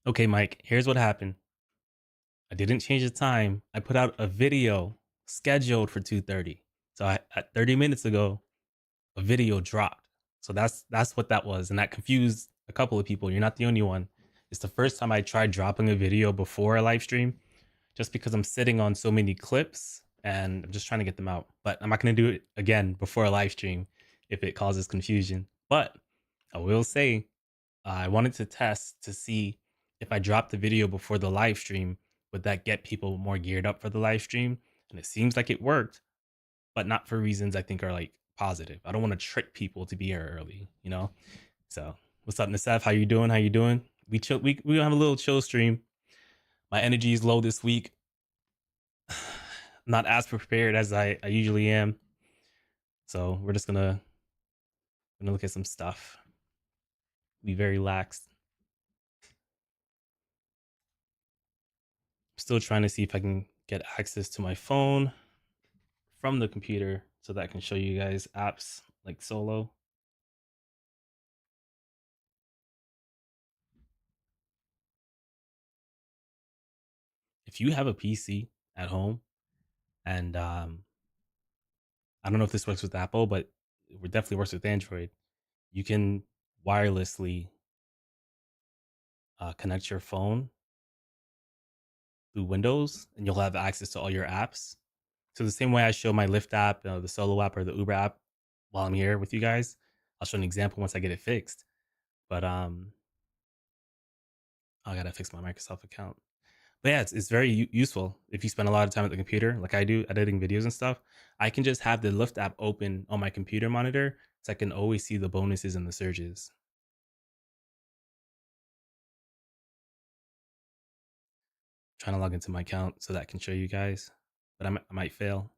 Okay, Mike, here's what happened. I didn't change the time. I put out a video scheduled for 2:30. So at 30 minutes ago, a video dropped. So that's what that was, and that confused a couple of people. You're not the only one. It's the first time I tried dropping a video before a live stream, just because I'm sitting on so many clips and I'm just trying to get them out. But I'm not going to do it again before a live stream if it causes confusion. But I will say I wanted to test to see if I dropped the video before the live stream, would that get people more geared up for the live stream? And it seems like it worked, but not for reasons I think are like positive. I don't want to trick people to be here early, you know? So what's up, Nasef? How you doing? How you doing? We chill, we gonna have a little chill stream. My energy is low this week. Not as prepared as I usually am. So we're just gonna look at some stuff. Be very lax. Still trying to see if I can get access to my phone from the computer so that I can show you guys apps like Solo. If you have a PC at home, and I don't know if this works with Apple, but it definitely works with Android, you can wirelessly connect your phone through Windows, and you'll have access to all your apps. So the same way I show my Lyft app, the Solo app, or the Uber app while I'm here with you guys, I'll show an example once I get it fixed. But I gotta fix my Microsoft account. But yeah, it's very useful if you spend a lot of time at the computer, like I do, editing videos and stuff. I can just have the Lyft app open on my computer monitor, so I can always see the bonuses and the surges. Trying to log into my account so that I can show you guys, but I might fail.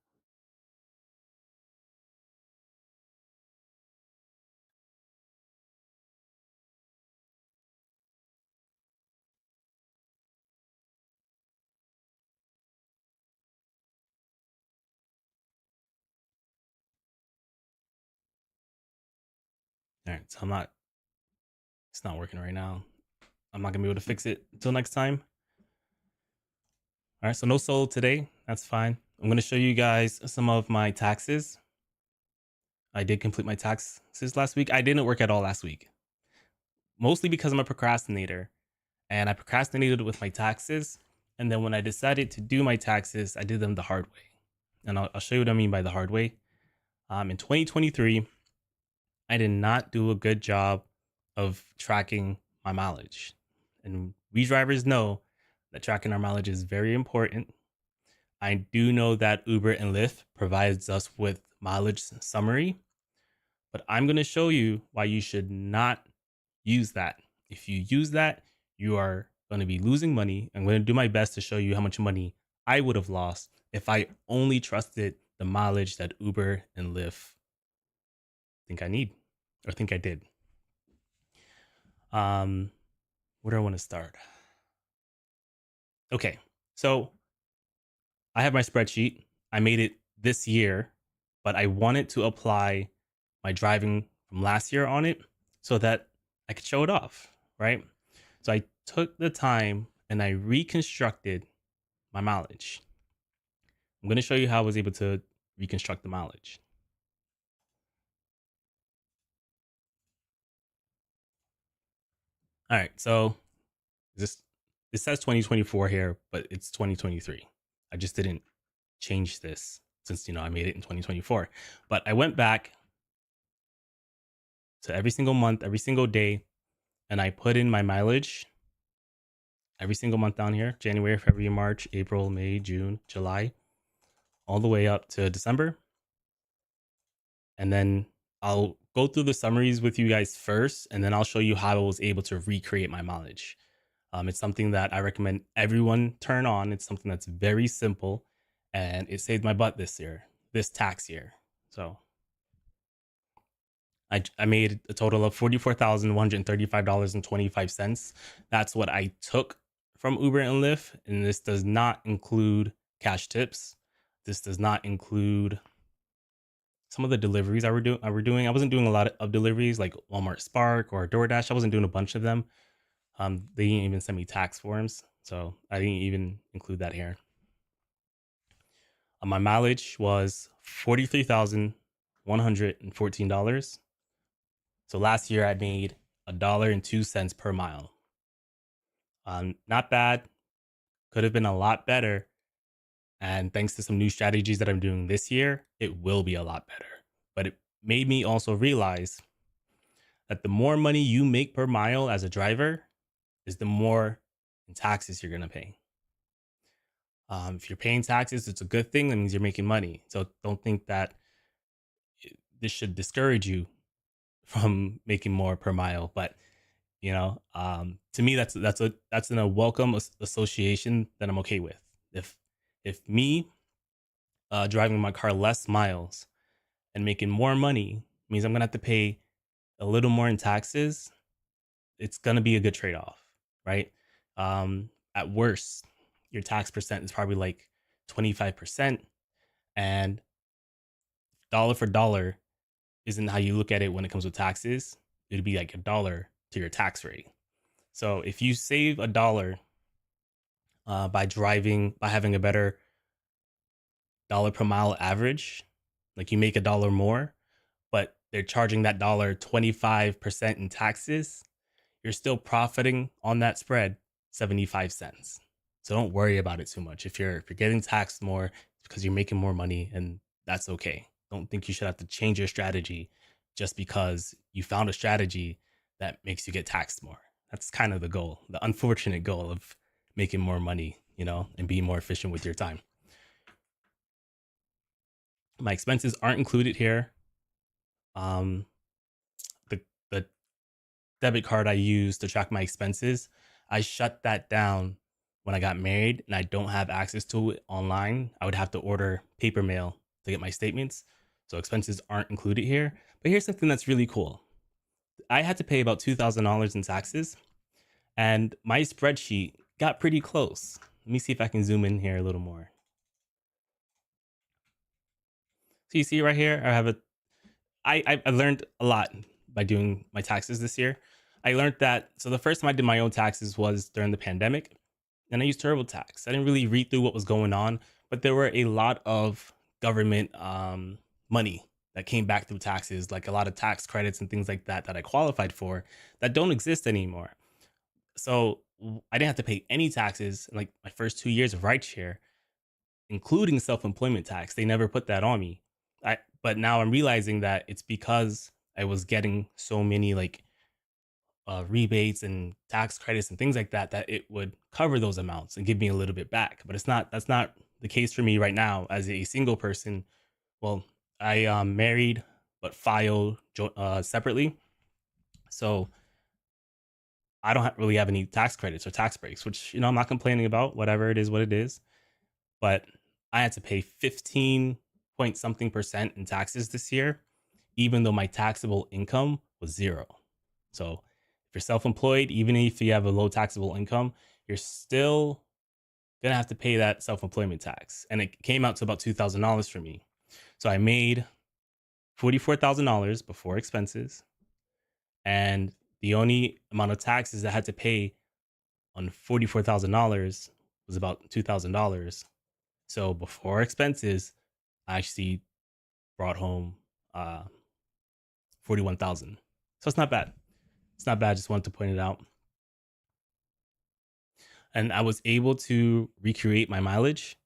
All right, so it's not working right now. I'm not gonna be able to fix it until next time. All right, so no solo today. That's fine. I'm gonna show you guys some of my taxes. I did complete my taxes last week. I didn't work at all last week, mostly because I'm a procrastinator, and I procrastinated with my taxes. And then when I decided to do my taxes, I did them the hard way. And I'll show you what I mean by the hard way. In 2023, I did not do a good job of tracking my mileage. And we drivers know that tracking our mileage is very important. I do know that Uber and Lyft provides us with mileage summary, but I'm going to show you why you should not use that. If you use that, you are going to be losing money. I'm going to do my best to show you how much money I would have lost if I only trusted the mileage that Uber and Lyft think I need or think I did. Where do I want to start? Okay, so I have my spreadsheet. I made it this year, but I wanted to apply my driving from last year on it so that I could show it off, right? So I took the time and I reconstructed my mileage. I'm going to show you how I was able to reconstruct the mileage. All right, so this says 2024 here, but it's 2023. I just didn't change this since I made it in 2024. But I went back to every single month, every single day, and I put in my mileage every single month down here: January, February, March, April, May, June, July, all the way up to December. And then I'll go through the summaries with you guys first, and then I'll show you how I was able to recreate my mileage. It's something that I recommend everyone turn on. It's something that's very simple, and it saved my butt this tax year. So I made a total of $44,135.25. That's what I took from Uber and Lyft, and this does not include cash tips. This does not include some of the deliveries I were doing. I wasn't doing a lot of deliveries like Walmart Spark or DoorDash. I wasn't doing a bunch of them. They didn't even send me tax forms, so I didn't even include that here. My mileage was $43,114. So last year I made $1.02 per mile. Not bad. Could have been a lot better. And thanks to some new strategies that I'm doing this year, it will be a lot better. But it made me also realize that the more money you make per mile as a driver is the more in taxes you're going to pay. If you're paying taxes, it's a good thing. That means you're making money. So don't think that this should discourage you from making more per mile. But to me, that's a welcome association that I'm okay with. If me driving my car less miles and making more money means I'm gonna have to pay a little more in taxes, it's gonna be a good trade off, right? At worst, your tax percent is probably like 25%, and dollar for dollar isn't how you look at it when it comes with taxes. It'd be like a dollar to your tax rate. So if you save a dollar by having a better dollar per mile average, like you make a dollar more, but they're charging that dollar 25% in taxes, you're still profiting on that spread 75 cents. So don't worry about it too much. If you're getting taxed more, it's because you're making more money, and that's okay. Don't think you should have to change your strategy just because you found a strategy that makes you get taxed more. That's kind of the goal, the unfortunate goal of making more money, and being more efficient with your time. My expenses aren't included here. Um, the debit card I use to track my expenses, I shut that down when I got married, and I don't have access to it online. I would have to order paper mail to get my statements. So expenses aren't included here. But here's something that's really cool. I had to pay about $2,000 in taxes, and my spreadsheet got pretty close. Let me see if I can zoom in here a little more. So you see right here, I learned a lot by doing my taxes this year. I learned that, so the first time I did my own taxes was during the pandemic, and I used TurboTax. I didn't really read through what was going on, but there were a lot of government money that came back through taxes, like a lot of tax credits and things like that that I qualified for that don't exist anymore. So I didn't have to pay any taxes in like my first 2 years of rideshare, including self-employment tax. They never put that on me. But now I'm realizing that it's because I was getting so many like rebates and tax credits and things like that that it would cover those amounts and give me a little bit back. But that's not the case for me right now as a single person. Well, I married but filed separately, so I don't really have any tax credits or tax breaks, which I'm not complaining about. Whatever it is, what it is. But I had to pay 15 point something percent in taxes this year, even though my taxable income was zero. So if you're self-employed, even if you have a low taxable income, you're still gonna have to pay that self-employment tax. And it came out to about $2,000 for me. So I made $44,000 before expenses, and the only amount of taxes I had to pay on $44,000 was about $2,000. So before expenses, I actually brought home 41,000. So it's not bad. It's not bad. Just wanted to point it out. And I was able to recreate my mileage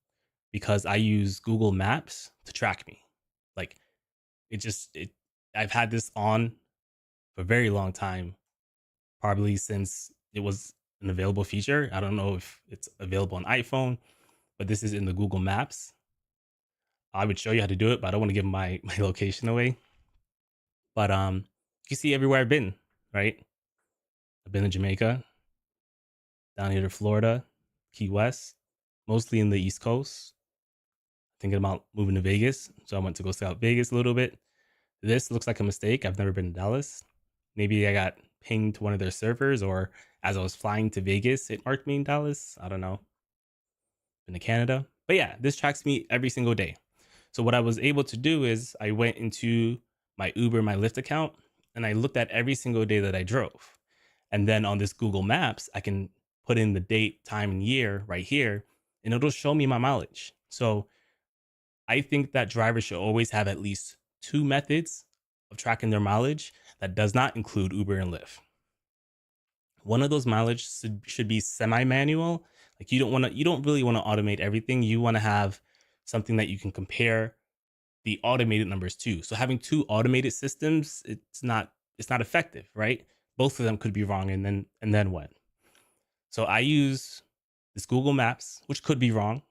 because I use Google Maps to track me. Like I've had this on for a very long time, probably since it was an available feature. I don't know if it's available on iPhone, but this is in the Google Maps. I would show you how to do it, but I don't want to give my location away. But you see everywhere I've been, right? I've been to Jamaica, down here to Florida, Key West, mostly in the East Coast. Thinking about moving to Vegas, so I went to go scout Vegas a little bit. This looks like a mistake. I've never been to Dallas. Maybe I got pinged to one of their servers, or as I was flying to Vegas, it marked me in Dallas. I don't know. Been to Canada. But yeah, this tracks me every single day. So what I was able to do is I went into my Uber, my Lyft account, and I looked at every single day that I drove. And then on this Google Maps, I can put in the date, time, and year right here, and it'll show me my mileage. So I think that drivers should always have at least two methods of tracking their mileage. That does not include Uber and Lyft. One of those mileage should be semi-manual. Like you don't really want to automate everything. You want to have something that you can compare the automated numbers too. So having two automated systems, it's not effective, right? Both of them could be wrong, and then what? So I use this Google Maps, which could be wrong,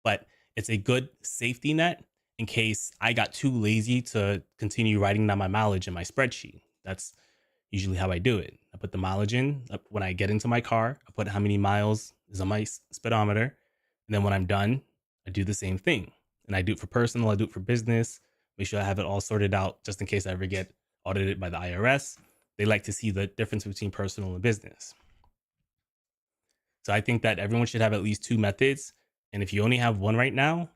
but it's a good safety net in case I got too lazy to continue writing down my mileage in my spreadsheet. That's usually how I do it. I put the mileage in when I get into my car. I put how many miles is on my speedometer, and then when I'm done, I do the same thing. And I do it for personal, I do it for business. Make sure I have it all sorted out just in case I ever get audited by the IRS. They like to see the difference between personal and business. So I think that everyone should have at least two methods. And if you only have one right now,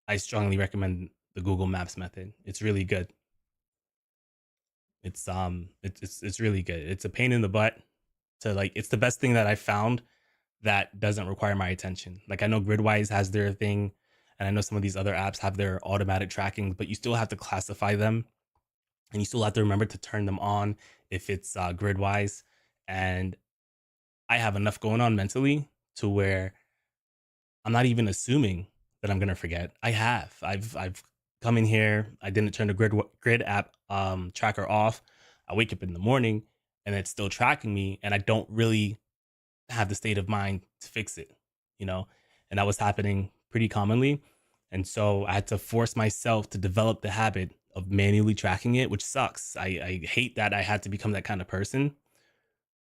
I strongly recommend the Google Maps method. It's really good. It's really good. It's a pain in the butt to like, it's the best thing that I found that doesn't require my attention. Like I know Gridwise has their thing, and I know some of these other apps have their automatic tracking, but you still have to classify them, and you still have to remember to turn them on if it's Gridwise. And I have enough going on mentally to where I'm not even assuming that I'm gonna forget. I've come in here. I didn't turn the grid app tracker off. I wake up in the morning and it's still tracking me, and I don't really have the state of mind to fix it, you know. And that was happening pretty commonly, and so I had to force myself to develop the habit of manually tracking it, which sucks. I hate that I had to become that kind of person,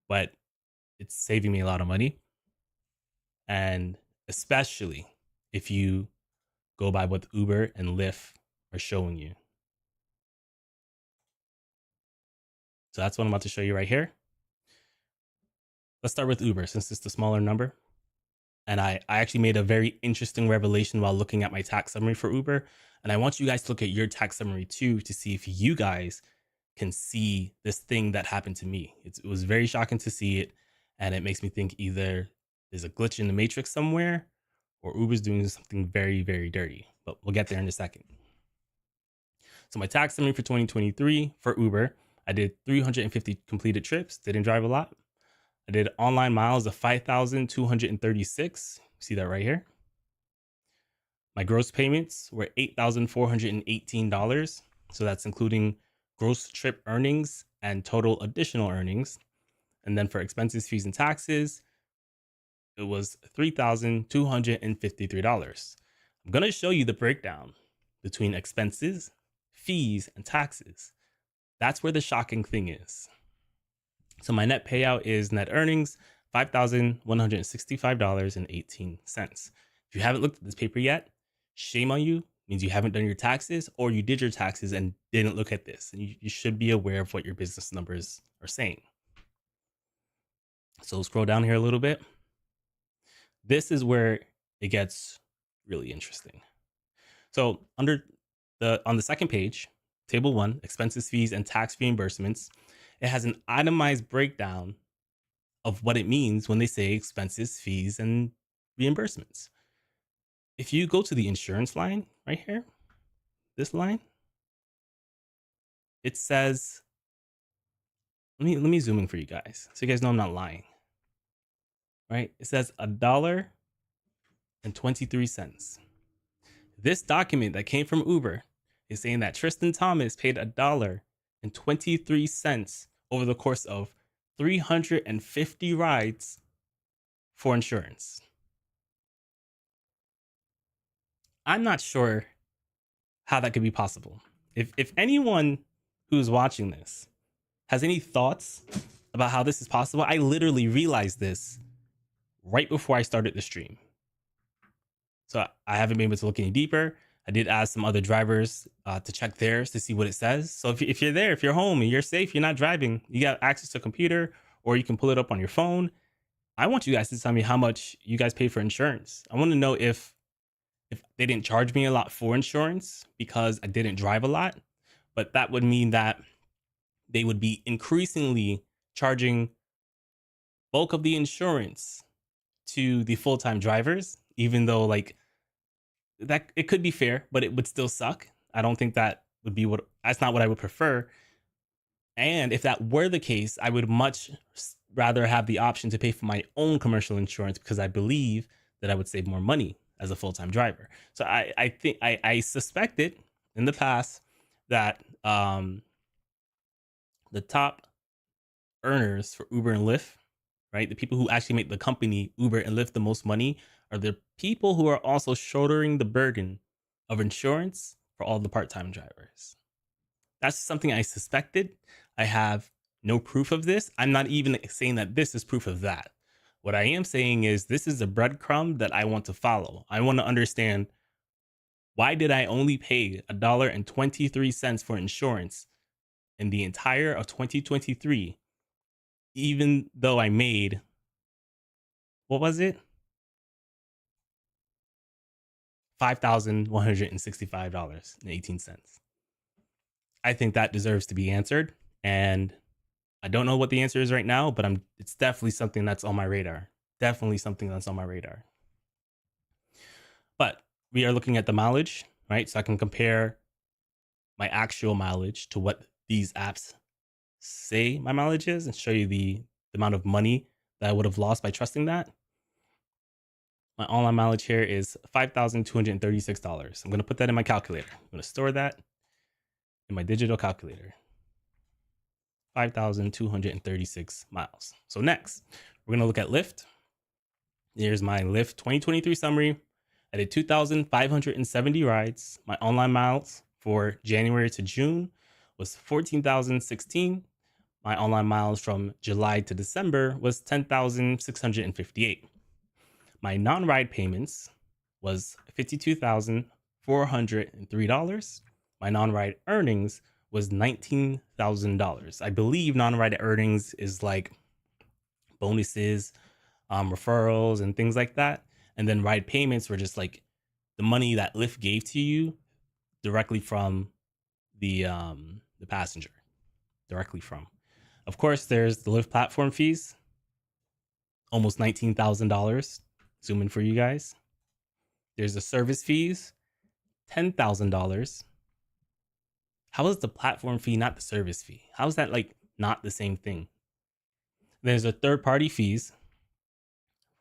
but it's saving me a lot of money, and especially if you go by what Uber and Lyft are showing you. So that's what I'm about to show you right here. Let's start with Uber since it's the smaller number. And I actually made a very interesting revelation while looking at my tax summary for Uber. And I want you guys to look at your tax summary too to see if you guys can see this thing that happened to me. It was very shocking to see it. And it makes me think either there's a glitch in the matrix somewhere or Uber's doing something very, very dirty. But we'll get there in a second. So my tax summary for 2023 for Uber, I did 350 completed trips, didn't drive a lot. I did online miles of 5,236. See that right here. My gross payments were $8,418. So that's including gross trip earnings and total additional earnings. And then for expenses, fees, and taxes, it was $3,253. I'm going to show you the breakdown between expenses, fees, and taxes. That's where the shocking thing is. So my net payout is net earnings, $5,165.18. If you haven't looked at this paper yet, shame on you. It means you haven't done your taxes, or you did your taxes and didn't look at this. And you should be aware of what your business numbers are saying. So scroll down here a little bit. This is where it gets really interesting. So on the second page, table 1, expenses, fees, and tax reimbursements, it has an itemized breakdown of what it means when they say expenses, fees, and reimbursements. If you go to the insurance line right here, this line, it says, let me zoom in for you guys so you guys know I'm not lying. Right? It says $1.23. This document that came from Uber is saying that Tristan Thomas paid $1.23 over the course of 350 rides for insurance. I'm not sure how that could be possible. If anyone who's watching this has any thoughts about how this is possible, I literally realized this right before I started the stream. So I haven't been able to look any deeper. I did ask some other drivers to check theirs to see what it says. So if you're there, if you're home and you're safe, you're not driving, you got access to a computer, or you can pull it up on your phone. I want you guys to tell me how much you guys pay for insurance. I want to know if they didn't charge me a lot for insurance because I didn't drive a lot, but that would mean that they would be increasingly charging bulk of the insurance to the full-time drivers, even though like that it could be fair, but it would still suck. I don't think that would be that's not what I would prefer. And if that were the case, I would much rather have the option to pay for my own commercial insurance because I believe that I would save more money as a full-time driver. So I think I suspected in the past that the top earners for Uber and Lyft, right? The people who actually make the company Uber and Lyft the most money are the people who are also shouldering the burden of insurance for all the part-time drivers. That's something I suspected. I have no proof of this. I'm not even saying that this is proof of that. What I am saying is this is a breadcrumb that I want to follow. I want to understand, why did I only pay $1.23 for insurance in the entire of 2023, even though I made, what was it? $5,165.18. I think that deserves to be answered. And I don't know what the answer is right now, but it's definitely something that's on my radar. Definitely something that's on my radar. But we are looking at the mileage, right? So I can compare my actual mileage to what these apps say my mileage is and show you the amount of money that I would have lost by trusting that. My online mileage here is $5,236. I'm going to put that in my calculator. I'm going to store that in my digital calculator. 5,236 miles. So next, we're going to look at Lyft. Here's my Lyft 2023 summary. I did 2,570 rides. My online miles for January to June was 14,016. My online miles from July to December was 10,658. My non-ride payments was $52,403. My non-ride earnings was $19,000. I believe non-ride earnings is like bonuses, referrals, and things like that. And then ride payments were just like the money that Lyft gave to you directly from the passenger, directly from. Of course, there's the Lyft platform fees, almost $19,000. Zoom in for you guys. There's the service fees, $10,000. How is the platform fee not the service fee? How is that like not the same thing? There's a third-party fees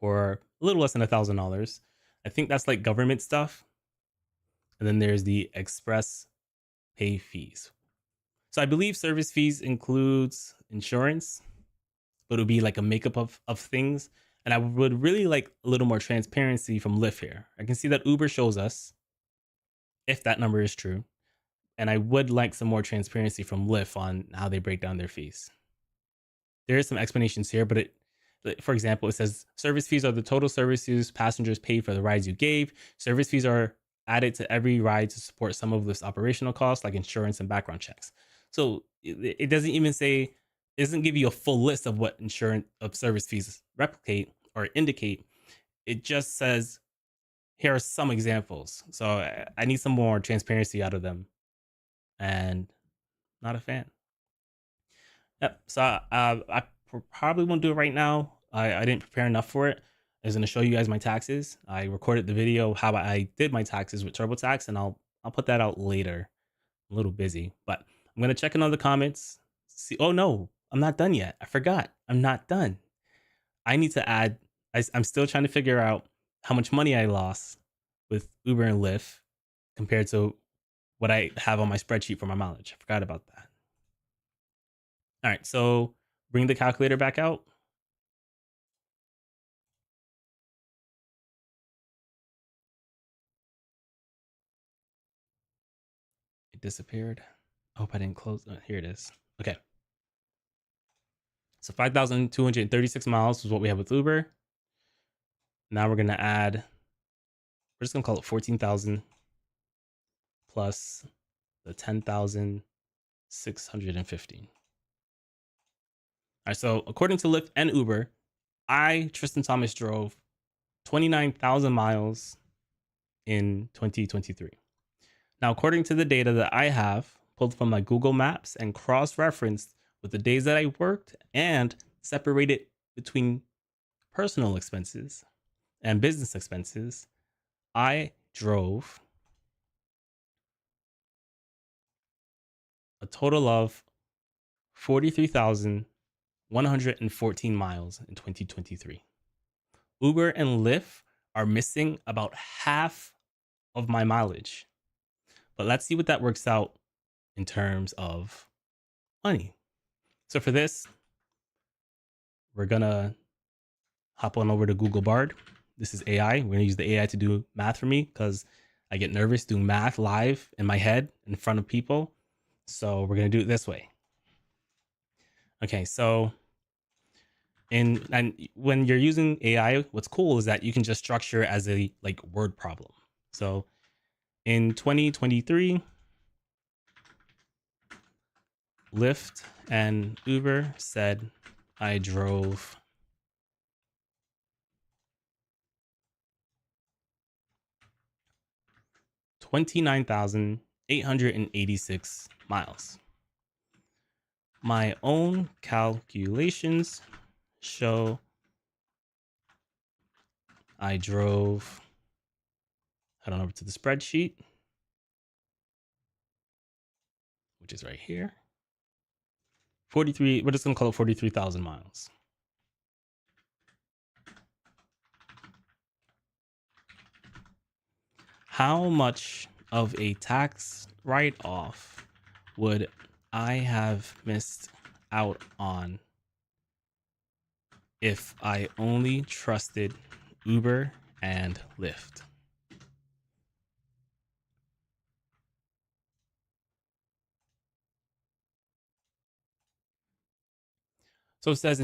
for a little less than $1,000. I think that's like government stuff. And then there's the express pay fees. So I believe service fees includes insurance, but it would be like a makeup of things. And I would really like a little more transparency from Lyft here. I can see that Uber shows us if that number is true. And I would like some more transparency from Lyft on how they break down their fees. There is some explanations here, but for example, it says service fees are the total services passengers paid for the rides you gave. Service fees are added to every ride to support some of this operational costs like insurance and background checks. So it doesn't even say, it doesn't give you a full list of what insurance of service fees replicate or indicate. It just says, here are some examples. So I need some more transparency out of them, and not a fan. Yep. So I probably won't do it right now. I didn't prepare enough for it. I was going to show you guys my taxes. I recorded the video how I did my taxes with TurboTax, and I'll put that out later. I'm a little busy, but I'm going to check in on the comments. See, oh no, I'm not done yet. I forgot. I'm not done. I need to add, I'm still trying to figure out how much money I lost with Uber and Lyft compared to what I have on my spreadsheet for my mileage. I forgot about that. All right, so bring the calculator back out. It disappeared. I hope I didn't close. Here it is. Okay. So 5,236 miles was what we have with Uber. Now we're going to add, we're just going to call it 14,000 plus the 10,615. All right, so according to Lyft and Uber, Tristan Thomas, drove 29,000 miles in 2023. Now, according to the data that I have pulled from my Google Maps and cross-referenced with the days that I worked and separate it between personal expenses and business expenses, I drove a total of 43,114 miles in 2023. Uber and Lyft are missing about half of my mileage. But let's see what that works out in terms of money. So for this, we're gonna hop on over to Google Bard. This is AI. We're gonna use the AI to do math for me because I get nervous doing math live in my head in front of people. So we're gonna do it this way. Okay, so and when you're using AI, what's cool is that you can just structure as a like word problem. So in 2023, Lyft and Uber said I drove 29,886 miles. My own calculations show I drove, head on over to the spreadsheet, which is right here. 43, we're just gonna call it 43,000 miles. How much of a tax write-off would I have missed out on if I only trusted Uber and Lyft? So it says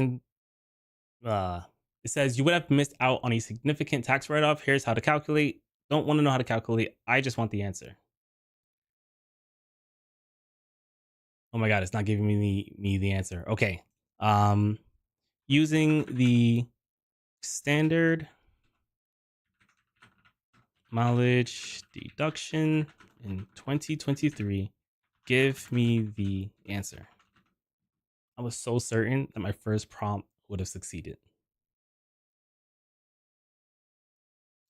you would have missed out on a significant tax write-off. Here's how to calculate. Don't want to know how to calculate. I just want the answer. Oh my God, it's not giving me the answer. Okay. Using the standard mileage deduction in 2023, give me the answer. I was so certain that my first prompt would have succeeded.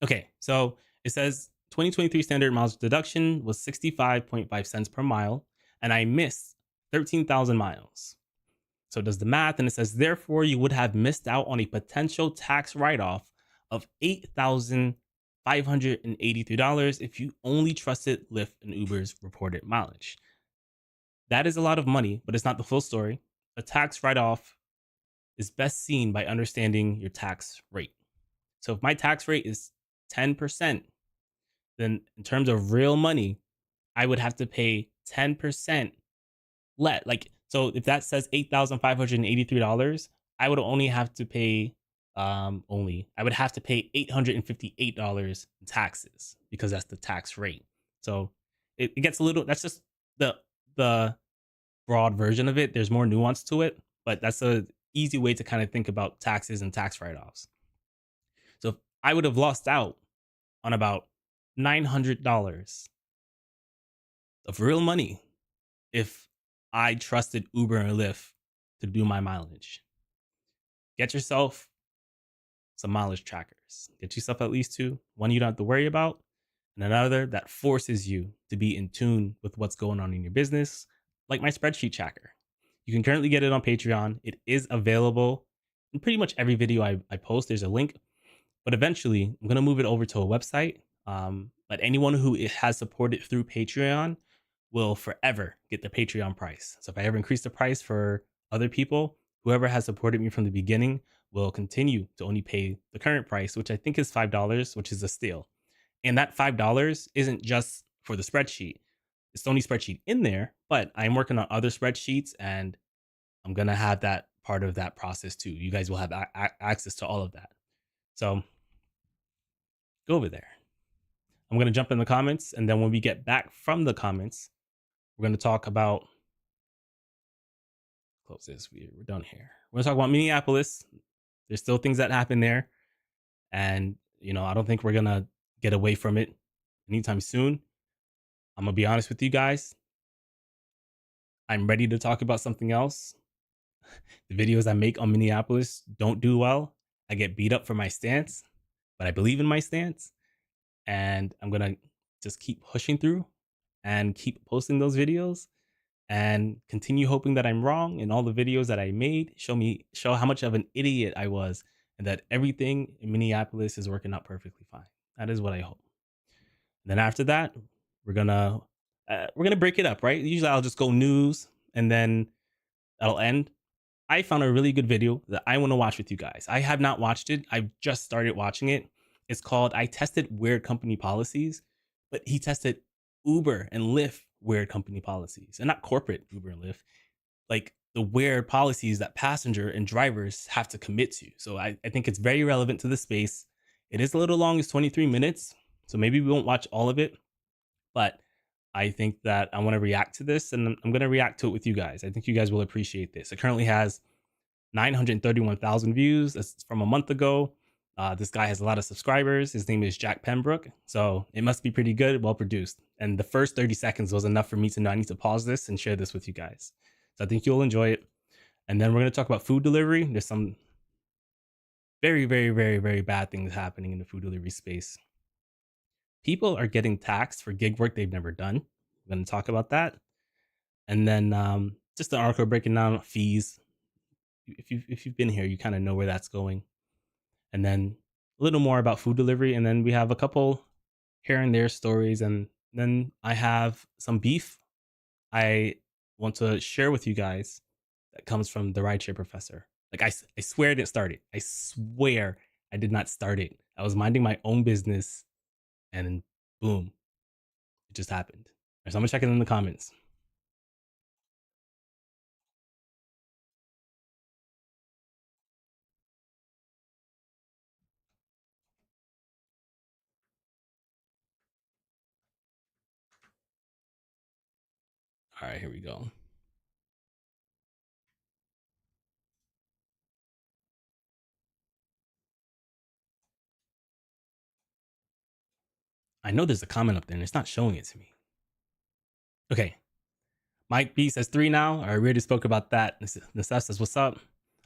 Okay, so it says 2023 standard miles deduction was 65.5 cents per mile, and I missed 13,000 miles. So it does the math, and it says, therefore, you would have missed out on a potential tax write-off of $8,583 if you only trusted Lyft and Uber's reported mileage. That is a lot of money, but it's not the full story. A tax write-off is best seen by understanding your tax rate. So if my tax rate is 10%, then in terms of real money, I would have to pay 10% so if that says $8,583, I would only have to pay I would have to pay $858 in taxes because that's the tax rate. So it gets a little, that's just the broad version of it. There's more nuance to it, but that's a easy way to kind of think about taxes and tax write-offs. So I would have lost out on about $900 of real money if I trusted Uber and Lyft to do my mileage. Get yourself some mileage trackers. Get yourself at least two. One you don't have to worry about, and another that forces you to be in tune with what's going on in your business, like my spreadsheet tracker. You can currently get it on Patreon. It is available in pretty much every video I post. There's a link, but eventually I'm going to move it over to a website. But anyone who has supported through Patreon will forever get the Patreon price. So if I ever increase the price for other people, whoever has supported me from the beginning will continue to only pay the current price, which I think is $5, which is a steal. And that $5 isn't just for the spreadsheet. It's the only spreadsheet in there, but I'm working on other spreadsheets and I'm going to have that part of that process too. You guys will have access to all of that. So go over there. I'm going to jump in the comments, and then when we get back from the comments, we're going to talk about, close this, we're done here. We're going to talk about Minneapolis. There's still things that happen there. And, I don't think we're going to get away from it anytime soon. I'm going to be honest with you guys. I'm ready to talk about something else, the videos I make on Minneapolis don't do well. I get beat up for my stance, but I believe in my stance, and I'm gonna just keep pushing through and keep posting those videos and continue hoping that I'm wrong, and all the videos that I made show how much of an idiot I was, and that everything in Minneapolis is working out perfectly fine. That is what I hope. And then after that, we're gonna we're gonna break it up, right? Usually I'll just go news and then that'll end. I found a really good video that I want to watch with you guys. I have not watched it. I've just started watching it. It's called I Tested Weird Company Policies, but he tested Uber and Lyft weird company policies, and not corporate Uber and Lyft, like the weird policies that passenger and drivers have to commit to. So I think it's very relevant to the space. It is a little long, it's 23 minutes. So maybe we won't watch all of it, but I think that I want to react to this, and I'm going to react to it with you guys. I think you guys will appreciate this. It currently has 931,000 views. That's from a month ago. This guy has a lot of subscribers. His name is Jack Pembroke. So it must be pretty good, well produced. And the first 30 seconds was enough for me to know I need to pause this and share this with you guys. So I think you'll enjoy it. And then we're going to talk about food delivery. There's some very, very, very, very bad things happening in the food delivery space. People are getting taxed for gig work they've never done. I'm going to talk about that. And then just an article breaking down fees. If you've been here, you kind of know where that's going. And then a little more about food delivery. And then we have a couple here and there stories. And then I have some beef I want to share with you guys that comes from the Rideshare professor. Like I swear I didn't start it. I swear I did not start it. I was minding my own business, and then boom, it just happened. So I'm gonna check it in the comments. All right, here we go. I know there's a comment up there and it's not showing it to me. Okay. Mike B says 3 now. I already spoke about that. Nasef says, what's up?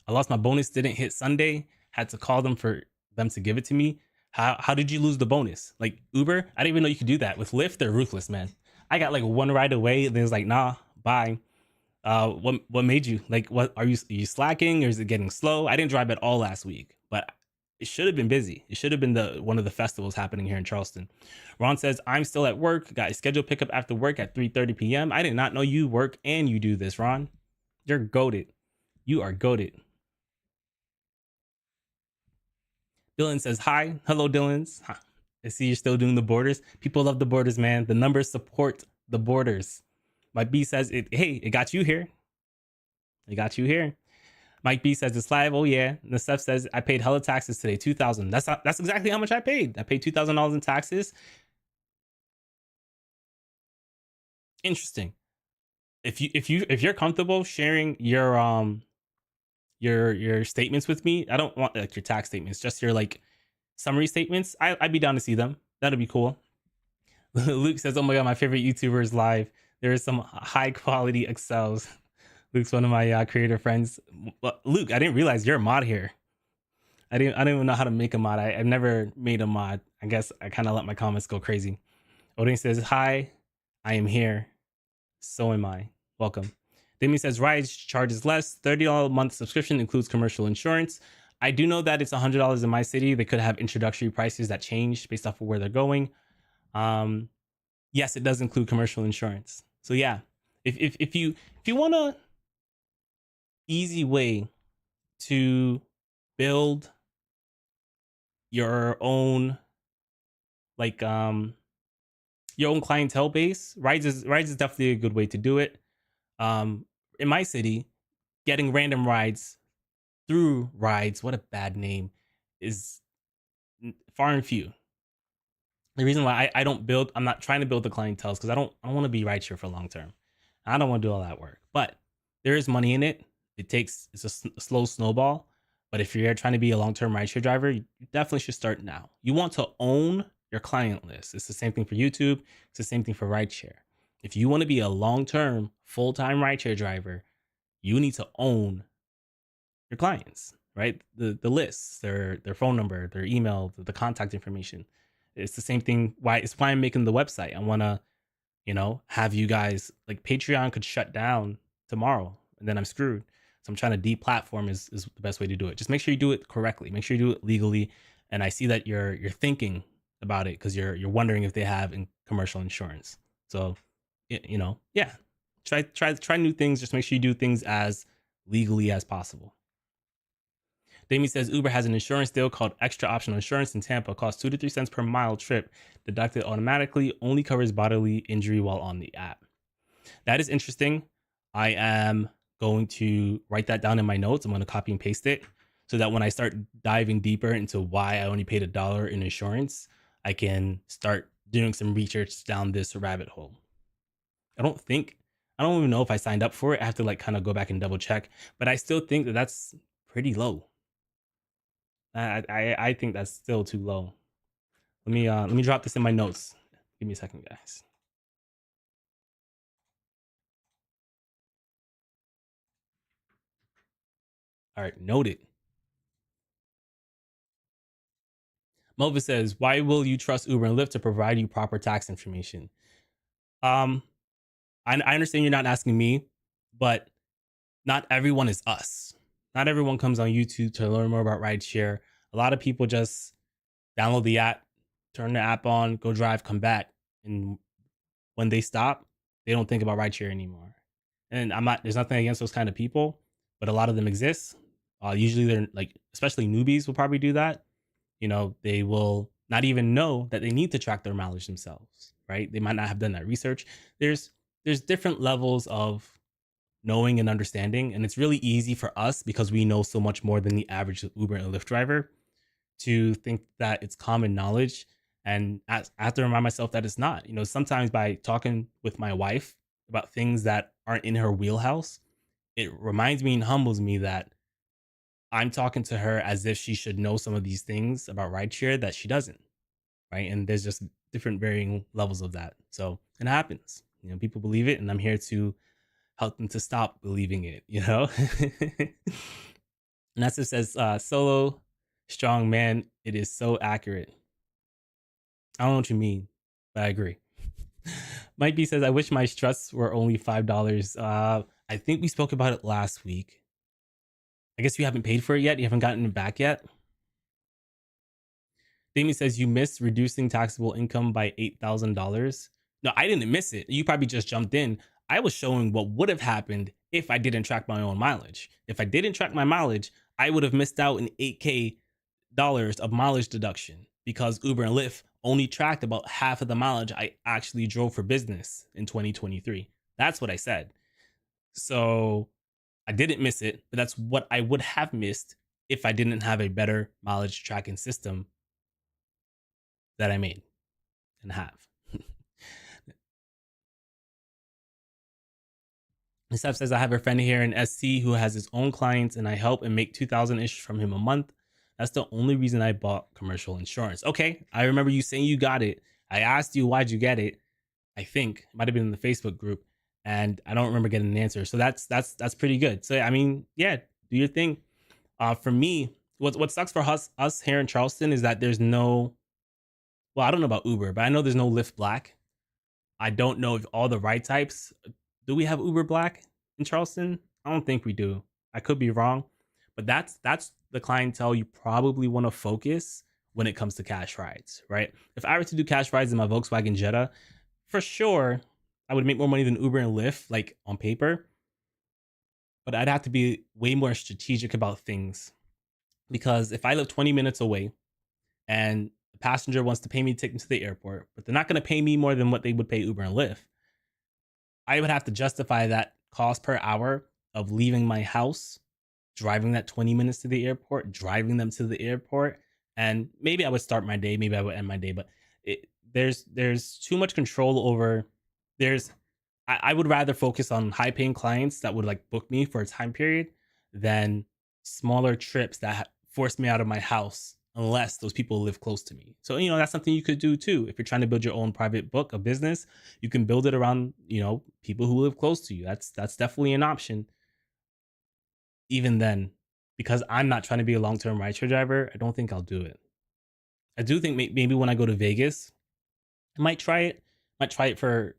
I lost my bonus, didn't hit Sunday. Had to call them for them to give it to me. How did you lose the bonus? Like Uber? I didn't even know you could do that. With Lyft, they're ruthless, man. I got like one ride away, and then it's like, nah, bye. What made you? Like, what are you slacking, or is it getting slow? I didn't drive at all last week, but it should have been busy. It should have been one of the festivals happening here in Charleston. Ron says, I'm still at work. Got a scheduled pickup after work at 3:30 p.m. I did not know you work and you do this, Ron. You're goated. You are goated. Dylan says, hi. Hello, Dylan's. I see you're still doing the borders. People love the borders, man. The numbers support the borders. My B says, it got you here. It got you here. Mike B says it's live. Oh yeah. Nasef says I paid hella taxes today, $2,000. That's exactly how much I paid. I paid $2,000 in taxes. Interesting. If you're comfortable sharing your statements with me, I don't want like your tax statements, just your like summary statements. I'd be down to see them. That'd be cool. Luke says, oh my god, my favorite YouTuber is live. There is some high quality Excels. Luke's one of my creator friends. Well, Luke, I didn't realize you're a mod here. I don't even know how to make a mod. I've never made a mod. I guess I kind of let my comments go crazy. Odin says, hi, I am here. So am I. Welcome. Demi says, Ride charges less. $30 a month subscription includes commercial insurance. I do know that it's $100 in my city. They could have introductory prices that change based off of where they're going. Yes, it does include commercial insurance. So yeah, if you want a easy way to build your own like your own clientele base, Rides is definitely a good way to do it. In my city, getting random rides through Rides, what a bad name, is far and few. The reason why I'm not trying to build the clientele, because I don't want to be rideshare for long term. I don't want to do all that work, but there is money in it. It's a slow snowball. But if you're trying to be a long-term rideshare driver, you definitely should start now. You want to own your client list. It's the same thing for YouTube. It's the same thing for rideshare. If you want to be a long-term, full-time rideshare driver, you need to own your clients, right? The lists, their phone number, their email, the contact information. It's the same thing. Why I'm making the website. I want to, have you guys, like, Patreon could shut down tomorrow and then I'm screwed. So I'm trying to deplatform is the best way to do it. Just make sure you do it correctly. Make sure you do it legally. And I see that you're thinking about it because you're wondering if they have commercial insurance. So, yeah. Try new things. Just make sure you do things as legally as possible. Damien says Uber has an insurance deal called Extra Optional Insurance in Tampa. Costs 2 to 3 cents per mile trip, deducted automatically, only covers bodily injury while on the app. That is interesting. I am going to write that down in my notes. I'm going to copy and paste it so that when I start diving deeper into why I only paid $1 in insurance, I can start doing some research down this rabbit hole. I don't even know if I signed up for it. I have to kind of go back and double check, but I still think that that's pretty low. I think that's still too low. Let me drop this in my notes. Give me a second, guys. All right, noted. Melvin says, "Why will you trust Uber and Lyft to provide you proper tax information?" I understand you're not asking me, but not everyone is us. Not everyone comes on YouTube to learn more about rideshare. A lot of people just download the app, turn the app on, go drive, come back, and when they stop, they don't think about rideshare anymore. And there's nothing against those kind of people, but a lot of them exist. Usually they're especially newbies will probably do that. They will not even know that they need to track their mileage themselves, right? They might not have done that research. There's different levels of knowing and understanding, and it's really easy for us because we know so much more than the average Uber and Lyft driver to think that it's common knowledge. And I have to remind myself that it's not. Sometimes by talking with my wife about things that aren't in her wheelhouse, it reminds me and humbles me that I'm talking to her as if she should know some of these things about rideshare that she doesn't, right? And there's just different varying levels of that. So it happens. People believe it, and I'm here to help them to stop believing it, And that's just says, solo strong man, it is so accurate. I don't know what you mean, but I agree. Mike B says, I wish my struts were only $5. I think we spoke about it last week. I guess you haven't paid for it yet. You haven't gotten it back yet. Damien says, you missed reducing taxable income by $8,000. No, I didn't miss it. You probably just jumped in. I was showing what would have happened if I didn't track my own mileage. If I didn't track my mileage, I would have missed out on $8K of mileage deduction because Uber and Lyft only tracked about half of the mileage I actually drove for business in 2023. That's what I said. So I didn't miss it, but that's what I would have missed if I didn't have a better mileage tracking system that I made and have. Steph says, I have a friend here in SC who has his own clients and I help and make 2,000-ish from him a month. That's the only reason I bought commercial insurance. Okay, I remember you saying you got it. I asked you why'd you get it. I think it might have been in the Facebook group, and I don't remember getting an answer. So that's pretty good. So I mean, yeah, do your thing. For me, what sucks for us here in Charleston is that there's no. Well, I don't know about Uber, but I know there's no Lyft Black. I don't know if all the ride types. Do we have Uber Black in Charleston? I don't think we do. I could be wrong, but that's the clientele you probably want to focus when it comes to cash rides, right? If I were to do cash rides in my Volkswagen Jetta, for sure, I would make more money than Uber and Lyft, on paper. But I'd have to be way more strategic about things because if I live 20 minutes away and the passenger wants to pay me to take them to the airport, but they're not going to pay me more than what they would pay Uber and Lyft, I would have to justify that cost per hour of leaving my house, driving that 20 minutes to the airport, driving them to the airport, and maybe I would start my day, maybe I would end my day, but there's too much control over. I would rather focus on high paying clients that would book me for a time period than smaller trips that force me out of my house unless those people live close to me. So, that's something you could do too. If you're trying to build your own private book of business, you can build it around, people who live close to you. That's definitely an option. Even then, because I'm not trying to be a long-term rideshare driver, I don't think I'll do it. I do think maybe when I go to Vegas, I might try it. Might try it for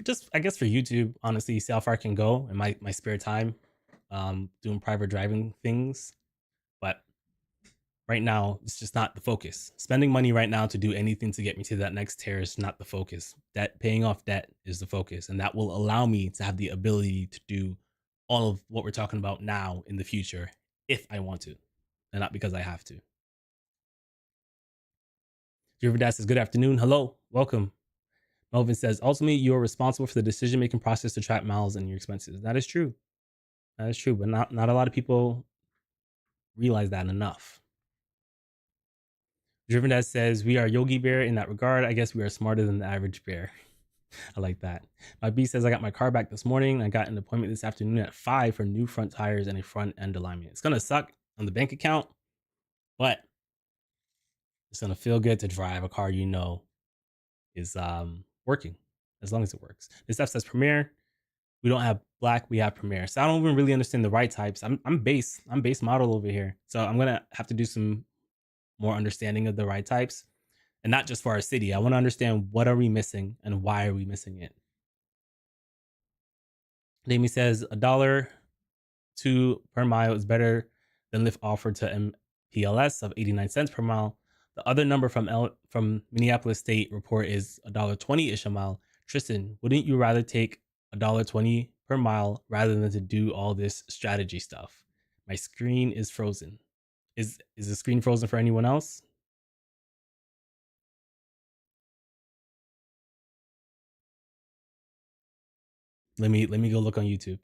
just, I guess, for YouTube. Honestly, see how far I can go in my spare time, doing private driving things. But right now, it's just not the focus. Spending money right now to do anything to get me to that next tier is not the focus. Paying off debt is the focus, and that will allow me to have the ability to do all of what we're talking about now in the future if I want to, and not because I have to. River Dad says, "Good afternoon. Hello. Welcome." Melvin says, "Ultimately, you are responsible for the decision-making process to track miles and your expenses." That is true. That is true, but not a lot of people realize that enough. Driven Dad says, "We are Yogi Bear in that regard. I guess we are smarter than the average bear." I like that. My B says, "I got my car back this morning. I got an appointment this afternoon at 5 for new front tires and a front end alignment. It's going to suck on the bank account, but it's going to feel good to drive a car is working, as long as it works." This F says, "Premiere. We don't have black, we have Premiere." So I don't even really understand the right types. I'm base model over here. So I'm gonna have to do some more understanding of the right types. And not just for our city. I want to understand, what are we missing and why are we missing it? Amy says $1.02 per mile is better than Lyft offered to MPLS of 89 cents per mile. The other number from Minneapolis State report is $1.20-ish a mile. Tristan, wouldn't you rather take $1.20 per mile rather than to do all this strategy stuff? My screen is frozen. Is the screen frozen for anyone else? Let me go look on YouTube.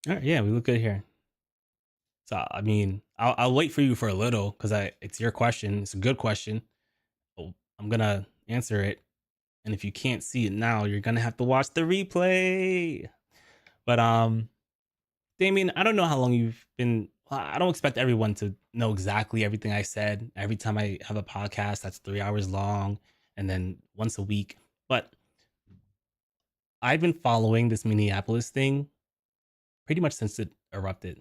All right, yeah, we look good here. So I mean, I'll wait for you for a little because it's your question. It's a good question. I'm gonna answer it, and if you can't see it now, you're gonna have to watch the replay. But Damien, I don't know how long you've been. I don't expect everyone to know exactly everything I said. Every time I have a podcast that's 3 hours long, and then once a week. But I've been following this Minneapolis thing pretty much since it erupted,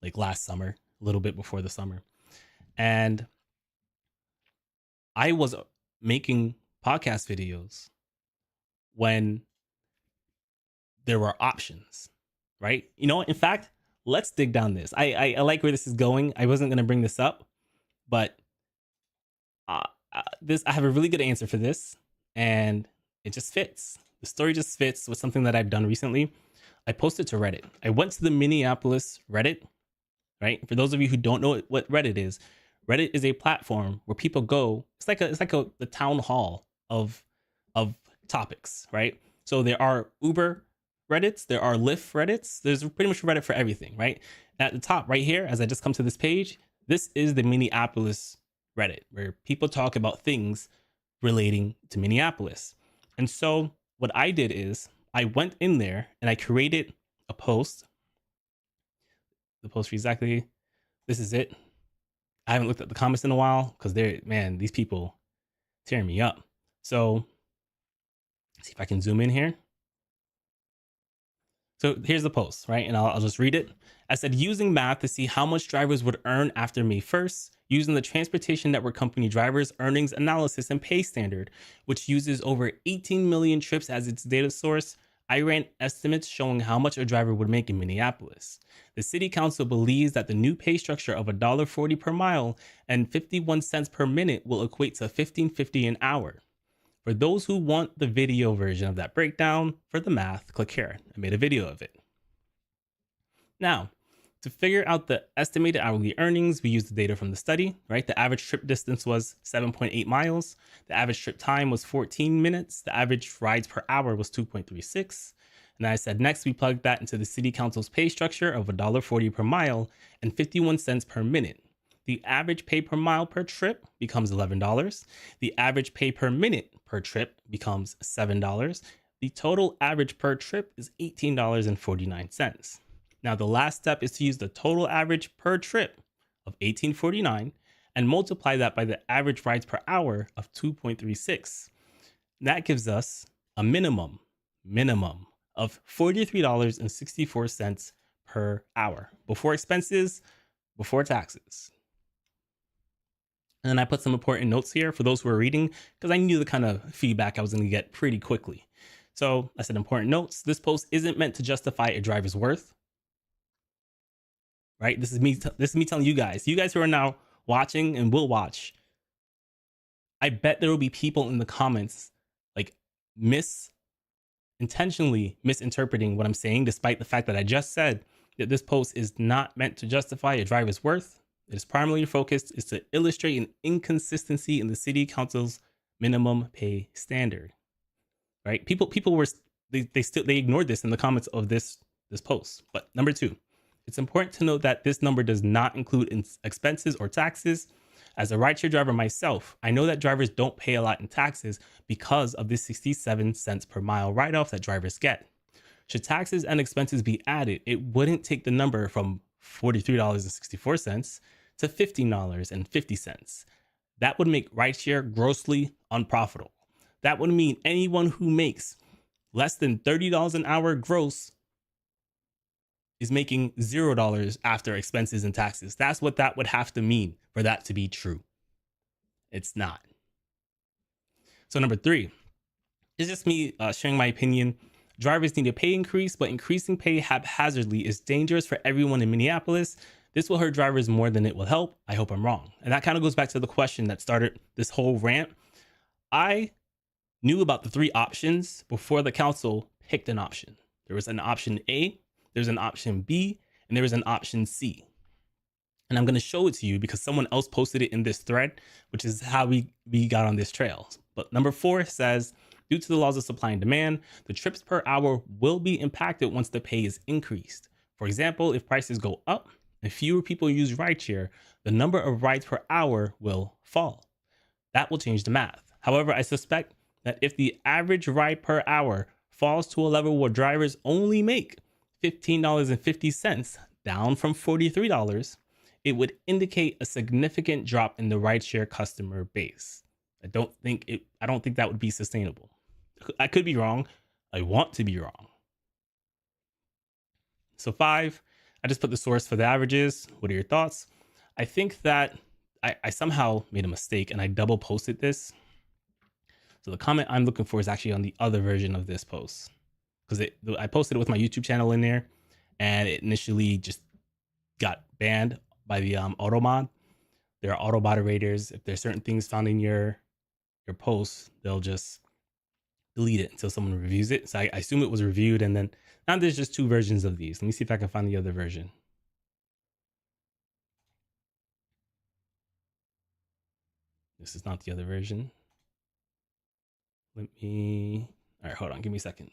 like last summer, a little bit before the summer. And I was making podcast videos when there were options, right? In fact, let's dig down this. I like where this is going. I wasn't going to bring this up, but this I have a really good answer for this, and it just fits. The story just fits with something that I've done recently. I posted to Reddit. I went to the Minneapolis Reddit, right? For those of you who don't know what Reddit is a platform where people go. It's like the town hall of topics, right? So there are Uber Reddits, there are Lyft Reddits. There's pretty much Reddit for everything, right? And at the top right here, as I just come to this page, this is the Minneapolis Reddit, where people talk about things relating to Minneapolis. And so what I did is I went in there and I created a post. The post for exactly, this is it. I haven't looked at the comments in a while because these people tearing me up. So see if I can zoom in here. So here's the post, right? And I'll just read it. I said, using math to see how much drivers would earn after May 1st, using the Transportation Network Company Drivers Earnings Analysis and Pay Standard, which uses over 18 million trips as its data source, I ran estimates showing how much a driver would make in Minneapolis. The city council believes that the new pay structure of $1.40 per mile and 51 cents per minute will equate to $15.50 an hour. For those who want the video version of that breakdown for the math, click here. I made a video of it. Now, to figure out the estimated hourly earnings, we used the data from the study, right? The average trip distance was 7.8 miles. The average trip time was 14 minutes. The average rides per hour was 2.36. And I said, next, we plugged that into the city council's pay structure of $1.40 per mile and 51 cents per minute. The average pay per mile per trip becomes $11. The average pay per minute per trip becomes $7. The total average per trip is $18.49. Now, the last step is to use the total average per trip of $18.49 and multiply that by the average rides per hour of 2.36. That gives us a minimum of $43.64 per hour before expenses, before taxes. And then I put some important notes here for those who are reading because I knew the kind of feedback I was going to get pretty quickly. So I said important notes. This post isn't meant to justify a driver's worth. Right? This is me telling you guys who are now watching and will watch. I bet there will be people in the comments like intentionally misinterpreting what I'm saying, despite the fact that I just said that this post is not meant to justify a driver's worth. Its primary focus is to illustrate an inconsistency in the city council's minimum pay standard. Right? People were they ignored this in the comments of this post. But number two, it's important to note that this number does not include expenses or taxes. As a rideshare driver myself, I know that drivers don't pay a lot in taxes because of the 67 cents per mile write-off that drivers get. Should taxes and expenses be added, it wouldn't take the number from $43.64 to $15.50. That would make rideshare grossly unprofitable. That would mean anyone who makes less than $30 an hour gross is making $0 after expenses and taxes. That's what that would have to mean for that to be true. It's not. So number three is just me sharing my opinion. Drivers need a pay increase, but increasing pay haphazardly is dangerous for everyone in Minneapolis. This will hurt drivers more than it will help. I hope I'm wrong. And that kind of goes back to the question that started this whole rant. I knew about the three options before the council picked an option. There was an option A, there's an option B, and there was an option C. And I'm going to show it to you because someone else posted it in this thread, which is how we got on this trail. But number 4 says, due to the laws of supply and demand, the trips per hour will be impacted once the pay is increased. For example, if prices go up and fewer people use rideshare, the number of rides per hour will fall. That will change the math. However, I suspect that if the average ride per hour falls to a level where drivers only make $15.50, down from $43, it would indicate a significant drop in the rideshare customer base. I don't think that would be sustainable. I could be wrong. I want to be wrong. So 5, I just put the source for the averages. What are your thoughts? I think that I somehow made a mistake and I double posted this. So the comment I'm looking for is actually on the other version of this post, because I posted it with my YouTube channel in there, and it initially just got banned by the auto mod. There are auto moderators. If there's certain things found in your post, they'll just delete it until someone reviews it. So I assume it was reviewed, and then now there's just 2 versions of these. Let me see if I can find the other version. This is not the other version. All right, hold on, give me a second.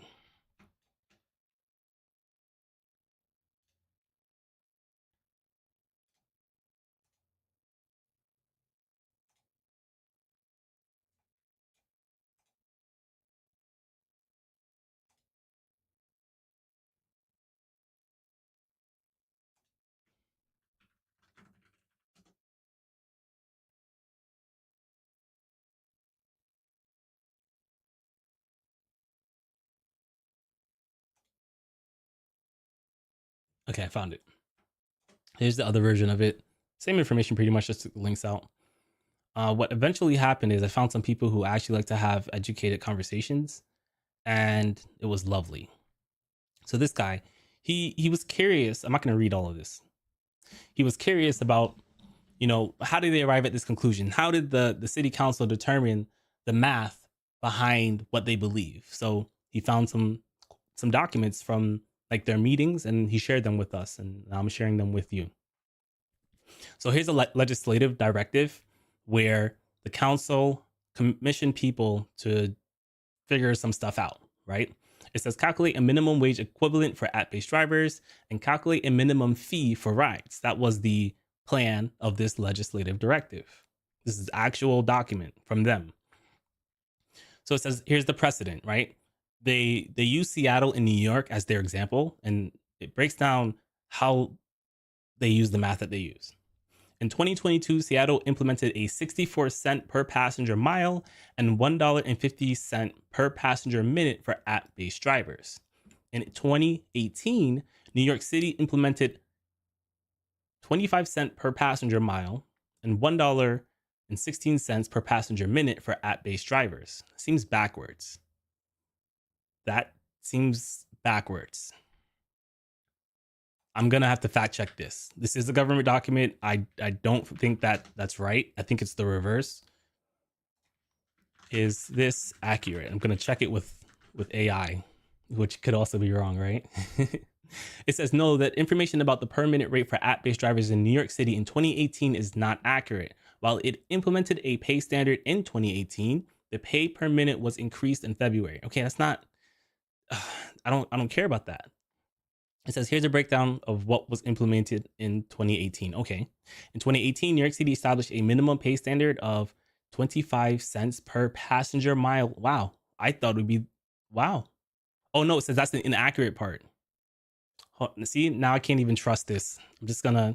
Okay, I found it. Here's the other version of it. Same information pretty much, just took the links out. What eventually happened is I found some people who actually like to have educated conversations, and it was lovely. So this guy, he was curious. I'm not going to read all of this. He was curious about, how did they arrive at this conclusion? How did the city council determine the math behind what they believe? So he found some documents from like their meetings, and he shared them with us, and I'm sharing them with you. So here's a legislative directive where the council commissioned people to figure some stuff out, right? It says calculate a minimum wage equivalent for app-based drivers and calculate a minimum fee for rides. That was the plan of this legislative directive. This is actual document from them. So it says, here's the precedent, right? They use Seattle and New York as their example, and it breaks down how they use the math that they use. In 2022, Seattle implemented a 64-cent per passenger mile and $1.50 per passenger minute for app-based drivers. In 2018, New York City implemented 25-cent per passenger mile and $1.16 per passenger minute for app-based drivers. Seems backwards. That seems backwards. I'm gonna have to fact check this. This is a government document. I don't think that's right. I think it's the reverse. Is this accurate? I'm gonna check it with AI, which could also be wrong, right? It says no, that information about the per minute rate for app-based drivers in New York City in 2018 is not accurate. While it implemented a pay standard in 2018, the pay per minute was increased in February. Okay, that's not. I don't care about that. It says here's a breakdown of what was implemented in 2018. Okay. In 2018, New York City established a minimum pay standard of 25 cents per passenger mile. Wow. I thought it would be, wow. Oh no, it says that's the inaccurate part. See, now I can't even trust this. I'm just gonna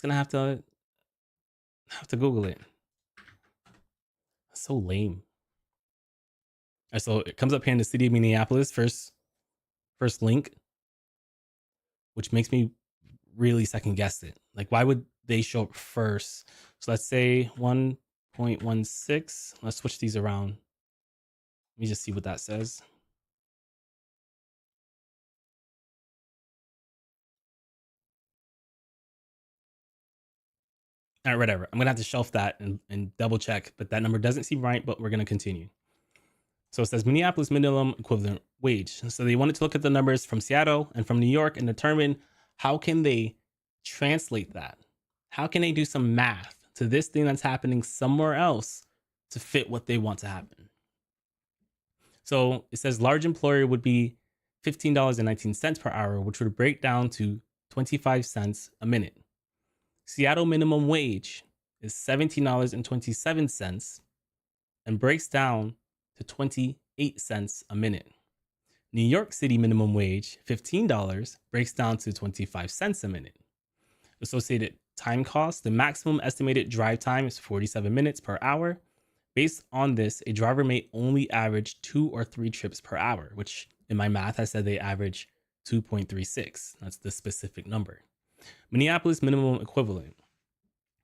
have to Google it. That's so lame. And so it comes up here in the city of Minneapolis, first link, which makes me really second guess it. Like, why would they show up first? So let's say 1.16. Let's switch these around. Let me just see what that says. All right, whatever. I'm gonna have to shelf that and double check, but that number doesn't seem right, but we're gonna continue. So it says Minneapolis minimum equivalent wage. So they wanted to look at the numbers from Seattle and from New York and determine how can they translate that? How can they do some math to this thing that's happening somewhere else to fit what they want to happen? So it says large employer would be $15.19 per hour, which would break down to 25 cents a minute. Seattle minimum wage is $17.27 and breaks down to 28 cents a minute. New York City minimum wage, $15, breaks down to 25 cents a minute. Associated time cost, the maximum estimated drive time is 47 minutes per hour. Based on this, a driver may only average 2 or 3 trips per hour, which in my math, I said they average 2.36. That's the specific number. Minneapolis minimum equivalent.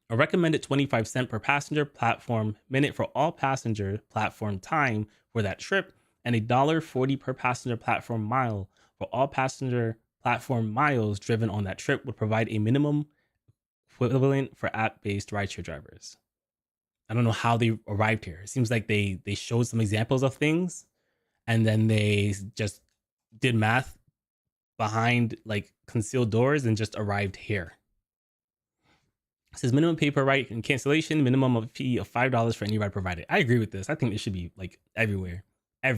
A recommended 25 cent per passenger platform minute for all passenger platform time for that trip, and $1.40 per passenger platform mile for all passenger platform miles driven on that trip would provide a minimum equivalent for app-based rideshare drivers. I don't know how they arrived here. It seems like they showed some examples of things and then they just did math behind like concealed doors and just arrived here. It says minimum pay per ride and cancellation, minimum of fee of $5 for any ride provided. I agree with this. I think this should be like everywhere. I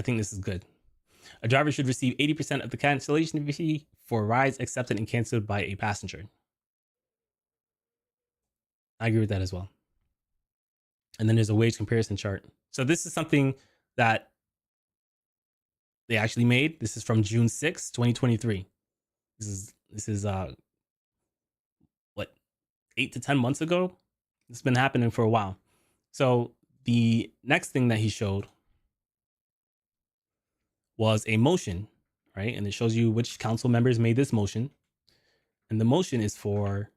think this is good. A driver should receive 80% of the cancellation fee for rides accepted and canceled by a passenger. I agree with that as well. And then there's a wage comparison chart. So this is something that they actually made. This is from June 6, 2023. This is 8 to 10 months ago. It's been happening for a while. So the next thing that he showed was a motion, right? And it shows you which council members made this motion. And the motion is for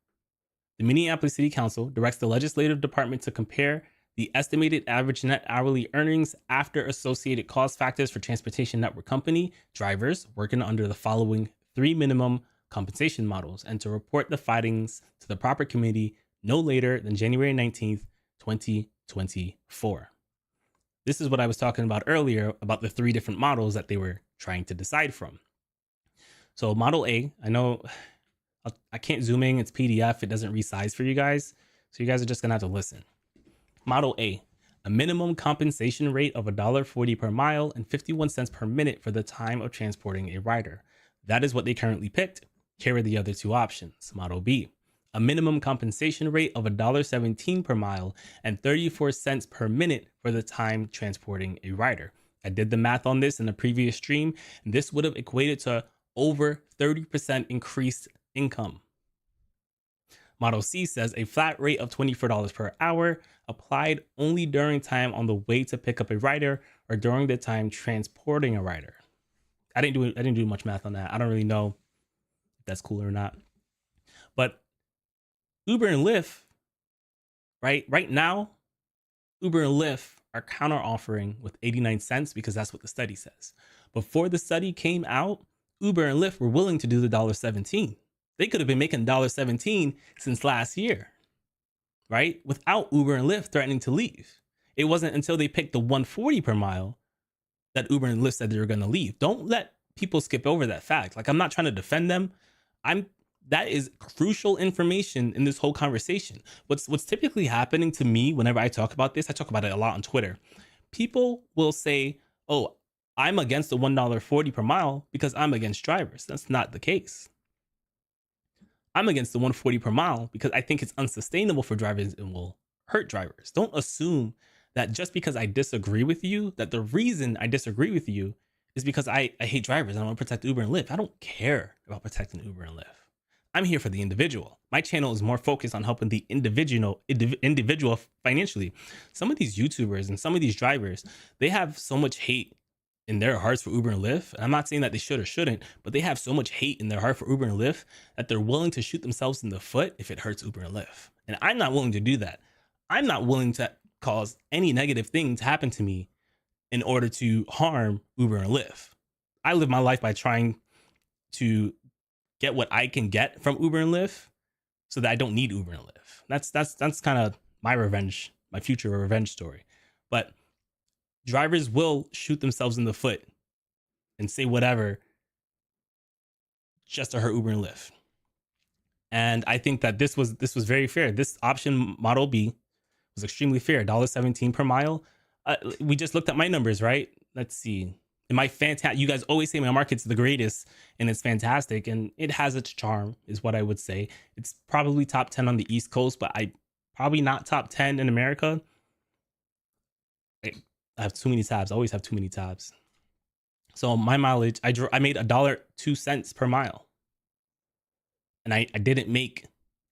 the Minneapolis City Council directs the legislative department to compare the estimated average net hourly earnings after associated cost factors for transportation network company drivers working under the following 3 minimum compensation models and to report the findings to the proper committee no later than January 19th, 2024. This is what I was talking about earlier about the 3 different models that they were trying to decide from. So model A, I know I can't zoom in, it's PDF, it doesn't resize for you guys. So you guys are just gonna have to listen. Model A, A minimum compensation rate of $1.40 per mile and 51 cents per minute for the time of transporting a rider. That is what they currently picked. Here are the other two options. Model B, a minimum compensation rate of $1.17 per mile and 34 cents per minute for the time transporting a rider. I did the math on this in a previous stream, and this would have equated to over 30% increased income. Model C says a flat rate of $24 per hour applied only during time on the way to pick up a rider or during the time transporting a rider. I didn't do much math on that. I don't really know if that's cool or not. But Uber and Lyft, right now, Uber and Lyft are counter offering with 89 cents because that's what the study says. Before the study came out, Uber and Lyft were willing to do the $1.17. They could have been making $1.17 since last year, right? Without Uber and Lyft threatening to leave. It wasn't until they picked the 140 per mile that Uber and Lyft said they were going to leave. Don't let people skip over that fact. Like, I'm not trying to defend them. That is crucial information in this whole conversation. What's typically happening to me whenever I talk about this, I talk about it a lot on Twitter. People will say, "Oh, I'm against the $1.40 per mile because I'm against drivers." That's not the case. I'm against the 140 per mile because I think it's unsustainable for drivers and will hurt drivers. Don't assume that just because I disagree with you, that the reason I disagree with you is because I hate drivers and I want to protect Uber and Lyft. I don't care about protecting Uber and Lyft. I'm here for the individual. My channel is more focused on helping the individual financially. Some of these YouTubers and some of these drivers, they have so much hate in their hearts for Uber and Lyft. And I'm not saying that they should or shouldn't, but they have so much hate in their heart for Uber and Lyft that they're willing to shoot themselves in the foot if it hurts Uber and Lyft. And I'm not willing to do that. I'm not willing to cause any negative thing to happen to me in order to harm Uber and Lyft. I live my life by trying to get what I can get from Uber and Lyft so that I don't need Uber and Lyft. That's kind of my revenge, my future revenge story. But drivers will shoot themselves in the foot and say whatever just to hurt Uber and Lyft. And I think that this was very fair. This option, Model B, was extremely fair. $1.17 per mile. We just looked at my numbers, right? Let's see. And my fantastic, you guys always say my market's the greatest and it's fantastic, and it has its charm, is what I would say. It's probably top 10 on the East Coast, but I probably not top 10 in America. I have too many tabs. I always have too many tabs. So my mileage, I made $1.02 per mile, and I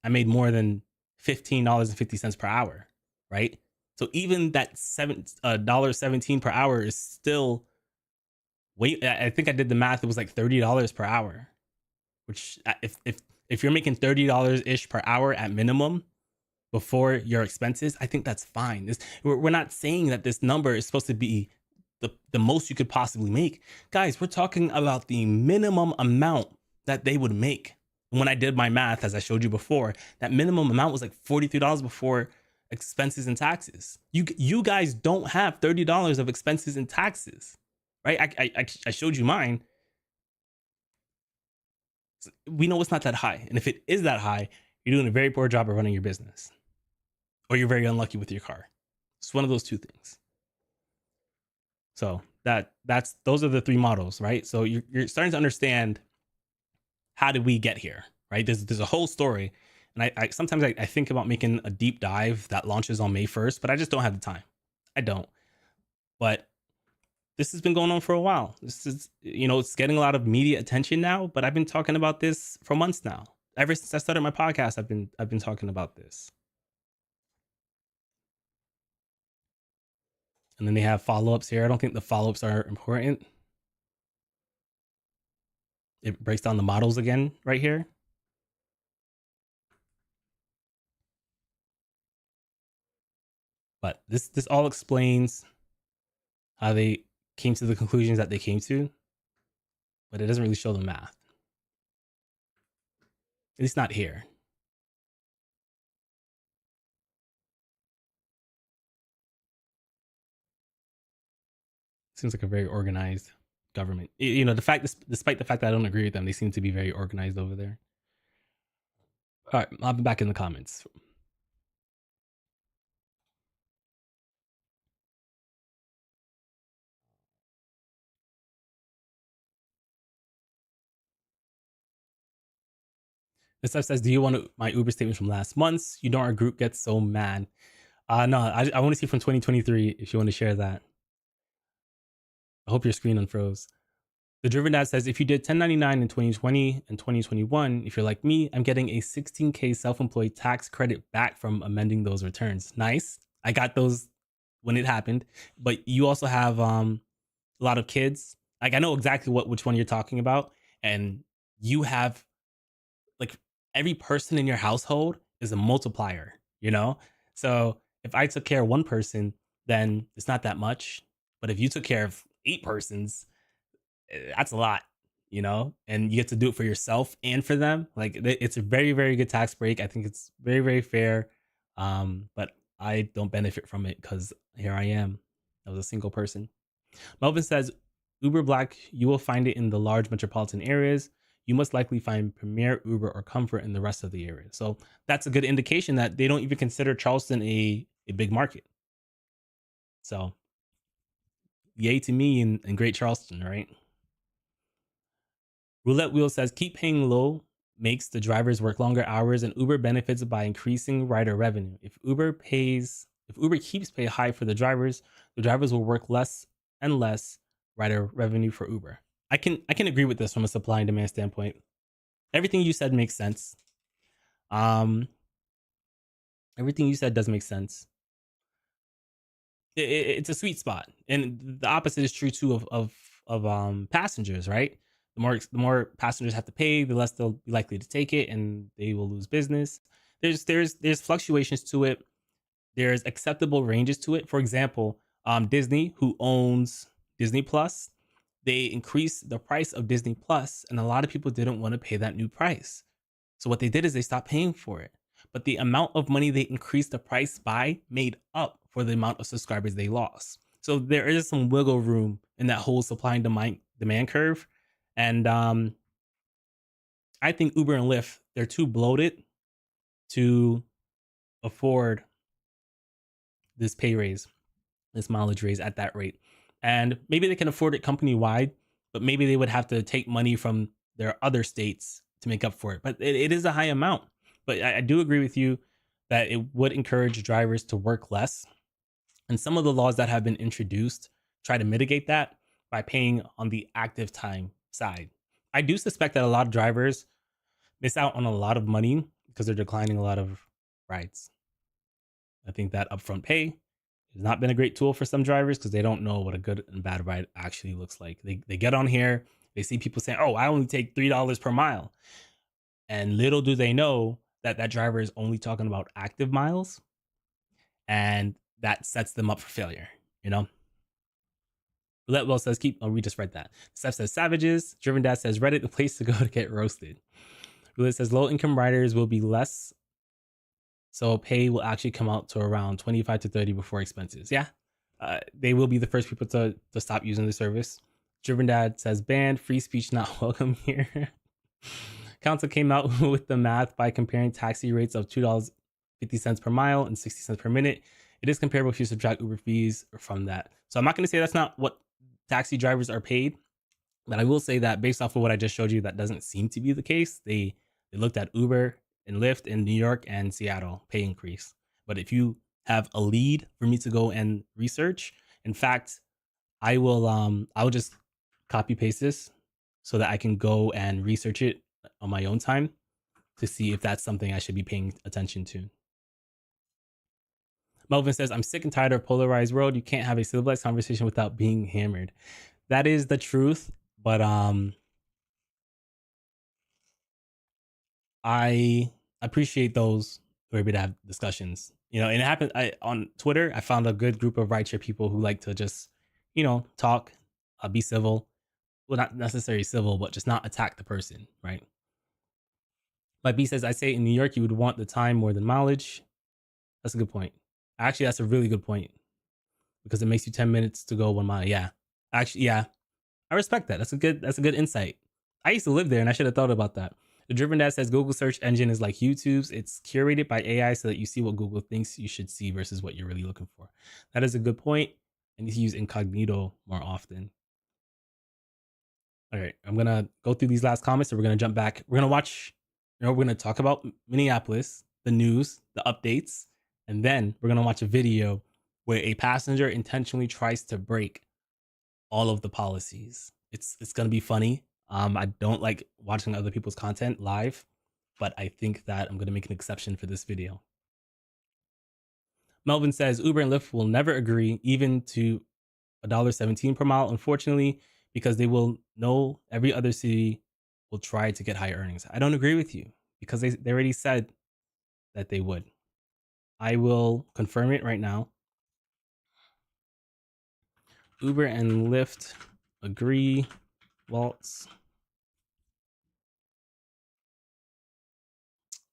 made more than $15.50 per hour, right? So even that $1.17 per hour is still I think I did the math. It was like $30 per hour, which if you're making $30 ish per hour at minimum before your expenses, I think that's fine. We're not saying that this number is supposed to be the most you could possibly make. Guys, we're talking about the minimum amount that they would make. And when I did my math, as I showed you before, that minimum amount was like $43 before expenses and taxes. You guys don't have $30 of expenses and taxes, right? I showed you mine. We know it's not that high. And if it is that high, you're doing a very poor job of running your business, or you're very unlucky with your car. It's one of those two things. So those are the three models, right? So you're starting to understand, how did we get here, right? There's a whole story. And I sometimes I think about making a deep dive that launches on May 1st, but I just don't have the time. I don't. But this has been going on for a while. This is, it's getting a lot of media attention now, but I've been talking about this for months now. Ever since I started my podcast, I've been talking about this. And then they have follow-ups here. I don't think the follow-ups are important. It breaks down the models again right here. But this all explains how they came to the conclusions that they came to, but it doesn't really show the math. At least not here. Seems like a very organized government. Despite the fact that I don't agree with them, they seem to be very organized over there. All right, I'll be back in the comments. This stuff says, do you want my Uber statements from last month's? You know, our group gets so mad. No, I want to see from 2023 if you want to share that. I hope your screen unfroze. The Driven Dad says, if you did 1099 in 2020 and 2021, if you're like me, I'm getting a 16K self-employed tax credit back from amending those returns. Nice. I got those when it happened, but you also have a lot of kids. Like I know exactly which one you're talking about, and you have like every person in your household is a multiplier, you know? So if I took care of one person, then it's not that much. But if you took care of 8 persons, that's a lot, you know? And you get to do it for yourself and for them. Like it's a very, very good tax break. I think it's very, very fair. But I don't benefit from it because here I am. I was a single person. Melvin says, Uber Black, you will find it in the large metropolitan areas. You must likely find Premier, Uber, or Comfort in the rest of the area. So that's a good indication that they don't even consider Charleston a big market. So yay to me in Great Charleston, right? Roulette Wheel says, keep paying low makes the drivers work longer hours, and Uber benefits by increasing rider revenue. If Uber keeps pay high for the drivers will work less and less rider revenue for Uber. I can agree with this from a supply and demand standpoint. Everything you said makes sense. Everything you said does make sense. It's a sweet spot, and the opposite is true too of passengers, right? The more passengers have to pay, the less they'll be likely to take it, and they will lose business. There's fluctuations to it. There's acceptable ranges to it. For example, Disney, who owns Disney Plus, they increased the price of Disney Plus, and a lot of people didn't want to pay that new price. So what they did is they stopped paying for it. But the amount of money they increased the price by made up for the amount of subscribers they lost. So there is some wiggle room in that whole supply and demand curve. And I think Uber and Lyft, they're too bloated to afford this pay raise, this mileage raise at that rate. And maybe they can afford it company wide, but maybe they would have to take money from their other states to make up for it. But it is a high amount. But I do agree with you that it would encourage drivers to work less. And some of the laws that have been introduced try to mitigate that by paying on the active time side. I do suspect that a lot of drivers miss out on a lot of money because they're declining a lot of rides. I think that upfront pay has not been a great tool for some drivers because they don't know what a good and bad ride actually looks like. They get on here, they see people saying, oh, I only take $3 per mile. And little do they know that that driver is only talking about active miles, and that sets them up for failure, you know? Roulette Well says, we just read that. Steph says, savages. Driven Dad says, Reddit, the place to go to get roasted. Roulette says, low income riders will be less, so pay will actually come out to around 25 to 30 before expenses. Yeah, they will be the first people to stop using the service. Driven Dad says, banned, free speech not welcome here. Council came out with the math by comparing taxi rates of $2.50 per mile and 60 cents per minute. It is comparable if you subtract Uber fees from that. So I'm not going to say that's not what taxi drivers are paid, but I will say that based off of what I just showed you, that doesn't seem to be the case. They looked at Uber and Lyft in New York and Seattle pay increase. But if you have a lead for me to go and research, in fact, I will just copy paste this so that I can go and research it on my own time to see if that's something I should be paying attention to. Melvin says, I'm sick and tired of polarized world. You can't have a civilized conversation without being hammered. That is the truth, but I appreciate those who are able to have discussions. You know, and it happened on Twitter. I found a good group of rideshare people who like to just, you know, talk, be civil. Well, not necessarily civil, but just not attack the person, right? Like B says, I say in New York, you would want the time more than mileage. That's a good point. Actually, that's a really good point because it makes you 10 minutes to go 1 mile. Yeah. Actually, yeah. I respect that. That's a good insight. I used to live there and I should have thought about that. The Driven Dad says Google search engine is like YouTube's. It's curated by AI so that you see what Google thinks you should see versus what you're really looking for. That is a good point. I need to use incognito more often. All right, I'm going to go through these last comments and we're going to jump back. We're going to watch we're going to talk about Minneapolis, the news, the updates, and then we're going to watch a video where a passenger intentionally tries to break all of the policies. It's going to be funny. I don't like watching other people's content live, but I think that I'm going to make an exception for this video. Melvin says Uber and Lyft will never agree even to $1.17 per mile, unfortunately, because they will know every other city will try to get higher earnings. I don't agree with you because they already said that they would. I will confirm it right now. Uber and Lyft agree. Waltz.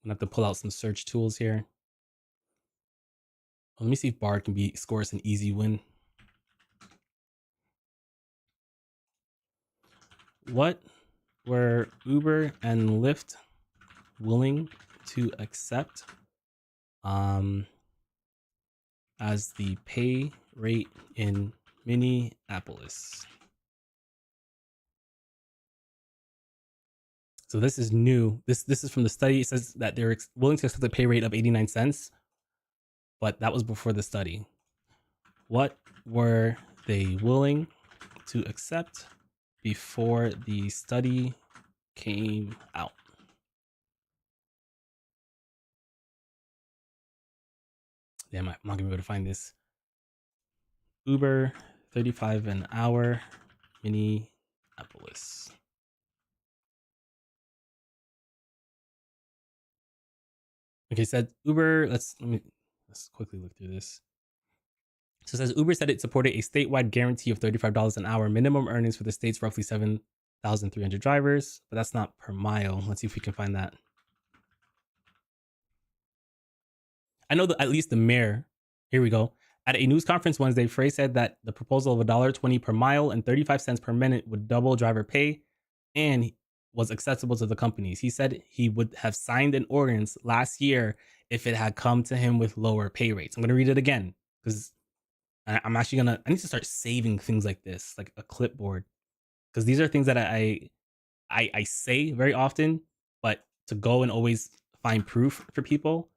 I'm gonna have to pull out some search tools here. Let me see if Bard can score us an easy win. What were Uber and Lyft willing to accept as the pay rate in Minneapolis? So this is new. This is from the study. It says that they're willing to accept a pay rate of 89 cents, but that was before the study. What were they willing to accept before the study came out? Damn, I'm not gonna be able to find this. Uber, 35 an hour, Minneapolis. Okay, said Uber. Let's quickly look through this. So it says Uber said it supported a statewide guarantee of $35 an hour minimum earnings for the state's roughly 7,300 drivers, but that's not per mile. Let's see if we can find that. I know that at least the mayor, here we go. At a news conference Wednesday, Frey said that the proposal of $1.20 per mile and 35 cents per minute would double driver pay and was accessible to the companies. He said he would have signed an ordinance last year if it had come to him with lower pay rates. I'm going to read it again because I'm actually I need to start saving things like this, like a clipboard, because these are things that I say very often, but to go and always find proof for people.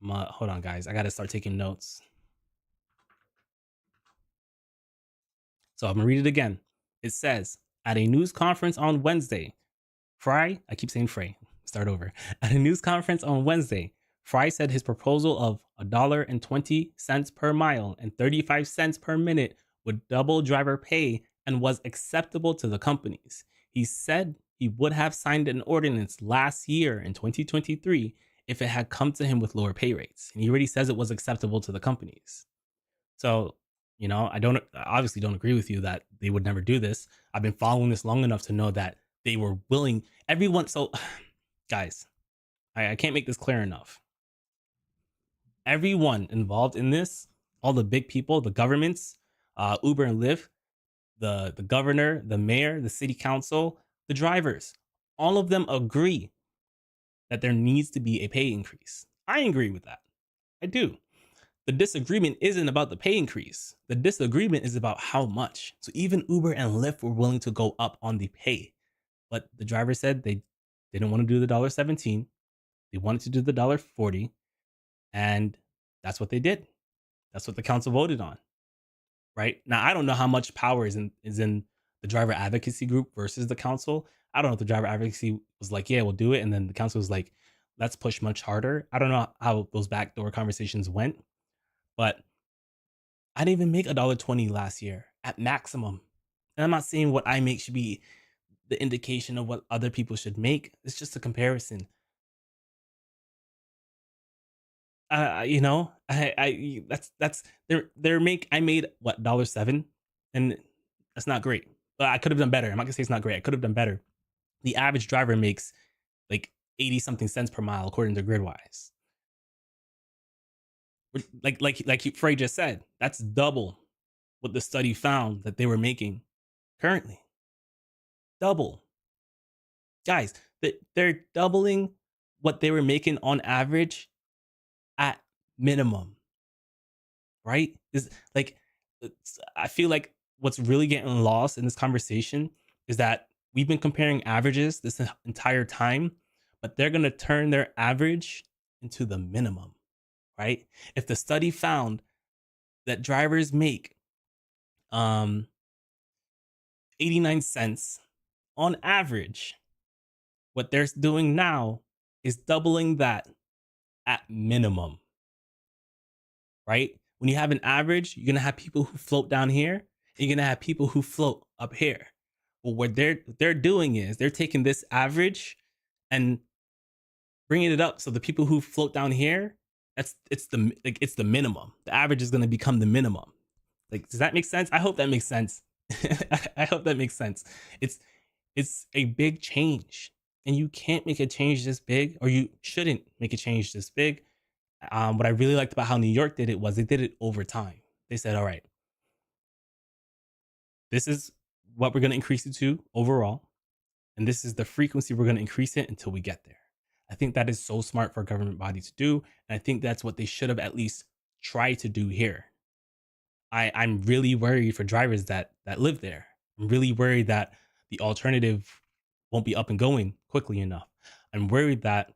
Hold on, guys. I got to start taking notes. So I'm going to read it again. It says, at a news conference on Wednesday, Fry, I keep saying Frey, start over. At a news conference on Wednesday, Fry said his proposal of $1.20 per mile and 35 cents per minute would double driver pay and was acceptable to the companies. He said he would have signed an ordinance last year in 2023 if it had come to him with lower pay rates. And he already says it was acceptable to the companies. So, I obviously don't agree with you that they would never do this. I've been following this long enough to know that they were willing. Everyone. So, guys, I can't make this clear enough. Everyone involved in this, all the big people, the governments, Uber and Lyft, the governor, the mayor, the city council, the drivers, all of them agree that there needs to be a pay increase. I agree with that. I do. The disagreement isn't about the pay increase. The disagreement is about how much. So even Uber and Lyft were willing to go up on the pay, but the driver said they didn't want to do the $1.17. They wanted to do the $1.40, and that's what they did. That's what the council voted on. Right now, I don't know how much power is in the driver advocacy group versus the council. I don't know if the driver advocacy was like, yeah, we'll do it, and then the council was like, let's push much harder. I don't know how those backdoor conversations went, but I didn't even make $1.20 last year at maximum. And I'm not saying what I make should be the indication of what other people should make. It's just a comparison. That's I made what $1.07, and that's not great. But I could have done better. I'm not gonna say it's not great. I could have done better. The average driver makes like 80 something cents per mile according to Gridwise. Like Frey just said, that's double what the study found that they were making currently. Double. Guys, they're doubling what they were making on average at minimum. Right? I feel like what's really getting lost in this conversation is that we've been comparing averages this entire time, but they're going to turn their average into the minimum, right? If the study found that drivers make 89 cents on average, what they're doing now is doubling that at minimum, right? When you have an average, you're gonna have people who float down here, and you're gonna have people who float up here. Well, what they're doing is they're taking this average and bringing it up. So the people who float down here, it's the minimum. The average is gonna become the minimum. Like, does that make sense? I hope that makes sense. I hope that makes sense. It's a big change, and you can't make a change this big, or you shouldn't make a change this big. What I really liked about how New York did it was they did it over time. They said, all right, this is what we're going to increase it to overall, and this is the frequency we're going to increase it until we get there. I think that is so smart for a government body to do, and I think that's what they should have at least tried to do here. I'm really worried for drivers that live there. I'm really worried that the alternative won't be up and going quickly enough. I'm worried that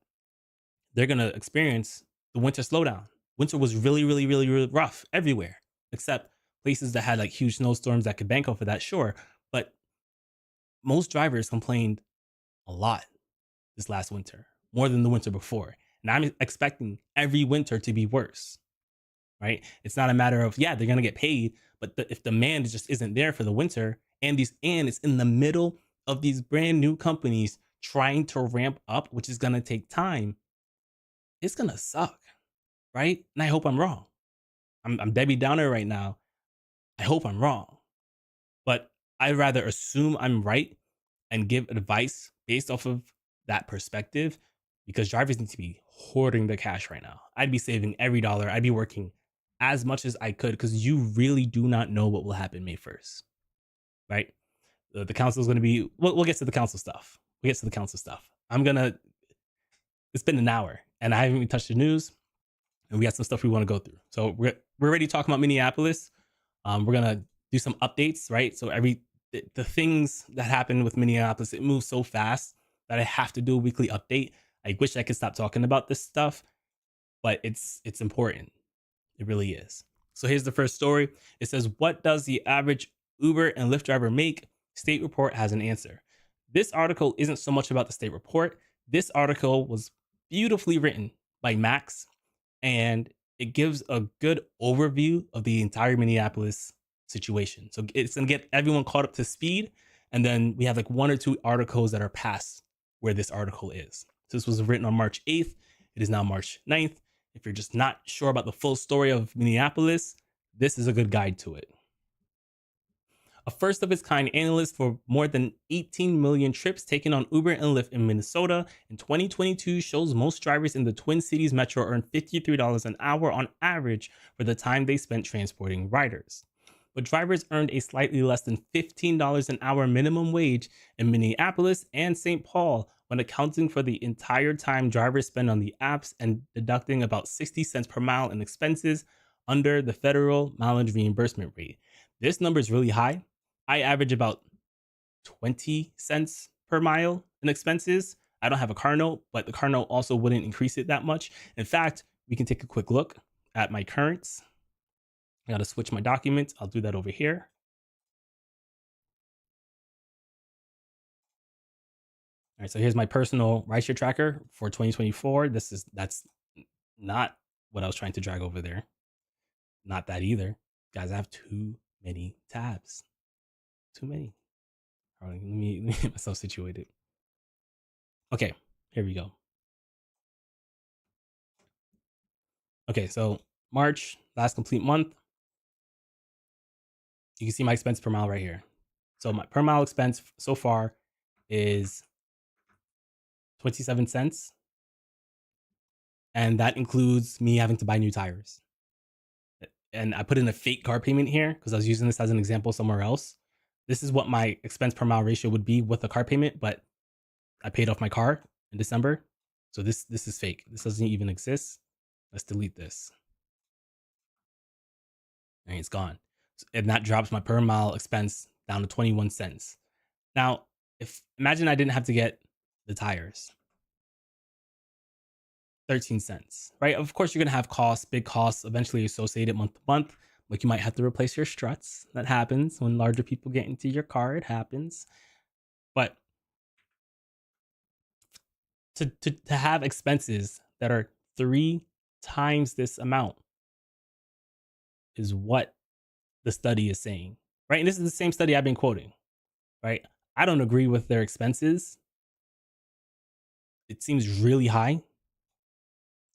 they're gonna experience the winter slowdown. Winter was really, really, really, really rough everywhere, except places that had like huge snowstorms that could bank off of that, sure. But most drivers complained a lot this last winter, more than the winter before. And I'm expecting every winter to be worse, right? It's not a matter of, yeah, they're gonna get paid, but if demand just isn't there for the winter, and it's in the middle of these brand new companies trying to ramp up, which is gonna take time, it's gonna suck, right? And I hope I'm wrong. I'm Debbie Downer right now. I hope I'm wrong, but I'd rather assume I'm right and give advice based off of that perspective, because drivers need to be hoarding the cash right now. I'd be saving every dollar. I'd be working as much as I could, because you really do not know what will happen May 1st, right? The council is going to be, we'll get to the council stuff. It's been an hour and I haven't even touched the news, and we got some stuff we want to go through. So we're already talking about Minneapolis. We're going to do some updates, right? So the things that happen with Minneapolis, it moves so fast that I have to do a weekly update. I wish I could stop talking about this stuff, but it's important. It really is. So here's the first story. It says, what does the average Uber and Lyft driver make? State report has an answer. This article isn't so much about the state report. This article was beautifully written by Max, and it gives a good overview of the entire Minneapolis situation. So it's going to get everyone caught up to speed. And then we have like one or two articles that are past where this article is. So this was written on March 8th. It is now March 9th. If you're just not sure about the full story of Minneapolis, this is a good guide to it. A first of its kind analyst for more than 18 million trips taken on Uber and Lyft in Minnesota in 2022 shows most drivers in the Twin Cities metro earned $53 an hour on average for the time they spent transporting riders. But drivers earned a slightly less than $15 an hour minimum wage in Minneapolis and St. Paul when accounting for the entire time drivers spend on the apps and deducting about 60 cents per mile in expenses under the federal mileage reimbursement rate. This number is really high. I average about 20 cents per mile in expenses. I don't have a car note, but the car note also wouldn't increase it that much. In fact, we can take a quick look at my currents. I got to switch my documents. I'll do that over here. All right, so here's my personal rideshare tracker for 2024. That's not what I was trying to drag over there. Not that either. Guys, I have too many tabs. Too many. All right, let me get myself situated. Okay, here we go. Okay, so March, last complete month. You can see my expense per mile right here. So my per mile expense so far is 27 cents. And that includes me having to buy new tires. And I put in a fake car payment here because I was using this as an example somewhere else. This is what my expense per mile ratio would be with a car payment, but I paid off my car in December. So this is fake. This doesn't even exist. Let's delete this. And it's gone. And that drops my per mile expense down to 21 cents. Now, imagine I didn't have to get the tires. 13 cents, right? Of course, you're going to have costs, big costs eventually associated month to month. Like you might have to replace your struts. That happens when larger people get into your car. It happens. But to have expenses that are 3 times this amount is what the study is saying, right? And this is the same study I've been quoting, right? I don't agree with their expenses. It seems really high,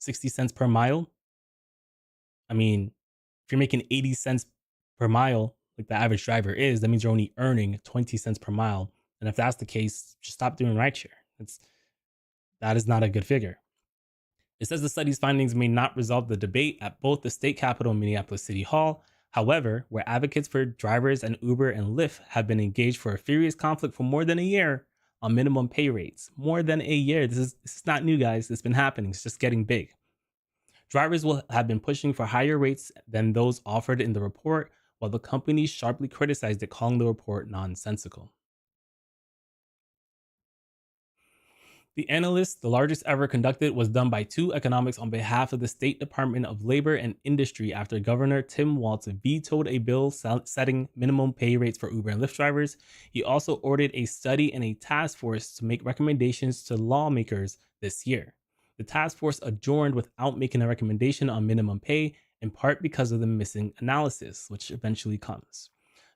60 cents per mile. I mean, if you're making 80 cents per mile, like the average driver is, that means you're only earning 20 cents per mile. And if that's the case, just stop doing rideshare. That is not a good figure. It says the study's findings may not resolve the debate at both the state capitol and Minneapolis City Hall. However, where advocates for drivers and Uber and Lyft have been engaged for a furious conflict for more than a year on minimum pay rates. More than a year. This is not new, guys. It's been happening. It's just getting big. Drivers will have been pushing for higher rates than those offered in the report, while the companies sharply criticized it, calling the report nonsensical. The analysis, the largest ever conducted, was done by two economics on behalf of the State Department of Labor and Industry after Governor Tim Walz vetoed a bill setting minimum pay rates for Uber and Lyft drivers. He also ordered a study and a task force to make recommendations to lawmakers this year. The task force adjourned without making a recommendation on minimum pay, in part because of the missing analysis, which eventually comes.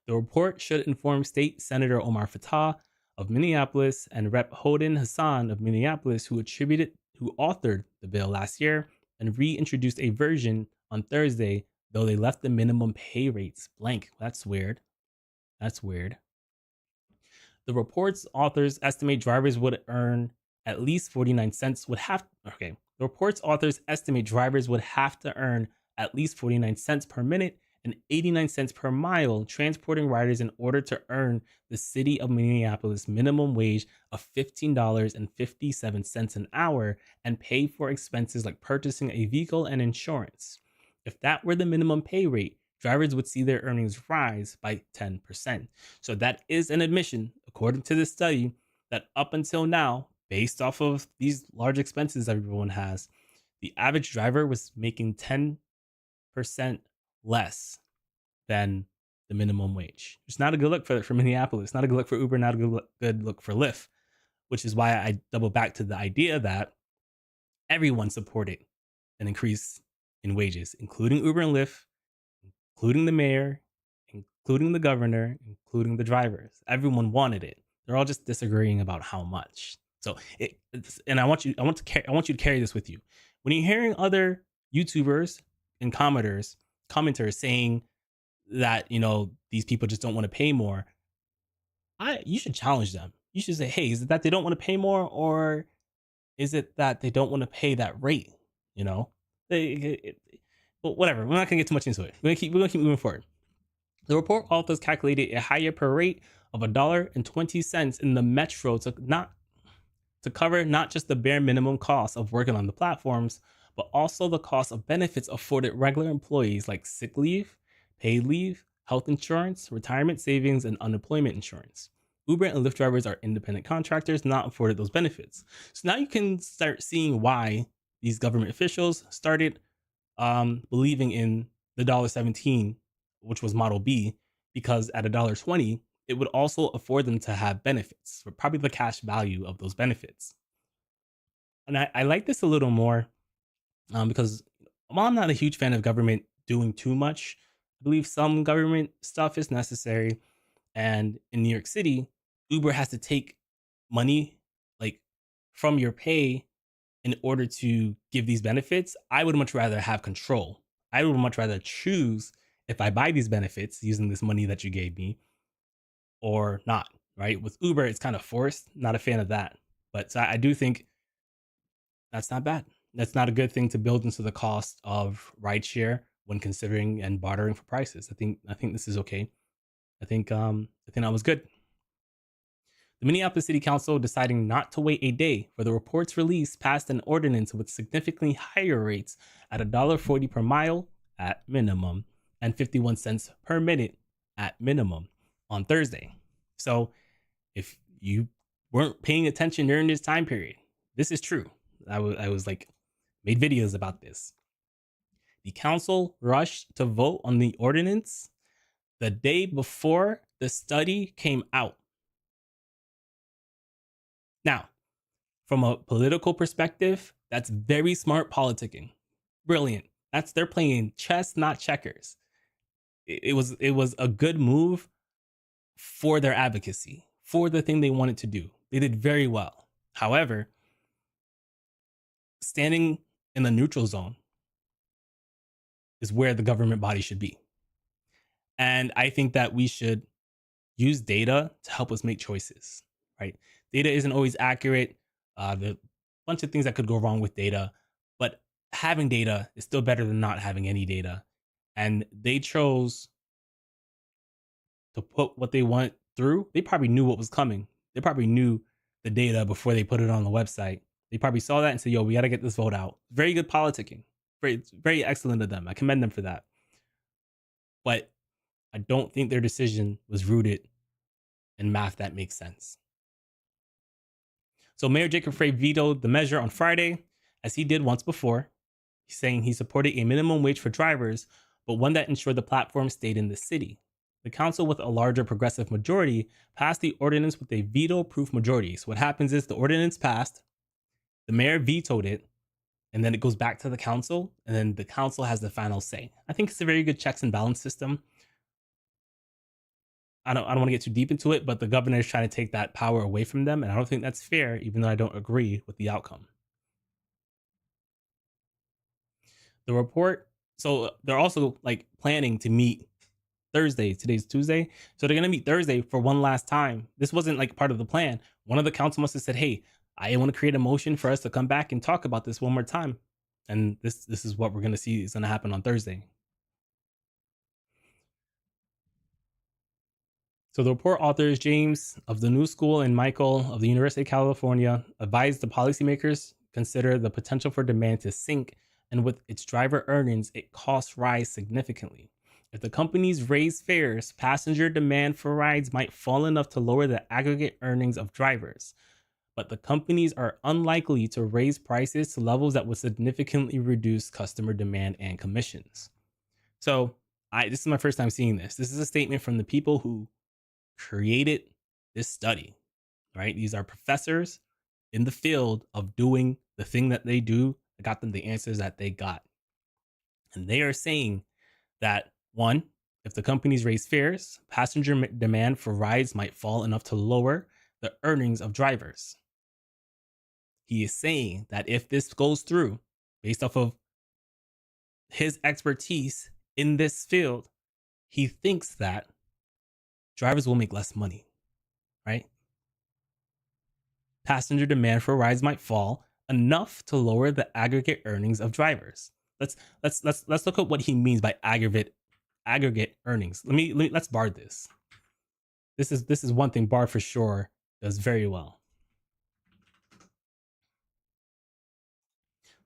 The report should inform State Senator Omar Fattah of Minneapolis and Rep. Hoden Hassan of Minneapolis, who authored the bill last year and reintroduced a version on Thursday, though they left the minimum pay rates blank. That's weird. That's weird. The report's authors estimate drivers would earn at least 49 cents The report's authors estimate drivers would have to earn at least 49 cents per minute and 89 cents per mile transporting riders in order to earn the city of Minneapolis minimum wage of $15.57 an hour and pay for expenses like purchasing a vehicle and insurance. If that were the minimum pay rate, drivers would see their earnings rise by 10%. So that is an admission, according to this study, that up until now, based off of these large expenses everyone has, the average driver was making 10% less than the minimum wage. It's not a good look for Minneapolis, not a good look for Uber, not a good look for Lyft, which is why I double back to the idea that everyone supported an increase in wages, including Uber and Lyft, including the mayor, including the governor, including the drivers. Everyone wanted it. They're all just disagreeing about how much. So, I want you to carry this with you. When you're hearing other YouTubers and commenters saying that these people just don't want to pay more, you should challenge them. You should say, hey, is it that they don't want to pay more, or is it that they don't want to pay that rate? But whatever. We're not gonna get too much into it. We're gonna keep moving forward. The report authors calculated a higher per rate of $1.20 in the metro to cover not just the bare minimum cost of working on the platforms, but also the cost of benefits afforded regular employees like sick leave, paid leave, health insurance, retirement savings, and unemployment insurance. Uber and Lyft drivers are independent contractors not afforded those benefits. So now you can start seeing why these government officials started believing in the $1.17, which was Model B, because at $1.20, it would also afford them to have benefits, or probably the cash value of those benefits. And I like this a little more because while I'm not a huge fan of government doing too much, I believe some government stuff is necessary. And in New York City, Uber has to take money like from your pay in order to give these benefits. I would much rather have control. I would much rather choose if I buy these benefits using this money that you gave me or not, right? With Uber, it's kind of forced. Not a fan of that. But so I do think that's not bad. That's not a good thing to build into the cost of rideshare when considering and bartering for prices. I think this is okay. I think that was good. The Minneapolis City Council, deciding not to wait a day for the report's release, passed an ordinance with significantly higher rates at $1.40 per mile at minimum and 51 cents per minute at minimum on Thursday. So if you weren't paying attention during this time period, this is true. I was like made videos about this. The council rushed to vote on the ordinance the day before the study came out. Now, from a political perspective, that's very smart politicking. Brilliant. They're playing chess, not checkers. It was a good move for their advocacy, for the thing they wanted to do. They did very well. However, standing in the neutral zone is where the government body should be. And I think that we should use data to help us make choices, right? Data isn't always accurate. There's a bunch of things that could go wrong with data, but having data is still better than not having any data. And they chose to put what they want through. They probably knew what was coming. They probably knew the data before they put it on the website. They probably saw that and said, yo, we got to get this vote out. Very good politicking. Very excellent of them. I commend them for that. But I don't think their decision was rooted in math that makes sense. So Mayor Jacob Frey vetoed the measure on Friday, as he did once before, saying he supported a minimum wage for drivers, but one that ensured the platform stayed in the city. The council, with a larger progressive majority, passed the ordinance with a veto-proof majority. So what happens is the ordinance passed, the mayor vetoed it, and then it goes back to the council, and then the council has the final say. I think it's a very good checks and balance system. I don't want to get too deep into it, but the governor is trying to take that power away from them, and I don't think that's fair, even though I don't agree with the outcome. The report, so they're also like planning to meet Thursday. Today's Tuesday. So they're going to meet Thursday for one last time. This wasn't like part of the plan. One of the council must have said, hey, I want to create a motion for us to come back and talk about this one more time. And this is what we're going to see is going to happen on Thursday. So the report authors, James of the New School and Michael of the University of California, advised the policymakers consider the potential for demand to sink, and with its driver earnings, it costs rise significantly. If the companies raise fares, passenger demand for rides might fall enough to lower the aggregate earnings of drivers. But the companies are unlikely to raise prices to levels that would significantly reduce customer demand and commissions. So this is my first time seeing this. This is a statement from the people who created this study, right? These are professors in the field of doing the thing that they do that got them the answers that they got. And they are saying that, one, if the companies raise fares, passenger demand for rides might fall enough to lower the earnings of drivers. He is saying that if this goes through, based off of his expertise in this field, he thinks that drivers will make less money, right? Passenger demand for rides might fall enough to lower the aggregate earnings of drivers. Let's look at what he means by aggregate earnings. Let's bar this. This is one thing Bar for sure does very well.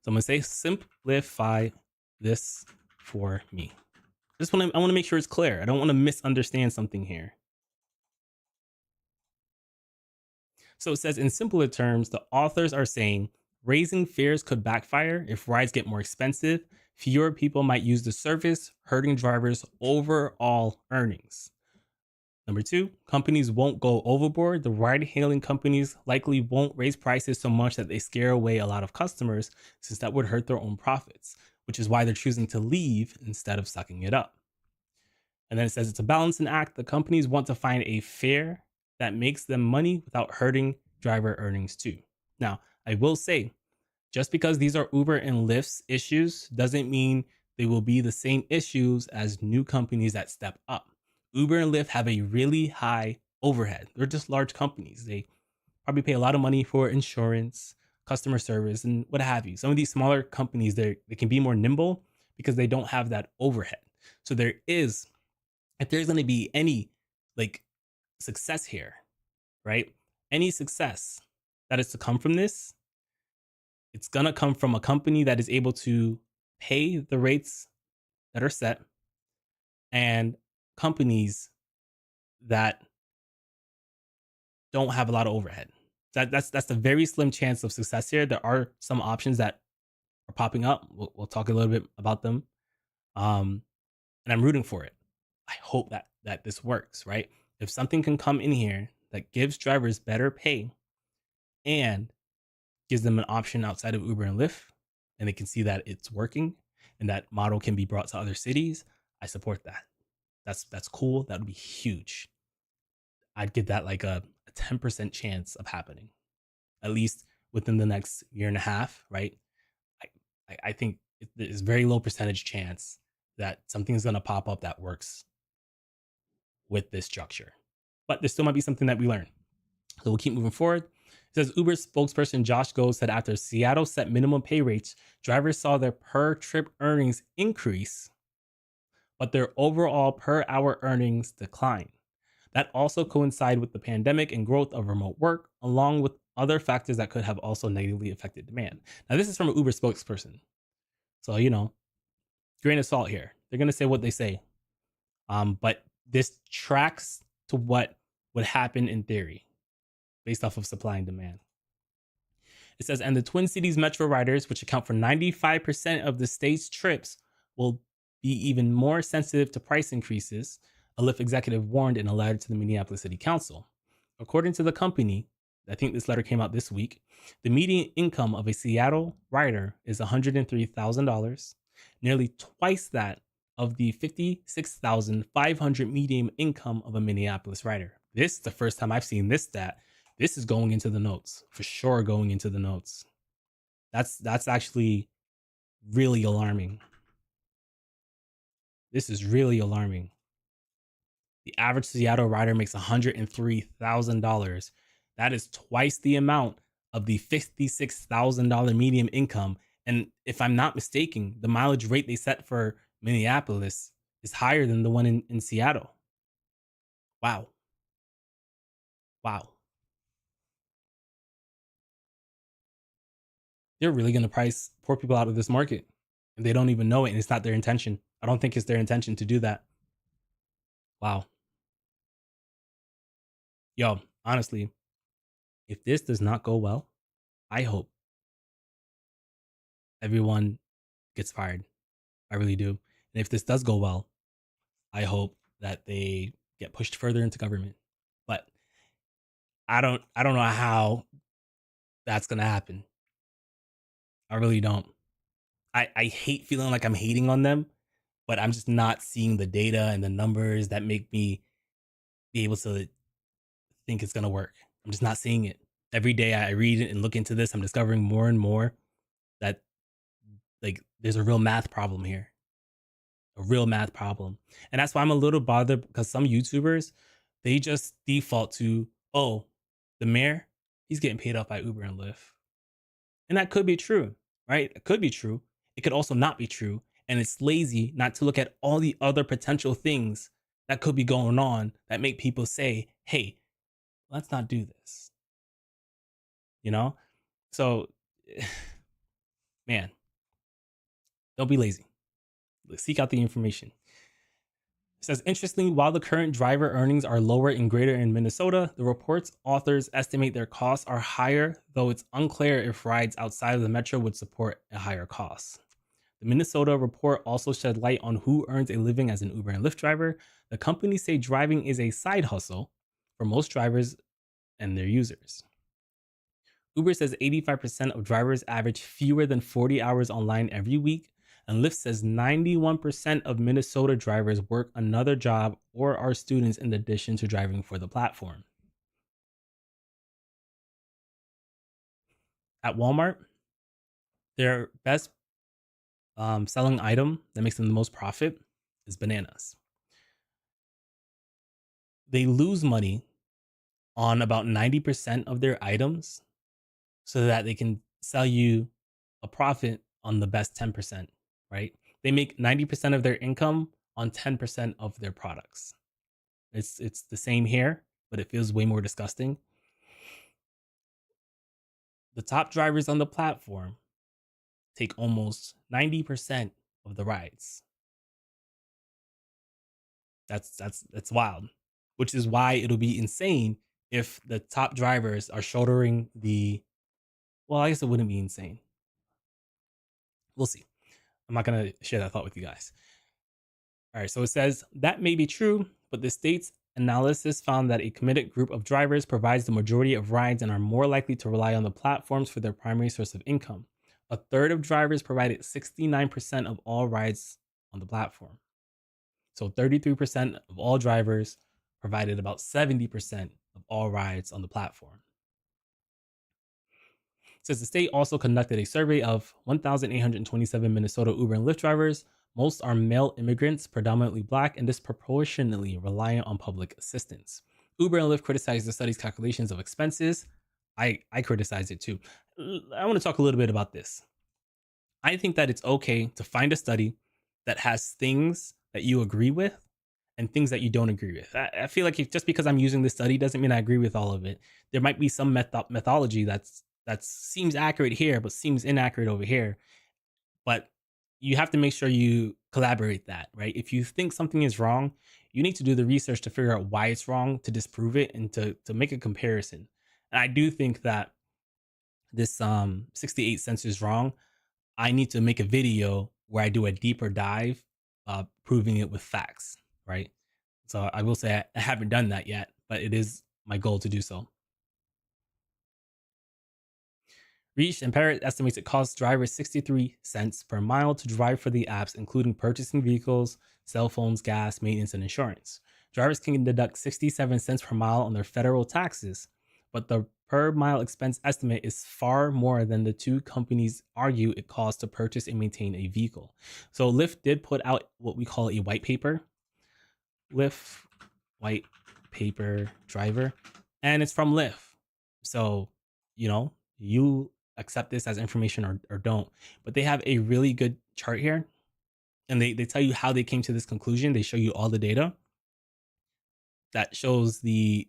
So I'm gonna say simplify this for me. I want to make sure it's clear. I don't want to misunderstand something here. So it says, in simpler terms, the authors are saying raising fares could backfire if rides get more expensive. Fewer people might use the service, hurting drivers' overall earnings. Number two, companies won't go overboard. The ride-hailing companies likely won't raise prices so much that they scare away a lot of customers, since that would hurt their own profits, which is why they're choosing to leave instead of sucking it up. And then it says it's a balancing act. The companies want to find a fare that makes them money without hurting driver earnings too. Now, I will say, just because these are Uber and Lyft's issues doesn't mean they will be the same issues as new companies that step up. Uber and Lyft have a really high overhead. They're just large companies. They probably pay a lot of money for insurance, customer service, and what have you. Some of these smaller companies, they can be more nimble because they don't have that overhead. So if there's going to be any like success here, right? Any success that is to come from this, it's going to come from a company that is able to pay the rates that are set, and companies that don't have a lot of overhead. That's a very slim chance of success here. There are some options that are popping up. We'll talk a little bit about them. And I'm rooting for it. I hope that this works, right? If something can come in here that gives drivers better pay and gives them an option outside of Uber and Lyft, and they can see that it's working and that model can be brought to other cities, I support that. That's cool. That would be huge. I'd give that like a 10% chance of happening, at least within the next year and a half, right? I think there's very low percentage chance that something's gonna pop up that works with this structure. But there still might be something that we learn. So we'll keep moving forward. It says Uber spokesperson Josh Goh said after Seattle set minimum pay rates, drivers saw their per trip earnings increase, but their overall per hour earnings decline. That also coincided with the pandemic and growth of remote work, along with other factors that could have also negatively affected demand. Now, this is from an Uber spokesperson. So, grain of salt here. They're going to say what they say. But this tracks to what would happen in theory based off of supply and demand. It says, and the Twin Cities Metro riders, which account for 95% of the state's trips, will be even more sensitive to price increases, a Lyft executive warned in a letter to the Minneapolis City Council. According to the company, I think this letter came out this week, the median income of a Seattle rider is $103,000, nearly twice that of the $56,500 median income of a Minneapolis rider. This is the first time I've seen this stat. This is going into the notes, for sure going into the notes. That's actually really alarming. This is really alarming. The average Seattle rider makes $103,000. That is twice the amount of the $56,000 median income. And if I'm not mistaken, the mileage rate they set for Minneapolis is higher than the one in Seattle. Wow. Wow. They're really going to price poor people out of this market. And they don't even know it. And it's not their intention. I don't think it's their intention to do that. Wow. Yo, honestly, if this does not go well, I hope everyone gets fired. I really do. And if this does go well, I hope that they get pushed further into government. But I don't know how that's gonna happen. I really don't. I hate feeling like I'm hating on them, but I'm just not seeing the data and the numbers that make me be able to think it's gonna work. I'm just not seeing it. Every day I read it and look into this, I'm discovering more and more that like there's a real math problem here. A real math problem. And that's why I'm a little bothered because some YouTubers, they just default to, oh, the mayor, he's getting paid off by Uber and Lyft. And that could be true, right? It could be true. It could also not be true. And it's lazy not to look at all the other potential things that could be going on that make people say, hey, let's not do this. You know? So, man, don't be lazy. Seek out the information. It says, interestingly, while the current driver earnings are lower and greater in Minnesota, the report's authors estimate their costs are higher, though it's unclear if rides outside of the metro would support a higher cost. The Minnesota report also shed light on who earns a living as an Uber and Lyft driver. The companies say driving is a side hustle for most drivers and their users. Uber says 85% of drivers average fewer than 40 hours online every week, and Lyft says 91% of Minnesota drivers work another job or are students in addition to driving for the platform. At Walmart, their best selling item that makes them the most profit is bananas. They lose money on about 90% of their items so that they can sell you a profit on the best 10%, right? They make 90% of their income on 10% of their products. It's the same here, but it feels way more disgusting. The top drivers on the platform take almost 90% of the rides. That's wild. Which is why it'll be insane if the top drivers are shouldering the, well, I guess it wouldn't be insane. we'll see. I'm not going to share that thought with you guys. All right, so it says that may be true, but the state's analysis found that a committed group of drivers provides the majority of rides and are more likely to rely on the platforms for their primary source of income. A third of drivers provided 69% of all rides on the platform. So 33% of all drivers provided about 70% of all rides on the platform. It says the state also conducted a survey of 1,827 Minnesota Uber and Lyft drivers. Most are male immigrants, predominantly Black, and disproportionately reliant on public assistance. Uber and Lyft criticized the study's calculations of expenses. I criticize it too. I want to talk a little bit about this. I think that it's okay to find a study that has things that you agree with and things that you don't agree with. I feel like just because I'm using this study doesn't mean I agree with all of it. There might be some methodology that seems accurate here, but seems inaccurate over here. But you have to make sure you collaborate that, right? If you think something is wrong, you need to do the research to figure out why it's wrong, to disprove it, and to make a comparison. And I do think that this 68 cents is wrong. I need to make a video where I do a deeper dive, proving it with facts, right? So I will say I haven't done that yet, but it is my goal to do so. Reach and Parrot estimates it costs drivers 63 cents per mile to drive for the apps, including purchasing vehicles, cell phones, gas, maintenance, and insurance. Drivers can deduct 67 cents per mile on their federal taxes, but the per mile expense estimate is far more than the two companies argue it costs to purchase and maintain a vehicle. So Lyft did put out what we call a white paper. Lyft white paper driver, and it's from Lyft. So, you accept this as information or don't, but they have a really good chart here, and they tell you how they came to this conclusion. They show you all the data that shows the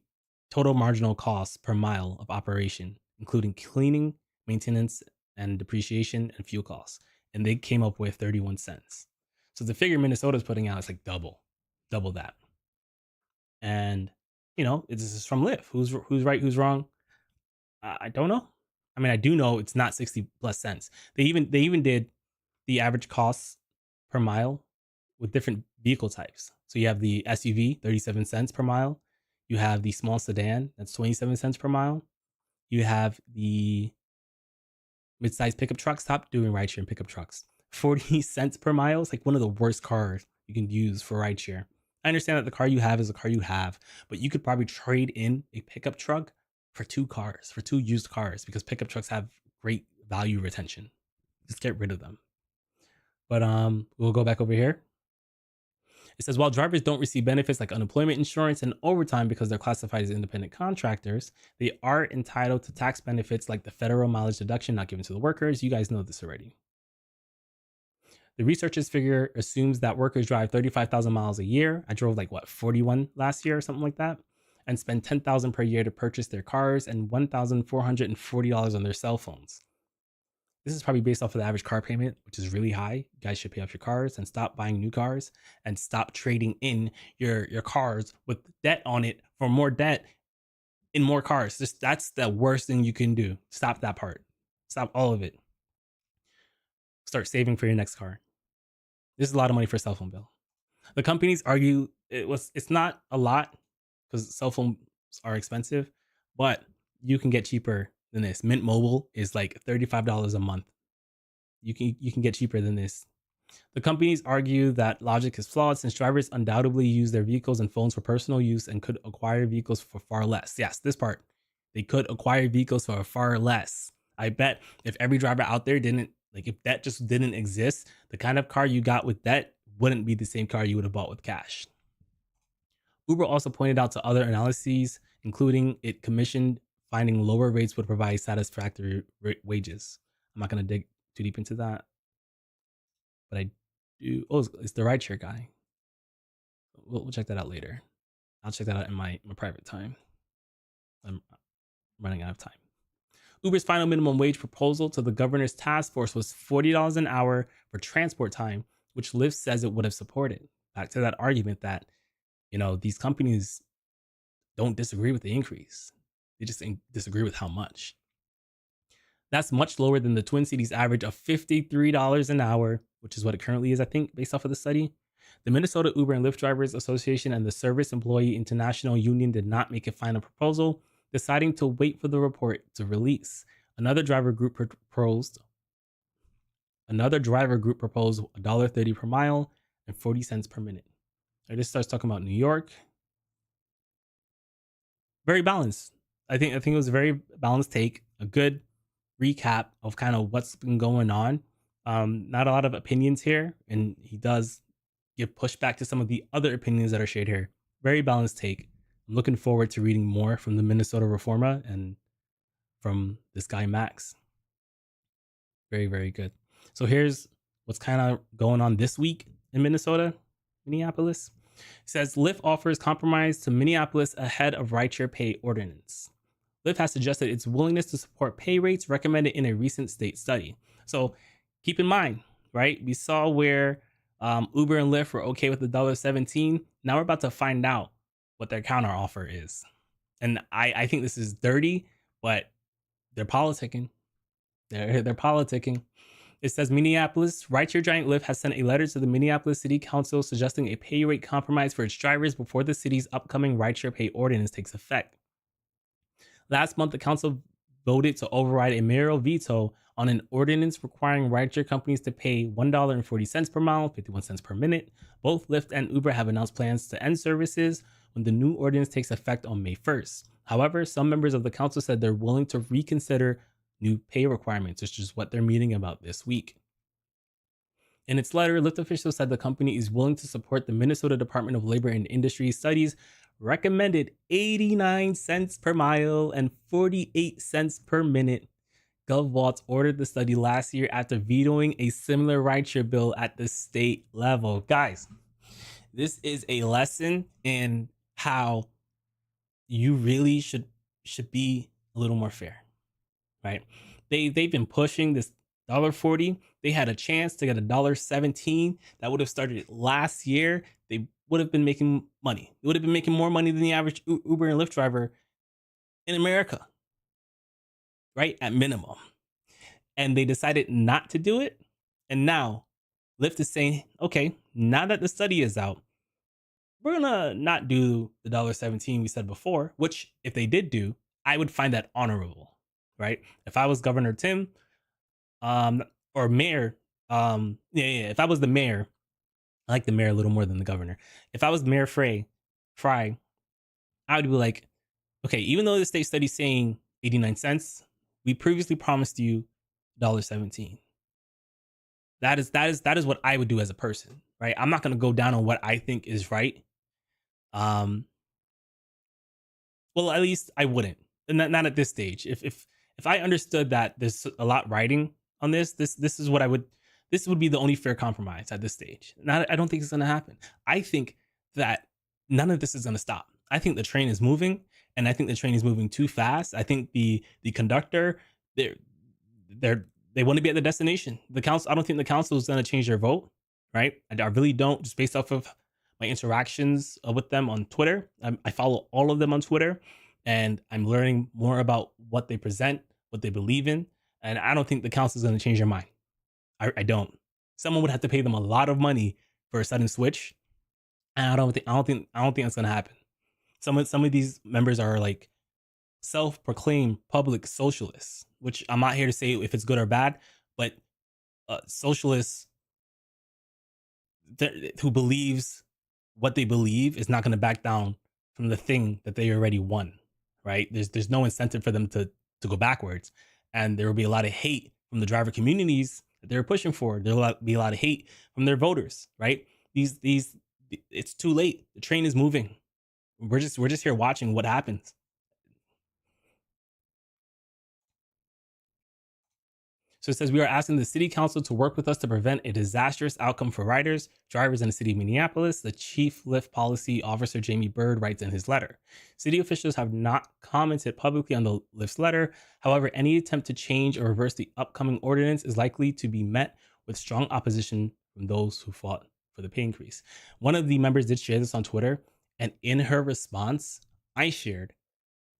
total marginal cost per mile of operation, including cleaning, maintenance, and depreciation and fuel costs. And they came up with 31 cents. So the figure Minnesota's putting out is like double that. And this is from Lyft. Who's right, who's wrong? I don't know. I mean, I do know it's not 60 plus cents. They even did the average costs per mile with different vehicle types. So you have the SUV, 37 cents per mile. You have the small sedan, that's 27 cents per mile. You have the mid-sized pickup trucks. Stop doing rideshare and pickup trucks. 40 cents per mile. It's like one of the worst cars you can use for rideshare. I understand that the car you have is the car you have, but you could probably trade in a pickup truck for two used cars, because pickup trucks have great value retention. Just get rid of them. But we'll go back over here. It says, while drivers don't receive benefits like unemployment insurance and overtime because they're classified as independent contractors, they are entitled to tax benefits like the federal mileage deduction not given to the workers. You guys know this already. The researchers' figure assumes that workers drive 35,000 miles a year. I drove 41 last year or something like that, and spend 10,000 per year to purchase their cars and $1,440 on their cell phones. This is probably based off of the average car payment, which is really high. You guys should pay off your cars and stop buying new cars and stop trading in your cars with debt on it for more debt in more cars. That's the worst thing you can do. Stop that part. Stop all of it. Start saving for your next car. This is a lot of money for a cell phone bill. The companies argue it's not a lot because cell phones are expensive, but you can get cheaper than this. Mint Mobile is like $35 a month. You can get cheaper than this. The companies argue that logic is flawed since drivers undoubtedly use their vehicles and phones for personal use and could acquire vehicles for far less. Yes, this part. They could acquire vehicles for far less. I bet if every driver out there if debt just didn't exist, the kind of car you got with debt wouldn't be the same car you would have bought with cash. Uber also pointed out to other analyses, including it commissioned finding lower rates would provide satisfactory wages. I'm not going to dig too deep into that, but I do. Oh, it's the rideshare guy. We'll check that out later. I'll check that out in my private time. I'm running out of time. Uber's final minimum wage proposal to the governor's task force was $40 an hour for transport time, which Lyft says it would have supported. Back to that argument that, these companies don't disagree with the increase. They just disagree with how much. That's much lower than the Twin Cities average of $53 an hour, which is what it currently is, I think, based off of the study. The Minnesota Uber and Lyft Drivers Association and the Service Employee International Union did not make a final proposal, deciding to wait for the report to release. Another driver group proposed $1.30 per mile and 40 cents per minute. This starts talking about New York. Very balanced. I think it was a very balanced take, a good recap of kind of what's been going on. Not a lot of opinions here, and he does give pushback to some of the other opinions that are shared here. Very balanced take. I'm looking forward to reading more from the Minnesota Reformer and from this guy Max. Very, very good. So here's what's kind of going on this week in Minneapolis. It says Lyft offers compromise to Minneapolis ahead of rideshare pay ordinance. Lyft has suggested its willingness to support pay rates recommended in a recent state study. So keep in mind, right? We saw where Uber and Lyft were okay with the $1.17. Now we're about to find out what their counter offer is. And I think this is dirty, but they're politicking. They're politicking. It says Minneapolis rideshare giant Lyft has sent a letter to the Minneapolis City Council suggesting a pay rate compromise for its drivers before the city's upcoming rideshare pay ordinance takes effect. Last month, the council voted to override a mayoral veto on an ordinance requiring rideshare companies to pay $1.40 per mile, 51 cents per minute. Both Lyft and Uber have announced plans to end services when the new ordinance takes effect on May 1st. However, some members of the council said they're willing to reconsider new pay requirements, which is what they're meeting about this week. In its letter, Lyft officials said the company is willing to support the Minnesota Department of Labor and Industry studies recommended 89 cents per mile and 48 cents per minute. GovWaltz ordered the study last year after vetoing a similar rideshare bill at the state level. Guys, this is a lesson in how you really should be a little more fair, right? They've been pushing this $1.40. They had a chance to get $1.17. That would have started last year. They would have been making money. They would have been making more money than the average Uber and Lyft driver in America, right? At minimum. And they decided not to do it. And now Lyft is saying, okay, now that the study is out, we're going to not do the $1.17 we said before, which if they did do, I would find that honorable, right? If I was Governor Tim, or mayor, if I was the mayor, I like the mayor a little more than the governor. If I was Mayor Fry, I would be like, okay, even though the state study's saying 89 cents, we previously promised you $1.17. That is what I would do as a person, right? I'm not going to go down on what I think is right. Well, at least I wouldn't. And not at this stage. If I understood that there's a lot riding on this is what I would. This would be the only fair compromise at this stage. I don't think it's going to happen. I think that none of this is going to stop. I think the train is moving, and I think the train is moving too fast. I think the conductor, they want to be at the destination. The council, I don't think the council is going to change their vote, right? I really don't, just based off of my interactions with them on Twitter. I follow all of them on Twitter, and I'm learning more about what they present, what they believe in, and I don't think the council is going to change their mind. I don't. Someone would have to pay them a lot of money for a sudden switch, and I don't think that's gonna happen. Some of these members are like self-proclaimed public socialists, which I'm not here to say if it's good or bad, but socialists who believes what they believe is not going to back down from the thing that they already won, right? There's no incentive for them to go backwards, and there will be a lot of hate from the driver communities that they're pushing for. There'll be a lot of hate from their voters, right? It's too late. The train is moving. We're just here watching what happens. So it says, we are asking the city council to work with us to prevent a disastrous outcome for riders, drivers in the city of Minneapolis. The chief Lyft policy officer, Jamie Bird, writes in his letter. City officials have not commented publicly on the Lyft's letter. However, any attempt to change or reverse the upcoming ordinance is likely to be met with strong opposition from those who fought for the pay increase. One of the members did share this on Twitter, and in her response, I shared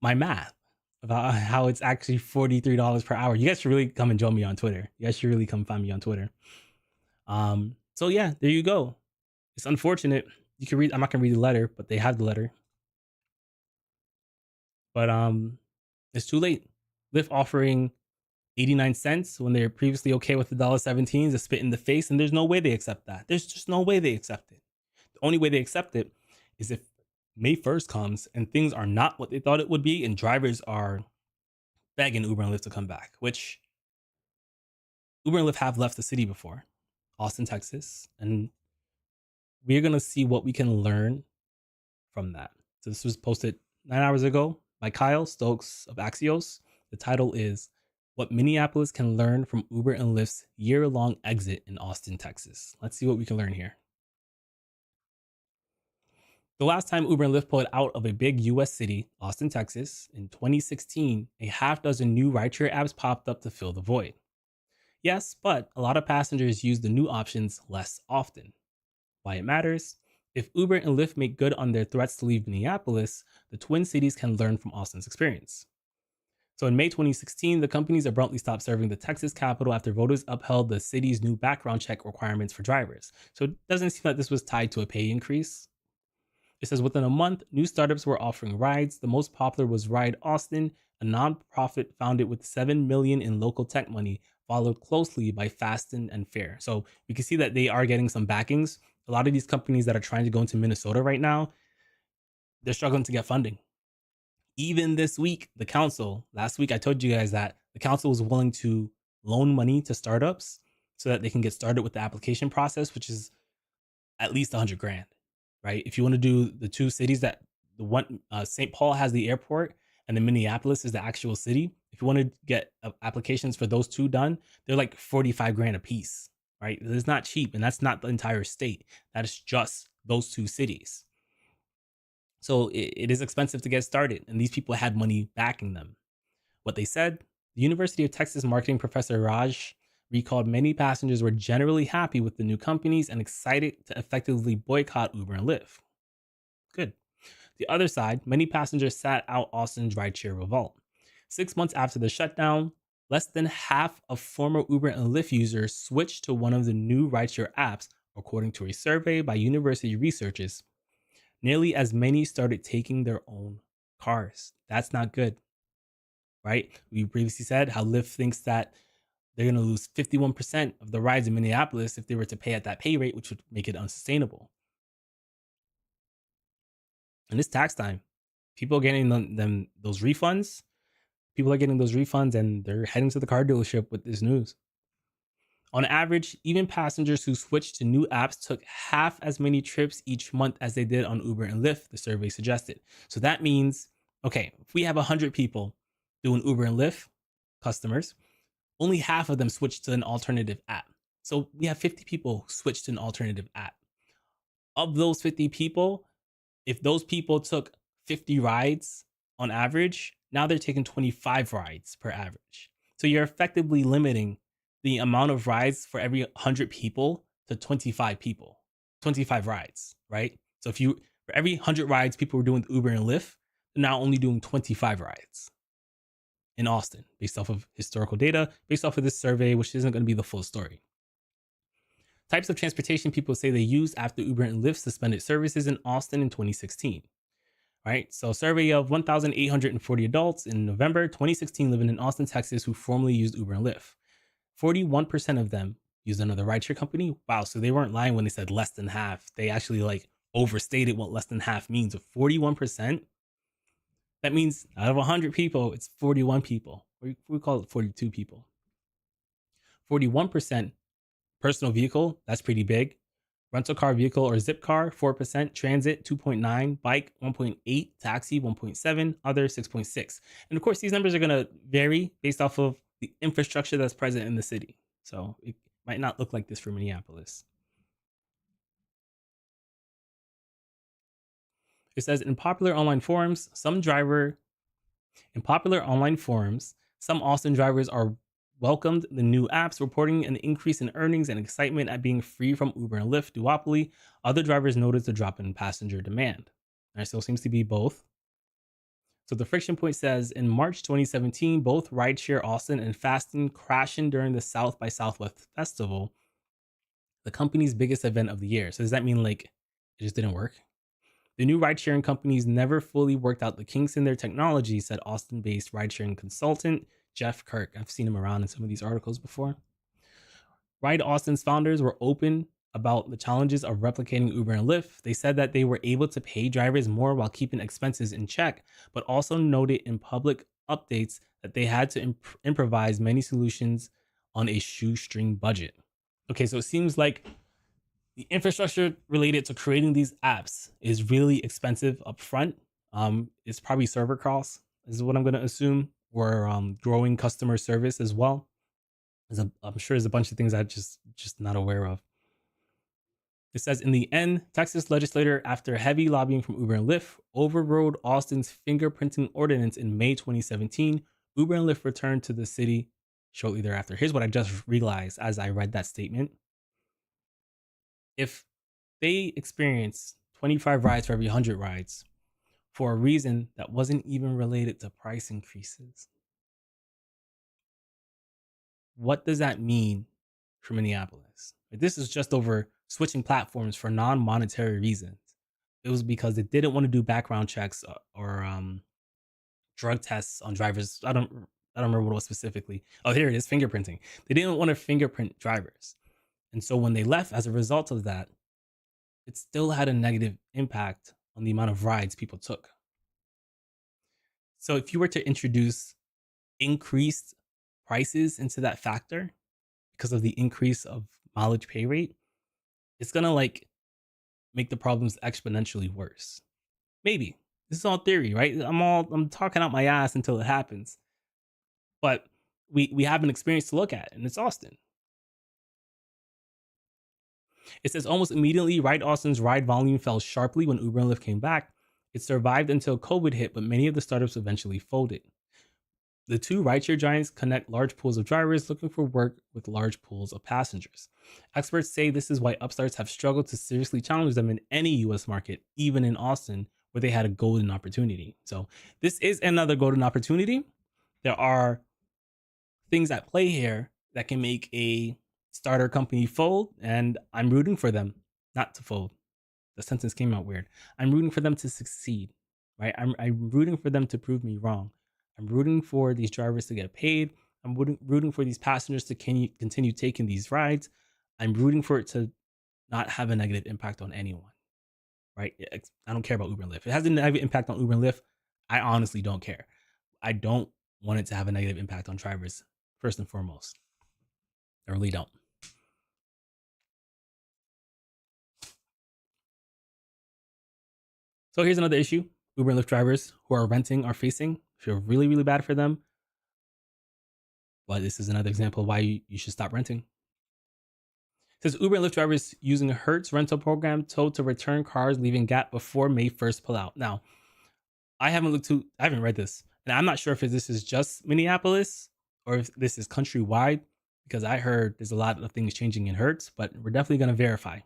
my math. about how it's actually $43 per hour. You guys should really come and join me on Twitter. You guys should really come find me on Twitter. So yeah, there you go. It's unfortunate. You can read. I'm not gonna read the letter, but they have the letter. But it's too late. Lyft offering 89 cents when they're previously okay with the $1.17 is a spit in the face, and there's no way they accept that. There's just no way they accept it. The only way they accept it is if May 1st comes and things are not what they thought it would be, and drivers are begging Uber and Lyft to come back, which Uber and Lyft have left the city before, Austin, Texas, and we're gonna see what we can learn from that. So this was posted 9 hours ago by Kyle Stokes of Axios. The title is "What Minneapolis Can Learn from Uber and Lyft's Year-Long Exit in Austin, Texas." Let's see what we can learn here. The last time Uber and Lyft pulled out of a big US city, Austin, Texas, in 2016, a half dozen new rideshare apps popped up to fill the void. Yes, but a lot of passengers use the new options less often. Why it matters? If Uber and Lyft make good on their threats to leave Minneapolis, the Twin Cities can learn from Austin's experience. So in May 2016, the companies abruptly stopped serving the Texas capital after voters upheld the city's new background check requirements for drivers. So it doesn't seem like this was tied to a pay increase. It says within a month, new startups were offering rides. The most popular was Ride Austin, a nonprofit founded with $7 million in local tech money, followed closely by Fasten and Fair. So we can see that they are getting some backings. A lot of these companies that are trying to go into Minnesota right now, they're struggling to get funding. Even this week, the council, last week I told you guys that the council was willing to loan money to startups so that they can get started with the application process, which is at least 100 grand, right? If you want to do the two cities that the one, St. Paul has the airport and then Minneapolis is the actual city. If you want to get applications for those two done, they're like 45 grand a piece, right? It's not cheap, and that's not the entire state. That is just those two cities. So it is expensive to get started, and these people had money backing them. What they said, the University of Texas marketing professor Raj recalled many passengers were generally happy with the new companies and excited to effectively boycott Uber and Lyft. Good. The other side, many passengers sat out Austin's rideshare revolt. 6 months after the shutdown, less than half of former Uber and Lyft users switched to one of the new rideshare apps, according to a survey by university researchers. Nearly as many started taking their own cars. That's not good, right? We previously said how Lyft thinks that they're going to lose 51% of the rides in Minneapolis if they were to pay at that pay rate, which would make it unsustainable. And it's tax time. People are getting those refunds. People are getting those refunds and they're heading to the car dealership with this news. On average, even passengers who switched to new apps took half as many trips each month as they did on Uber and Lyft, the survey suggested. So that means, okay, if we have 100 people doing Uber and Lyft customers, only half of them switched to an alternative app. So we have 50 people who switched to an alternative app. Of those 50 people, if those people took 50 rides on average, now they're taking 25 rides per average. So you're effectively limiting the amount of rides for every 100 people to 25 people, 25 rides, right? So if you, for every 100 rides people were doing with Uber and Lyft, they're now only doing 25 rides in Austin, based off of historical data, based off of this survey, which isn't going to be the full story. Types of transportation people say they used after Uber and Lyft suspended services in Austin in 2016. Right? So a survey of 1,840 adults in November 2016 living in Austin, Texas, who formerly used Uber and Lyft. 41% of them used another rideshare company. Wow, so they weren't lying when they said less than half. They actually like overstated what less than half means. So 41%, that means out of 100 people, it's 41 people. We call it 42 people. 41% personal vehicle, that's pretty big. Rental car vehicle or zip car, 4%, transit, 2.9, bike, 1.8, taxi, 1.7, other, 6.6. And of course, these numbers are going to vary based off of the infrastructure that's present in the city. So it might not look like this for Minneapolis. It says in popular online forums, some Austin drivers are welcomed the new apps, reporting an increase in earnings and excitement at being free from Uber and Lyft duopoly. Other drivers noticed a drop in passenger demand. There still seems to be both. So the friction point says in March 2017, both Rideshare Austin and Fasten crashing during the South by Southwest Festival, the company's biggest event of the year. So does that mean like it just didn't work? The new ride sharing companies never fully worked out the kinks in their technology, said Austin based ride sharing consultant Jeff Kirk. I've seen him around in some of these articles before. Ride Austin's founders were open about the challenges of replicating Uber and Lyft. They said that they were able to pay drivers more while keeping expenses in check, but also noted in public updates that they had to improvise many solutions on a shoestring budget. Okay, so it seems like the infrastructure related to creating these apps is really expensive up front. It's probably server costs, is what I'm going to assume, or growing customer service as well. I'm sure there's a bunch of things I'm just not aware of. It says in the end, Texas legislator, after heavy lobbying from Uber and Lyft, overrode Austin's fingerprinting ordinance in May 2017. Uber and Lyft returned to the city shortly thereafter. Here's what I just realized as I read that statement. If they experience 25 rides for every 100 rides for a reason that wasn't even related to price increases, what does that mean for Minneapolis? This is just over switching platforms for non-monetary reasons. It was because they didn't want to do background checks or drug tests on drivers. I don't remember what it was specifically. Oh, here it is, fingerprinting. They didn't want to fingerprint drivers. And so when they left as a result of that, it still had a negative impact on the amount of rides people took. So if you were to introduce increased prices into that factor because of the increase of mileage pay rate, it's gonna like make the problems exponentially worse. Maybe. This is all theory, right? I'm talking out my ass until it happens. But we have an experience to look at, and it's Austin. It says almost immediately, Ride Austin's ride volume fell sharply when Uber and Lyft came back. It survived until COVID hit, but many of the startups eventually folded. The two rideshare giants connect large pools of drivers looking for work with large pools of passengers. Experts say this is why upstarts have struggled to seriously challenge them in any US market, even in Austin, where they had a golden opportunity. So this is another golden opportunity. There are things at play here that can make a starter company fold, and I'm rooting for them not to fold. The sentence came out weird. I'm rooting for them to succeed, right? I'm rooting for them to prove me wrong. I'm rooting for these drivers to get paid. I'm rooting for these passengers to continue taking these rides. I'm rooting for it to not have a negative impact on anyone, right? I don't care about Uber and Lyft. If it has a negative impact on Uber and Lyft, I honestly don't care. I don't want it to have a negative impact on drivers, first and foremost. I really don't. So here's another issue Uber and Lyft drivers who are renting are facing. Feel really, really bad for them. But this is another example of why you should stop renting. It says Uber and Lyft drivers using a Hertz rental program told to return cars leaving Gap before May 1st pull out. Now, I haven't read this. And I'm not sure if this is just Minneapolis or if this is countrywide, because I heard there's a lot of things changing in Hertz, but we're definitely going to verify.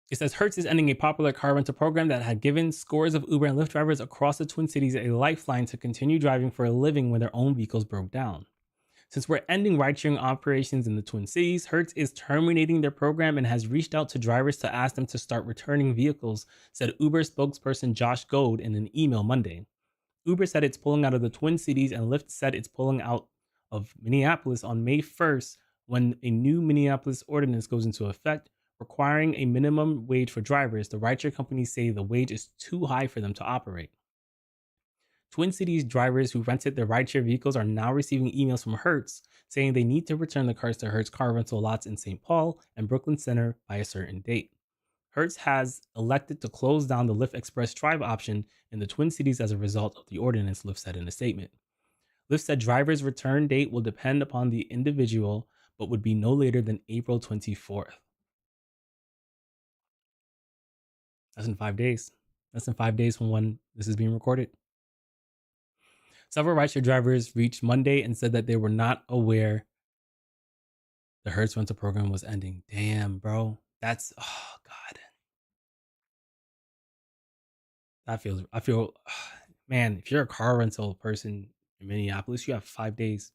It says Hertz is ending a popular car rental program that had given scores of Uber and Lyft drivers across the Twin Cities a lifeline to continue driving for a living when their own vehicles broke down. Since we're ending ride-sharing operations in the Twin Cities, Hertz is terminating their program and has reached out to drivers to ask them to start returning vehicles, said Uber spokesperson Josh Goad in an email Monday. Uber said it's pulling out of the Twin Cities, and Lyft said it's pulling out of Minneapolis on May 1st when a new Minneapolis ordinance goes into effect, requiring a minimum wage for drivers. The rideshare companies say the wage is too high for them to operate. Twin Cities drivers who rented their rideshare vehicles are now receiving emails from Hertz saying they need to return the cars to Hertz car rental lots in St. Paul and Brooklyn Center by a certain date. Hertz has elected to close down the Lyft Express Drive option in the Twin Cities as a result of the ordinance, Lyft said in a statement. Lyft said drivers' return date will depend upon the individual, but would be no later than April 24th. That's in 5 days. That's in 5 days from when this is being recorded. Several rideshare drivers reached Monday and said that they were not aware the Hertz rental program was ending. Damn, bro. Oh, God. I feel, man, if you're a car rental person in Minneapolis, you have 5 days.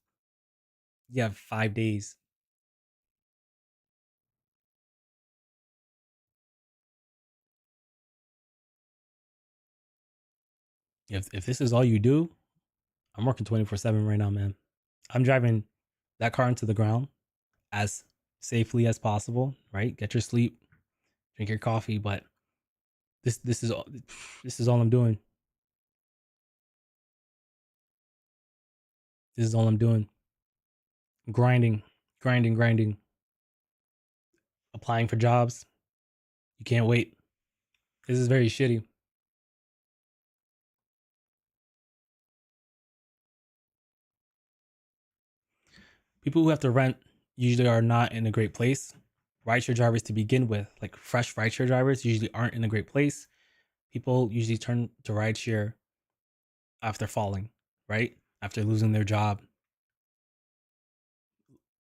You have 5 days. If this is all you do, I'm working 24/7 right now, man. I'm driving that car into the ground as safely as possible, right? Get your sleep, drink your coffee, but this is all this is all I'm doing. This is all I'm doing. Grinding, grinding, applying for jobs. You can't wait. This is very shitty. People who have to rent usually are not in a great place. Rideshare drivers to begin with, like fresh rideshare drivers, usually aren't in a great place. People usually turn to rideshare after falling, right? After losing their job.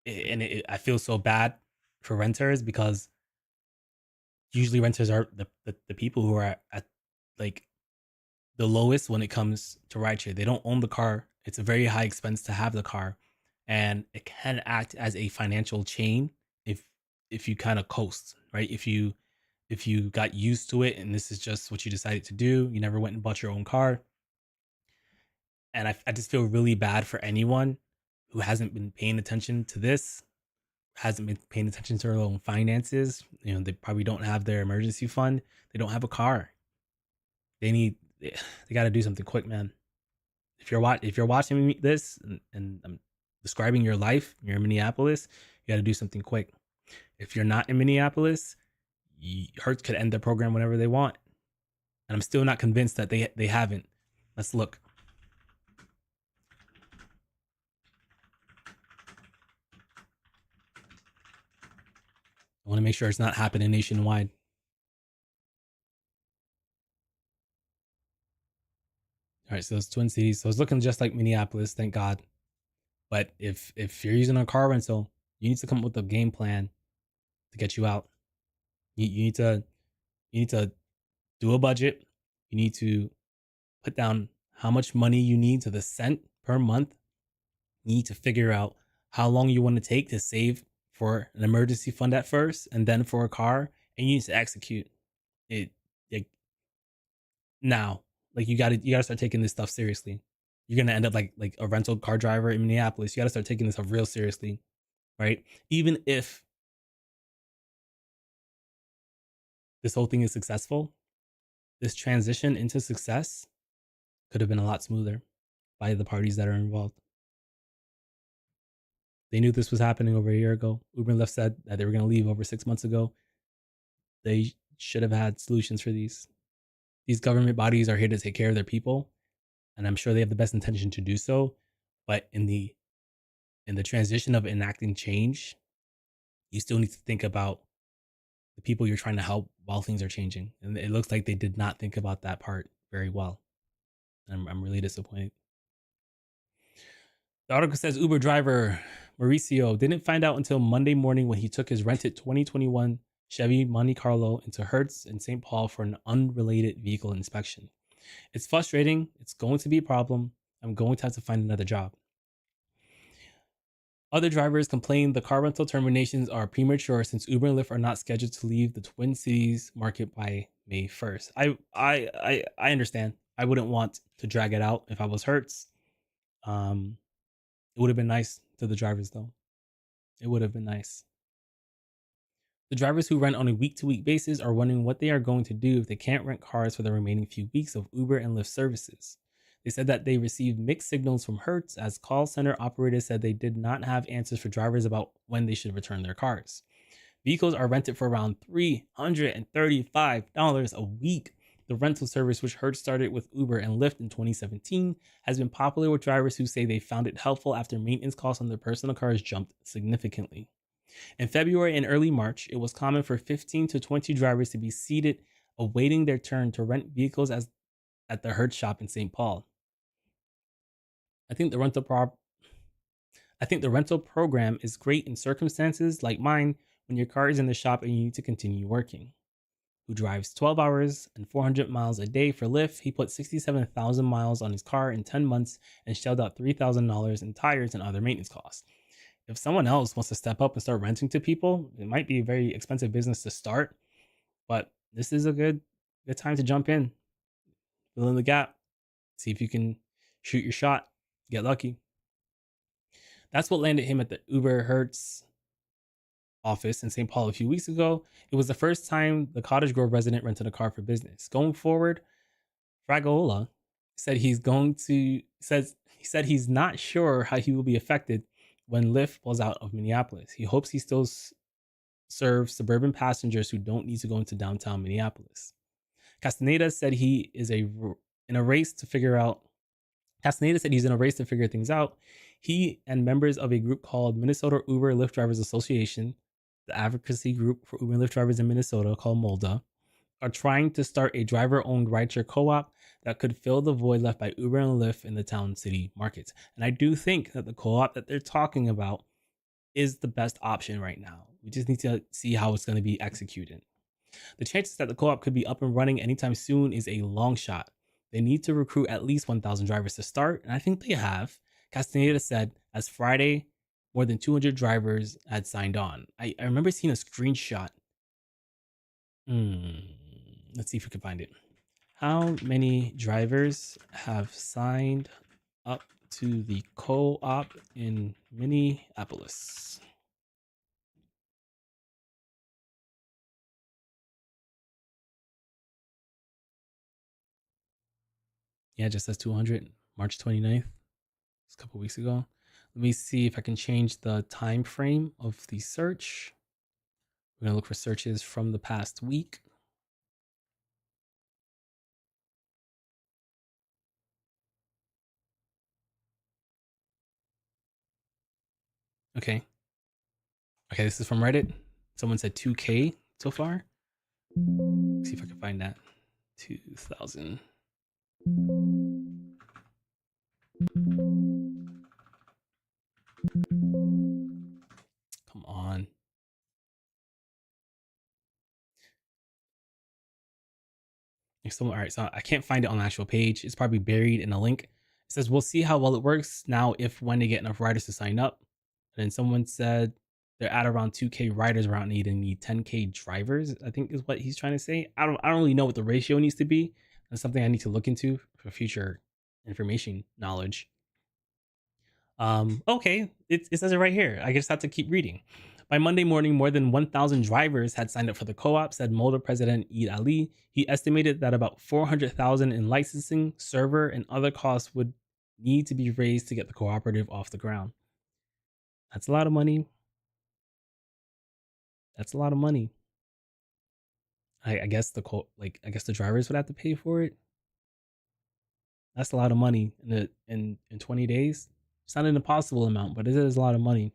I feel so bad for renters because usually renters are the people who are at like the lowest when it comes to rideshare. They don't own the car. It's a very high expense to have the car, and it can act as a financial chain if if you kind of coast, right? If you got used to it and this is just what you decided to do, you never went and bought your own car. And I just feel really bad for anyone who hasn't been paying attention to this, hasn't been paying attention to their own finances. You know, they probably don't have their emergency fund. They don't have a car. They got to do something quick, man. If you're watching this and I'm describing your life, you're in Minneapolis, you got to do something quick. If you're not in Minneapolis, Hertz could end the program whenever they want, and I'm still not convinced that they haven't. Let's look. I want to make sure it's not happening nationwide. All right, so it's Twin Cities. So it's looking just like Minneapolis, thank God. But if you're using a car rental, you need to come up with a game plan to get you out. You need to do a budget. You need to put down how much money you need to the cent per month. You need to figure out how long you want to take to save for an emergency fund at first and then for a car, and you need to execute it like now. Like you gotta start taking this stuff seriously. You're gonna end up like a rental car driver in Minneapolis. You gotta start taking this stuff real seriously, right? Even if this whole thing is successful, this transition into success could have been a lot smoother by the parties that are involved. They knew this was happening over a year ago. Uber and Lyft said that they were going to leave over 6 months ago. They should have had solutions for these. These government bodies are here to take care of their people, and I'm sure they have the best intention to do so. But in the transition of enacting change, you still need to think about the people you're trying to help while things are changing. And it looks like they did not think about that part very well. I'm really disappointed. The article says Uber driver Mauricio didn't find out until Monday morning when he took his rented 2021 Chevy Monte Carlo into Hertz in St. Paul for an unrelated vehicle inspection. It's frustrating. It's going to be a problem. I'm going to have to find another job. Other drivers complain the car rental terminations are premature since Uber and Lyft are not scheduled to leave the Twin Cities market by May 1st. I understand. I wouldn't want to drag it out if I was Hertz. It would have been nice to the drivers, though. It would have been nice. The drivers who rent on a week-to-week basis are wondering what they are going to do if they can't rent cars for the remaining few weeks of Uber and Lyft services. They said that they received mixed signals from Hertz as call center operators said they did not have answers for drivers about when they should return their cars. Vehicles are rented for around $335 a week. The rental service, which Hertz started with Uber and Lyft in 2017, has been popular with drivers who say they found it helpful after maintenance costs on their personal cars jumped significantly. In February and early March, it was common for 15 to 20 drivers to be seated awaiting their turn to rent vehicles at the Hertz shop in St. Paul. I think the rental program is great in circumstances like mine when your car is in the shop and you need to continue working. who drives 12 hours and 400 miles a day for Lyft. He put 67,000 miles on his car in 10 months and shelled out $3,000 in tires and other maintenance costs. If someone else wants to step up and start renting to people, it might be a very expensive business to start, but this is a good time to jump in, fill in the gap, see if you can shoot your shot, get lucky. That's what landed him at the Uber Hertz office in St. Paul a few weeks ago. It was the first time the Cottage Grove resident rented a car for business. Going forward, Fragola said he said he's not sure how he will be affected when Lyft pulls out of Minneapolis. He hopes he still serves suburban passengers who don't need to go into downtown Minneapolis. Castaneda said he is in a race to figure out. Castaneda said he's in a race to figure things out. He and members of a group called Minnesota Uber and Lyft Drivers Association, the advocacy group for Uber and Lyft drivers in Minnesota called MOLDA, are trying to start a driver-owned rideshare co-op that could fill the void left by Uber and Lyft in the town city markets. And I do think that the co-op that they're talking about is the best option right now. We just need to see how it's going to be executed. The chances that the co-op could be up and running anytime soon is a long shot. They need to recruit at least 1,000 drivers to start, and I think they have. Castaneda said, as Friday, more than 200 drivers had signed on. I remember seeing a screenshot. Let's see if we can find it. How many drivers have signed up to the co-op in Minneapolis? Yeah, it just says 200, March 29th. It's a couple weeks ago. Let me see if I can change the time frame of the search. We're gonna look for searches from the past week. Okay. Okay, this is from Reddit. Someone said 2K so far. Let's see if I can find that. 2,000. Come on. All right, so I can't find it on the actual page. It's probably buried in a link. It says, we'll see how well it works now if when they get enough riders to sign up. And then someone said they're at around 2K riders around need 10K drivers, I think is what he's trying to say. I don't really know what the ratio needs to be. That's something I need to look into for future information knowledge. Okay, it says it right here. I just have to keep reading. By Monday morning, more than 1,000 drivers had signed up for the co-op, said Molder president Eid Ali. He estimated that about 400,000 in licensing, server, and other costs would need to be raised to get the cooperative off the ground. That's a lot of money. That's a lot of money. I guess the drivers would have to pay for it. That's a lot of money in 20 days. It's not an impossible amount, but it is a lot of money.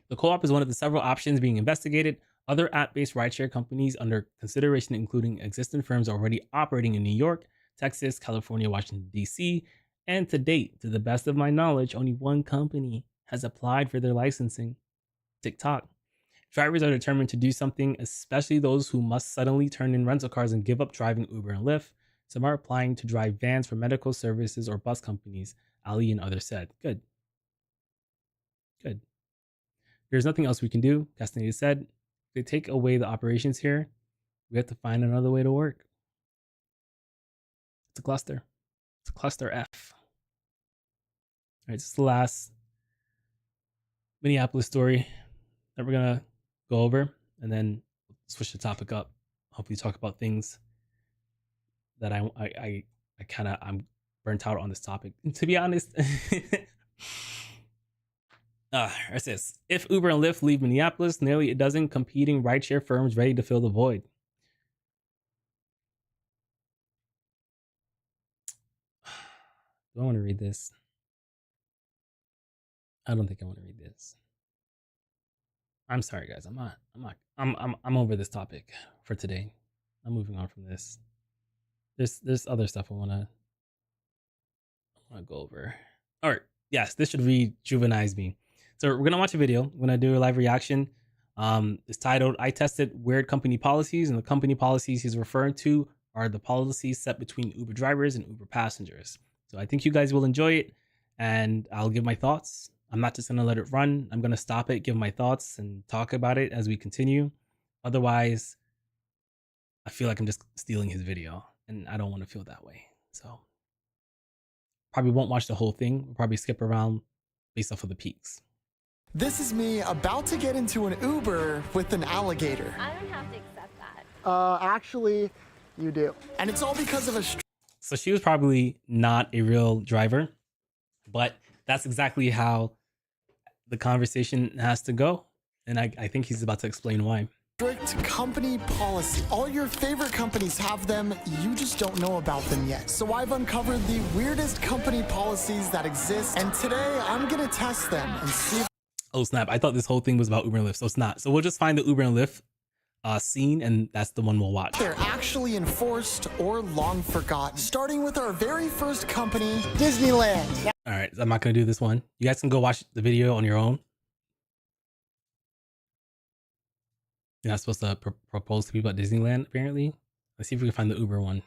The co-op is one of the several options being investigated. Other app-based rideshare companies under consideration, including existing firms already operating in New York, Texas, California, Washington, D.C., and to date, to the best of my knowledge, only one company has applied for their licensing: TikTok. Drivers are determined to do something, especially those who must suddenly turn in rental cars and give up driving Uber and Lyft. Some are applying to drive vans for medical services or bus companies, Ali and others said. Good. There's nothing else we can do, Castaneda said. If they take away the operations here, we have to find another way to work. It's a cluster. It's a cluster F. All right, this is the last Minneapolis story that we're gonna go over, and then switch the topic up. Hopefully, talk about things that I'm burnt out on this topic. And to be honest, it says, if Uber and Lyft leave Minneapolis, nearly a dozen competing rideshare firms ready to fill the void. Do I want to read this? I don't think I want to read this. I'm sorry, guys. I'm over this topic for today. I'm moving on from this. There's other stuff I wanna go over. All right. Yes, this should rejuvenize me. So we're gonna watch a video. We're gonna do a live reaction. It's titled, I tested weird company policies, and the company policies he's referring to are the policies set between Uber drivers and Uber passengers. So I think you guys will enjoy it, and I'll give my thoughts. I'm not just going to let it run. I'm going to stop it, give my thoughts, and talk about it as we continue. Otherwise, I feel like I'm just stealing his video, and I don't want to feel that way. So probably won't watch the whole thing. We'll probably skip around based off of the peaks. This is me about to get into an Uber with an alligator. I don't have to accept that. Actually, you do. And it's all because of a... So she was probably not a real driver, but that's exactly how the conversation has to go. And I think he's about to explain why. Strict company policy. All your favorite companies have them, you just don't know about them yet. So I've uncovered the weirdest company policies that exist, and today I'm gonna test them and see if... Oh snap, I thought this whole thing was about Uber and Lyft, so it's not. So we'll just find the Uber and Lyft scene, and that's the one we'll watch. They're actually enforced or long forgotten. Starting with our very first company, Disneyland. All right, I'm not gonna do this one. You guys can go watch the video on your own. You're not supposed to propose to people at Disneyland, apparently. Let's see if we can find the Uber one.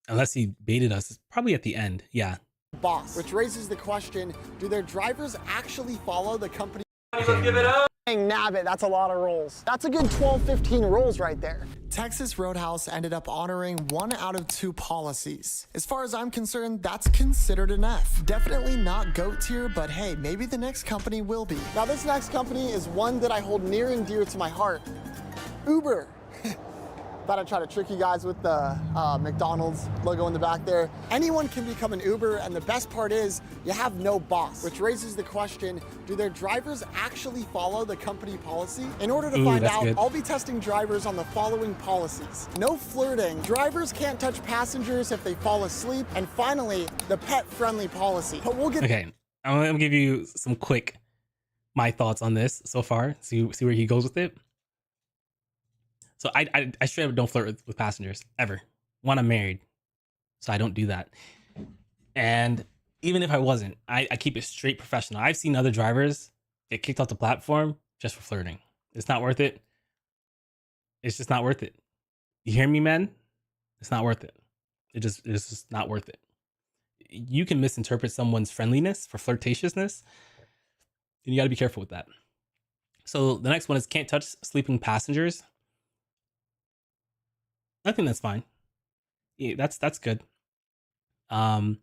Unless he baited us, it's probably at the end. Yeah. Boss, which raises the question, do their drivers actually follow the company? Let's give it up. Nabbit, that's a lot of rolls. That's a good 12, 15 rolls right there. Texas Roadhouse ended up honoring 1 out of 2 policies. As far as I'm concerned, that's considered an F. Definitely not GOAT tier, but hey, maybe the next company will be. Now this next company is one that I hold near and dear to my heart. Uber. Thought I'd try to trick you guys with the McDonald's logo in the back there. Anyone can become an Uber, and the best part is you have no boss, which raises the question, do their drivers actually follow the company policy? In order to find out, I'll be testing drivers on the following policies. No flirting, drivers can't touch passengers if they fall asleep, and finally, the pet-friendly policy. But we'll get... Okay, I'm gonna give you some quick, my thoughts on this so far, see where he goes with it. So I straight up don't flirt with passengers ever. One, I'm married, so I don't do that. And even if I wasn't, I keep it straight professional. I've seen other drivers get kicked off the platform just for flirting. It's not worth it. It's just not worth it. You hear me, men? It's not worth it. It's just not worth it. You can misinterpret someone's friendliness for flirtatiousness, and you got to be careful with that. So the next one is can't touch sleeping passengers. I think that's fine. Yeah, that's good. I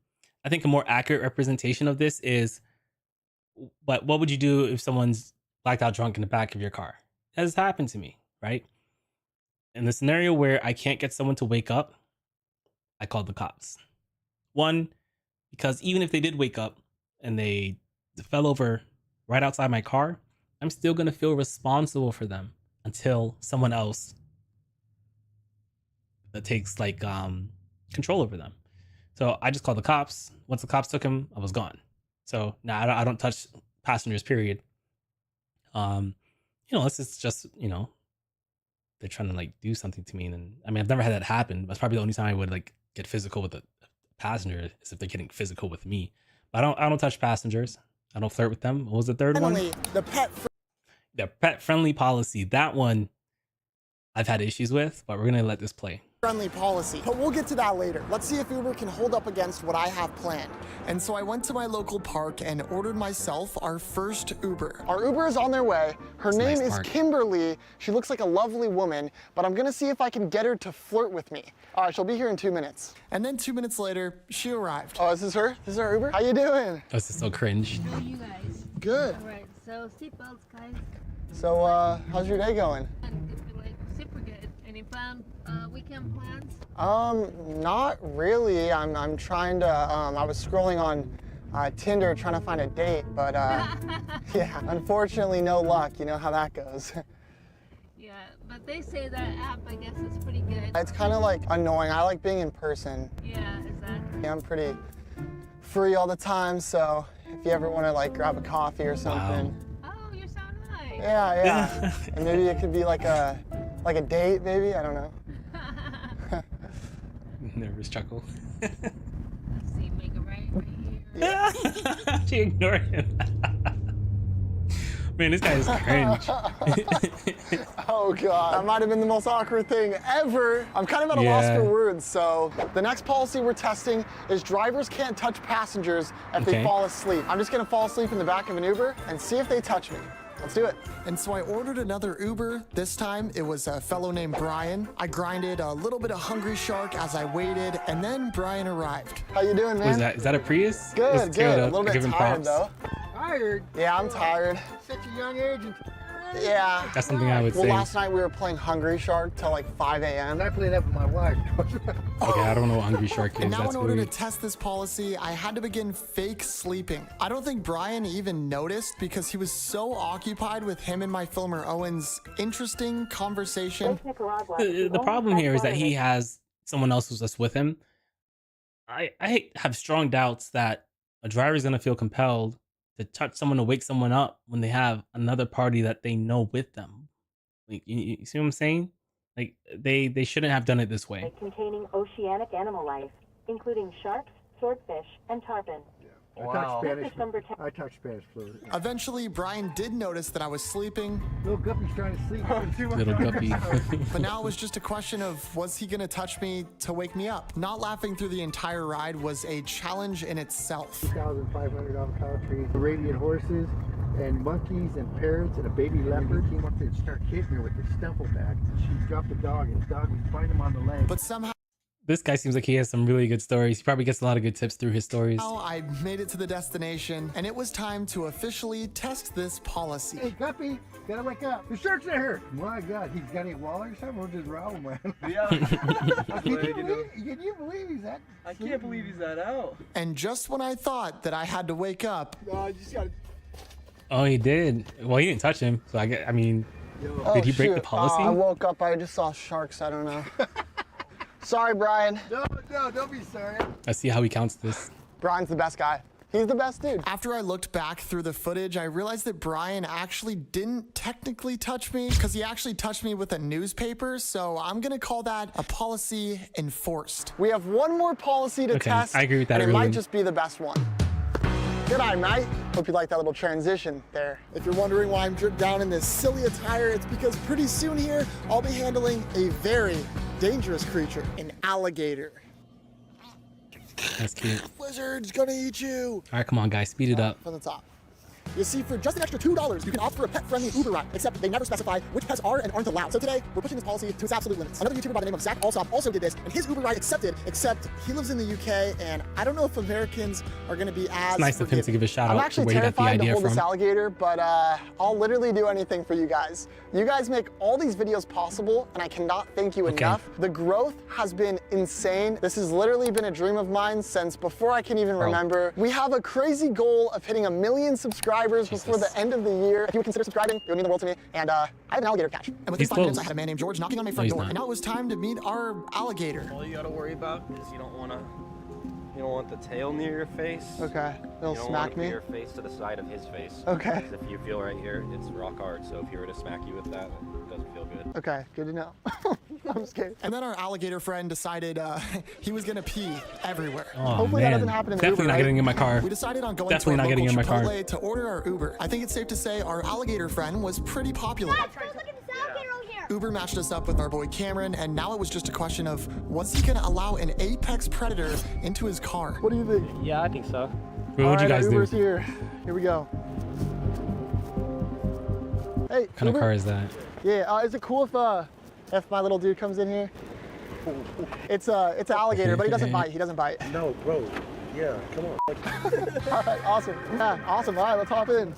think a more accurate representation of this is, but what would you do if someone's blacked out drunk in the back of your car? That has happened to me, right? In the scenario where I can't get someone to wake up, I called the cops. One, because even if they did wake up and they fell over right outside my car, I'm still gonna feel responsible for them until someone else that takes like control over them. So I just called the cops. Once the cops took him, I was gone. So now I don't touch passengers, period. Unless it's just, they're trying to like do something to me. And then, I mean, I've never had that happen. That's probably the only time I would like get physical with a passenger is if they're getting physical with me. But I don't touch passengers. I don't flirt with them. What was the third one? The pet friendly policy. That one I've had issues with, but we're gonna let this play. Friendly policy, but we'll get to that later. Let's see if Uber can hold up against what I have planned. And so I went to my local park and ordered myself our first Uber. Our Uber is on their way. Her name is Kimberly. She looks like a lovely woman, but I'm gonna see if I can get her to flirt with me. All right, she'll be here in 2 minutes. And then 2 minutes later, she arrived. Oh, this is her? This is our Uber? How you doing? Oh, this is so cringe. How are you guys? Good. All right, so seatbelts, guys. So, how's your day going? Super good. Any fun weekend plans? Not really. I'm trying to, I was scrolling on Tinder trying to find a date, but yeah, unfortunately no luck. You know how that goes. Yeah, but they say that app, I guess, is pretty good. It's kind of like annoying. I like being in person. Yeah, exactly. I'm pretty free all the time, so if you ever want to like grab a coffee or something. Wow. Oh, you're so nice. Yeah. And maybe it could be like a date, maybe, I don't know. Nervous chuckle. Let's see, make it right here. She ignored him. Man, this guy is cringe. Oh God, that might have been the most awkward thing ever. I'm kind of at a loss Yeah. for words. So the next policy we're testing is drivers can't touch passengers if they Okay. fall asleep. I'm just gonna fall asleep in the back of an Uber and see if they touch me. Let's do it. And so I ordered another Uber. This time it was a fellow named Brian. I grinded a little bit of Hungry Shark as I waited, and then Brian arrived. How you doing, man? What is that? Is that a Prius? Good, Let's good. tear it A up. little bit Give him tired props. though. Tired? Yeah, I'm tired. Such a young age. Yeah. That's something I would Well, say. last night we were playing Hungry Shark till like 5 a.m. I played that with my wife. Okay, I don't know what Hungry Shark is. And now That's in order weird. to test this policy, I had to begin fake sleeping. I don't think Brian even noticed because he was so occupied with him and my filmer Owen's interesting conversation. The problem here is that he has someone else who's just with him. I have strong doubts that a driver is going to feel compelled to touch someone to wake someone up when they have another party that they know with them. Like, you see what I'm saying? Like, they shouldn't have done it this way. Containing oceanic animal life, including sharks, swordfish, and tarpon. I talk Spanish. This is number 10. I talk Spanish fluent. Eventually, Brian did notice that I was sleeping, Little Guppy's trying to sleep. Little guppy. but now it was just a question of was he gonna touch me to wake me up? Not laughing through the entire ride was a challenge in itself. $2,500 avocado trees, Arabian horses, and monkeys and parrots and a baby leopard. He came up there and started hitting her with his stumble bag. She dropped the dog, and the dog was biting him on the leg. But somehow This guy seems like he has some really good stories. He probably gets a lot of good tips through his stories. I made it to the destination, and it was time to officially test this policy. Hey, Guppy, gotta wake up. The shark's in here. My God, he's got any walleye or something? We'll just roll him, man. Yeah. Can you believe he's that? I can't believe he's that out. And just when I thought that I had to wake up, I just gotta. Oh, he did. Well, he didn't touch him. So I mean, did he break the policy? I woke up, I just saw sharks, I don't know. Sorry, Brian. No, don't be sorry. Let's see how he counts this. Brian's the best guy. He's the best dude. After I looked back through the footage, I realized that Brian actually didn't technically touch me because he actually touched me with a newspaper. So I'm going to call that a policy enforced. We have one more policy to Okay, test. I agree with that, And it might everyone. just be the best one. G'day, mate. Hope you like that little transition there. If you're wondering why I'm dripped down in this silly attire, it's because pretty soon here, I'll be handling a very dangerous creature, an alligator. That's cute. Lizard's gonna eat you. All right, come on, guys, speed it up. From the top. You see, for just an extra $2, you can opt for a pet-friendly Uber ride, except they never specify which pets are and aren't allowed. So today, we're pushing this policy to its absolute limits. Another YouTuber by the name of Zach Alsop also did this, and his Uber ride accepted, except he lives in the UK, and I don't know if Americans are gonna be as It's nice of him to forgiving. give a shout I'm out to actually where he got the terrified to idea hold this from. alligator, but I'll literally do anything for you guys. You guys make all these videos possible, and I cannot thank you enough. The growth has been insane. This has literally been a dream of mine since before I can even remember. We have a crazy goal of hitting 1 million subscribers before the end of the year. If you would consider subscribing, it would mean the world to me. And I have an alligator catch. And within He's 5 minutes, close. I had a man named George knocking on my front he's door. not. And now it was time to meet our alligator. All you gotta worry about is you don't want the tail near your face. Okay, You it'll don't smack want me. your face to the side of his face. Okay. 'Cause if you feel right here, it's rock hard. So if he were to smack you with that, it doesn't feel good. Okay, good to know. I'm scared. And then our alligator friend decided he was gonna pee everywhere. Oh, Hopefully man. that doesn't happen in the Definitely Uber, not right? getting in my car. We decided on going Definitely to not a getting local in my car. Chipotle to order our Uber. I think it's safe to say our alligator friend was pretty popular. Guys, go look at this alligator over here. Uber matched us up with our boy Cameron, and now it was just a question of was he gonna allow an apex predator into his car? What do you think? Yeah, I think so. What would you guys do? Uber's here. Here we go. Hey, What kind of car is that? Yeah, is it cool if my little dude comes in here? It's an alligator, but he doesn't bite. He doesn't bite. No, bro. Yeah, come on. All right, awesome. Yeah, awesome. All right, let's hop in.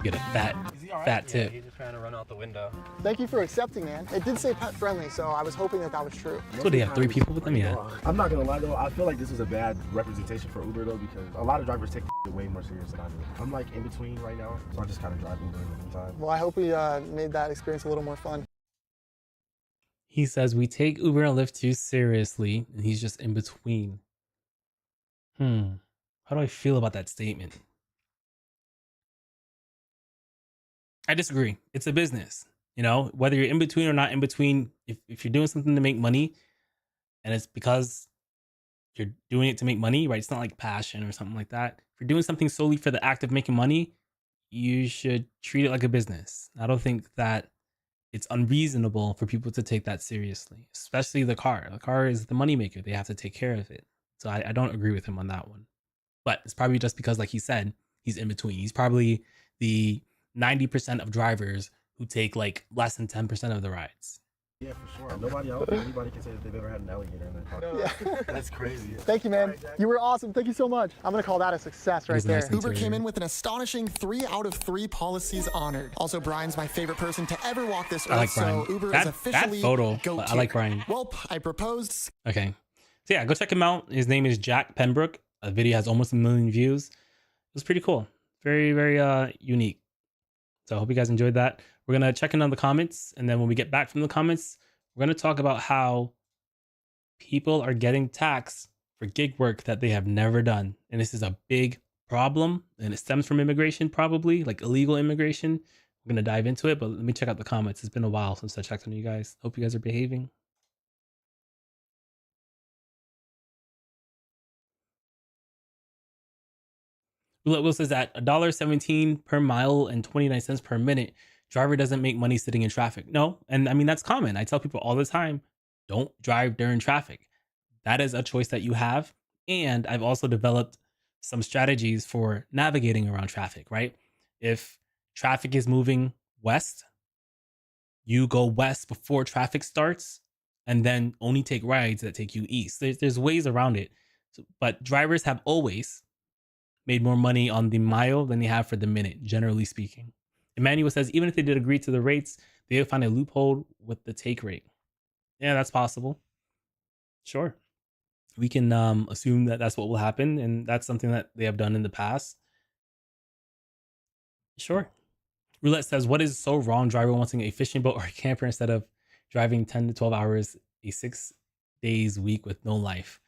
Get a fat tip. He's just trying to run out the window. Thank you for accepting, man. It did say pet friendly, so I was hoping that was true. So they have 3 people with them? Yeah. I'm not gonna lie though, I feel like this is a bad representation for Uber though, because a lot of drivers take it way more serious than I do. I'm like in between right now, so I just kind of drive Uber in the meantime. Well, I hope we made that experience a little more fun. He says we take Uber and Lyft too seriously, and he's just in between. How do I feel about that statement? I disagree. It's a business. You know, whether you're in between or not in between, if you're doing something to make money and it's because you're doing it to make money, right? It's not like passion or something like that. If you're doing something solely for the act of making money, you should treat it like a business. I don't think that it's unreasonable for people to take that seriously, especially the car. The car is the moneymaker. They have to take care of it. So I don't agree with him on that one. But it's probably just because, like he said, he's in between. He's probably the 90% of drivers who take like less than 10% of the rides. Yeah, for sure. Anybody can say that they've ever had an alligator in their car. Yeah. That's crazy. Thank you, man. You were awesome. Thank you so much. I'm gonna call that a success right there. Nice Uber interior. came in with an astonishing 3 out of 3 policies honored. Also, Brian's my favorite person to ever walk this earth. I like Brian. So Uber That is officially photo, go I like Brian. Well, I proposed. Okay. So yeah, go check him out. His name is Jack Pembroke. The video has almost 1 million views. It was pretty cool. Very, very unique. So I hope you guys enjoyed that. We're going to check in on the comments. And then when we get back from the comments, we're going to talk about how people are getting taxed for gig work that they have never done. And this is a big problem. And it stems from immigration, probably like illegal immigration. We're going to dive into it. But let me check out the comments. It's been a while since I checked on you guys. Hope you guys are behaving. Roulette Will says that $1.17 per mile and 29 cents per minute. Driver doesn't make money sitting in traffic. No, and I mean that's common. I tell people all the time, don't drive during traffic. That is a choice that you have. And I've also developed some strategies for navigating around traffic, right? If traffic is moving west, you go west before traffic starts and then only take rides that take you east. There's ways around it. But drivers have always made more money on the mile than they have for the minute, generally speaking. Emmanuel says, even if they did agree to the rates, they would find a loophole with the take rate. Yeah, that's possible. Sure. We can assume that that's what will happen, and that's something that they have done in the past. Sure. Roulette says, what is so wrong driver wanting a fishing boat or a camper instead of driving 10 to 12 hours a 6 days week with no life?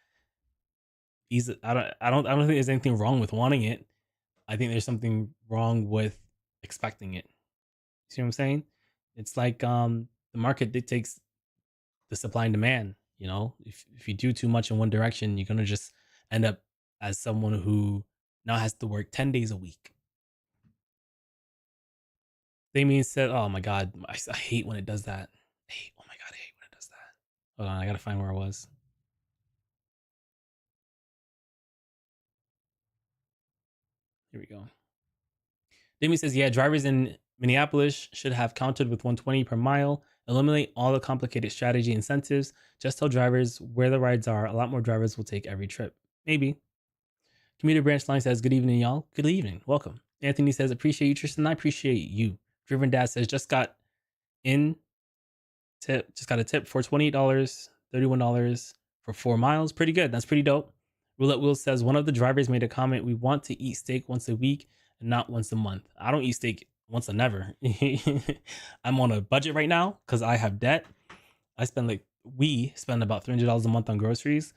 I don't think there's anything wrong with wanting it. I think there's something wrong with expecting it. See what I'm saying? It's like the market dictates the supply and demand. You know, if you do too much in one direction, you're gonna just end up as someone who now has to work 10 days a week. Damien said, oh my God, I hate when it does that. Oh my God, I hate when it does that. Hold on, I gotta find where I was. Here we go. Damien says, yeah, drivers in Minneapolis should have counted with 120 per mile. Eliminate all the complicated strategy incentives. Just tell drivers where the rides are. A lot more drivers will take every trip. Maybe. Commuter Branch Line says, good evening, y'all. Good evening. Welcome. Anthony says, appreciate you, Tristan. I appreciate you. Driven Dad says, just got a tip for $28, $31 for 4 miles. Pretty good. That's pretty dope. Roulette Wheel says, one of the drivers made a comment, we want to eat steak once a week and not once a month. I don't eat steak once a never. I'm on a budget right now because I have debt. We spend about $300 a month on groceries.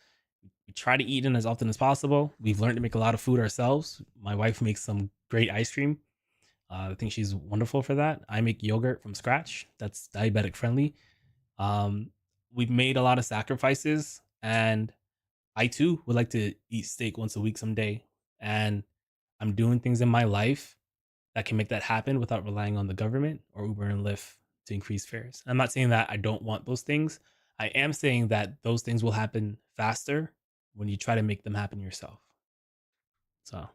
We try to eat in as often as possible. We've learned to make a lot of food ourselves. My wife makes some great ice cream. I think she's wonderful for that. I make yogurt from scratch. That's diabetic friendly. We've made a lot of sacrifices, and I too would like to eat steak once a week someday. And I'm doing things in my life that can make that happen without relying on the government or Uber and Lyft to increase fares. I'm not saying that I don't want those things. I am saying that those things will happen faster when you try to make them happen yourself. So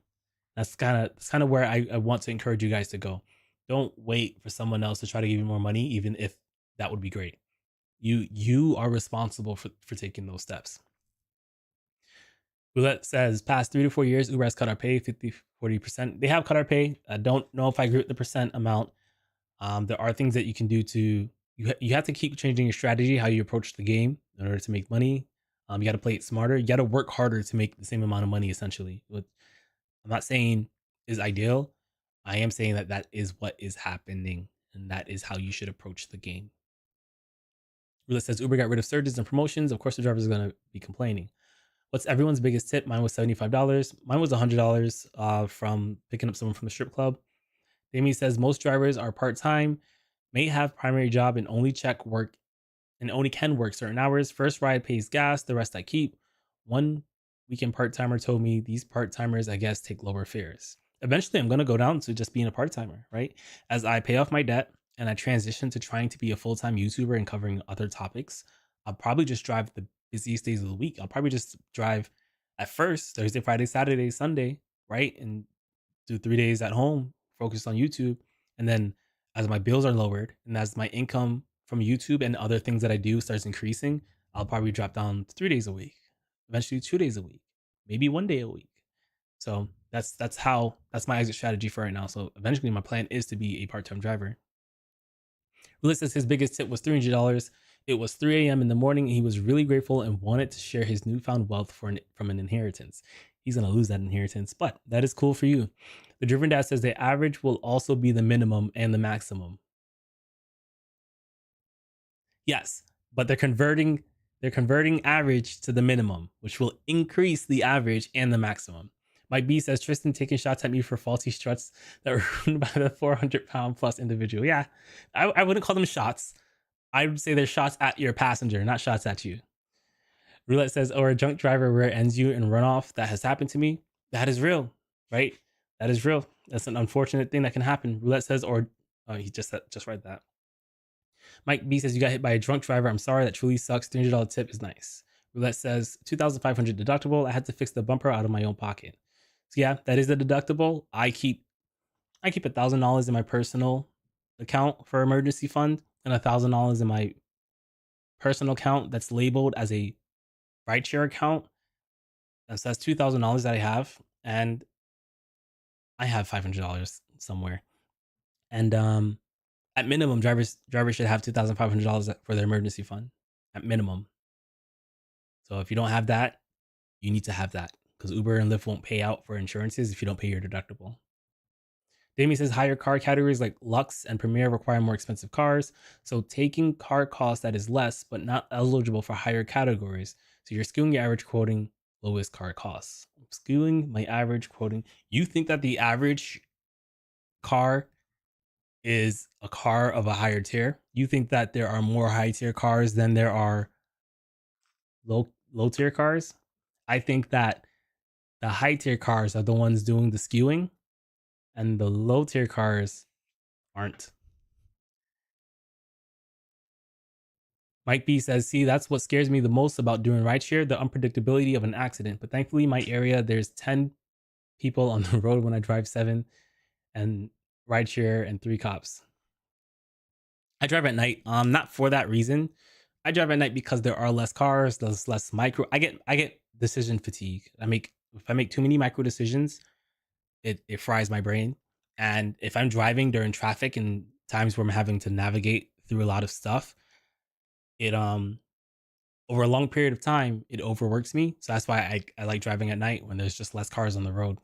that's kind of where I want to encourage you guys to go. Don't wait for someone else to try to give you more money, even if that would be great. You are responsible for taking those steps. Roulette says, past 3 to 4 years, Uber has cut our pay 50-40%. They have cut our pay. I don't know if I agree with the percent amount. There are things that you can do to, you have to keep changing your strategy, how you approach the game in order to make money. You got to play it smarter. You got to work harder to make the same amount of money, essentially. I'm not saying is ideal. I am saying that that is what is happening, and that is how you should approach the game. Roulette says, Uber got rid of surges and promotions. Of course, the drivers are going to be complaining. What's everyone's biggest tip? Mine was $75. Mine was $100 from picking up someone from the strip club. Damien says most drivers are part-time, may have primary job and only can work certain hours. First ride pays gas, the rest I keep. 1 weekend part-timer told me these part-timers, I guess, take lower fares. Eventually, I'm going to go down to just being a part-timer, right? As I pay off my debt and I transition to trying to be a full-time YouTuber and covering other topics, I'll probably just drive the busiest days of the week. I'll probably just drive at first Thursday, Friday, Saturday, Sunday, right? And do 3 days at home, focused on YouTube. And then as my bills are lowered and as my income from YouTube and other things that I do starts increasing, I'll probably drop down to 3 days a week, eventually 2 days a week, maybe 1 day a week. So that's my exit strategy for right now. So eventually my plan is to be a part-time driver. Willis says his biggest tip was $300. It was 3 a.m. in the morning. And he was really grateful and wanted to share his newfound wealth from an inheritance. He's going to lose that inheritance, but that is cool for you. The Driven Dad says the average will also be the minimum and the maximum. Yes, but they're converting average to the minimum, which will increase the average and the maximum. Mike B says Tristan taking shots at me for faulty struts that were ruined by the 400-pound plus individual. Yeah, I wouldn't call them shots. I would say they're shots at your passenger, not shots at you. Roulette says, or a drunk driver rear ends you in runoff. That has happened to me. That is real, right? That is real. That's an unfortunate thing that can happen. Roulette says, or he just read that. Mike B says, you got hit by a drunk driver. I'm sorry. That truly sucks. $300 tip is nice. Roulette says, $2,500 deductible. I had to fix the bumper out of my own pocket. So yeah, that is the deductible. I keep $1,000 in my personal account for emergency fund and $1,000 in my personal account that's labeled as a Rideshare account. And so that's $2,000 that I have, and I have $500 somewhere. And at minimum, drivers should have $2,500 for their emergency fund at minimum. So if you don't have that, you need to have that, because Uber and Lyft won't pay out for insurances if you don't pay your deductible. Damien says higher car categories like Lux and Premier require more expensive cars. So taking car cost that is less, but not eligible for higher categories. So you're skewing your average quoting lowest car costs. I'm skewing my average quoting. You think that the average car is a car of a higher tier? You think that there are more high tier cars than there are low tier cars? I think that the high tier cars are the ones doing the skewing, and the low tier cars aren't. Mike B says, see, that's what scares me the most about doing rideshare, the unpredictability of an accident. But thankfully, my area, there's 10 people on the road when I drive 7, and rideshare and 3 cops. I drive at night, not for that reason. I drive at night because there are less cars, there's less micro. I get decision fatigue. If I make too many micro decisions, it fries my brain. And if I'm driving during traffic and times where I'm having to navigate through a lot of stuff, it over a long period of time, it overworks me. So that's why I like driving at night when there's just less cars on the road.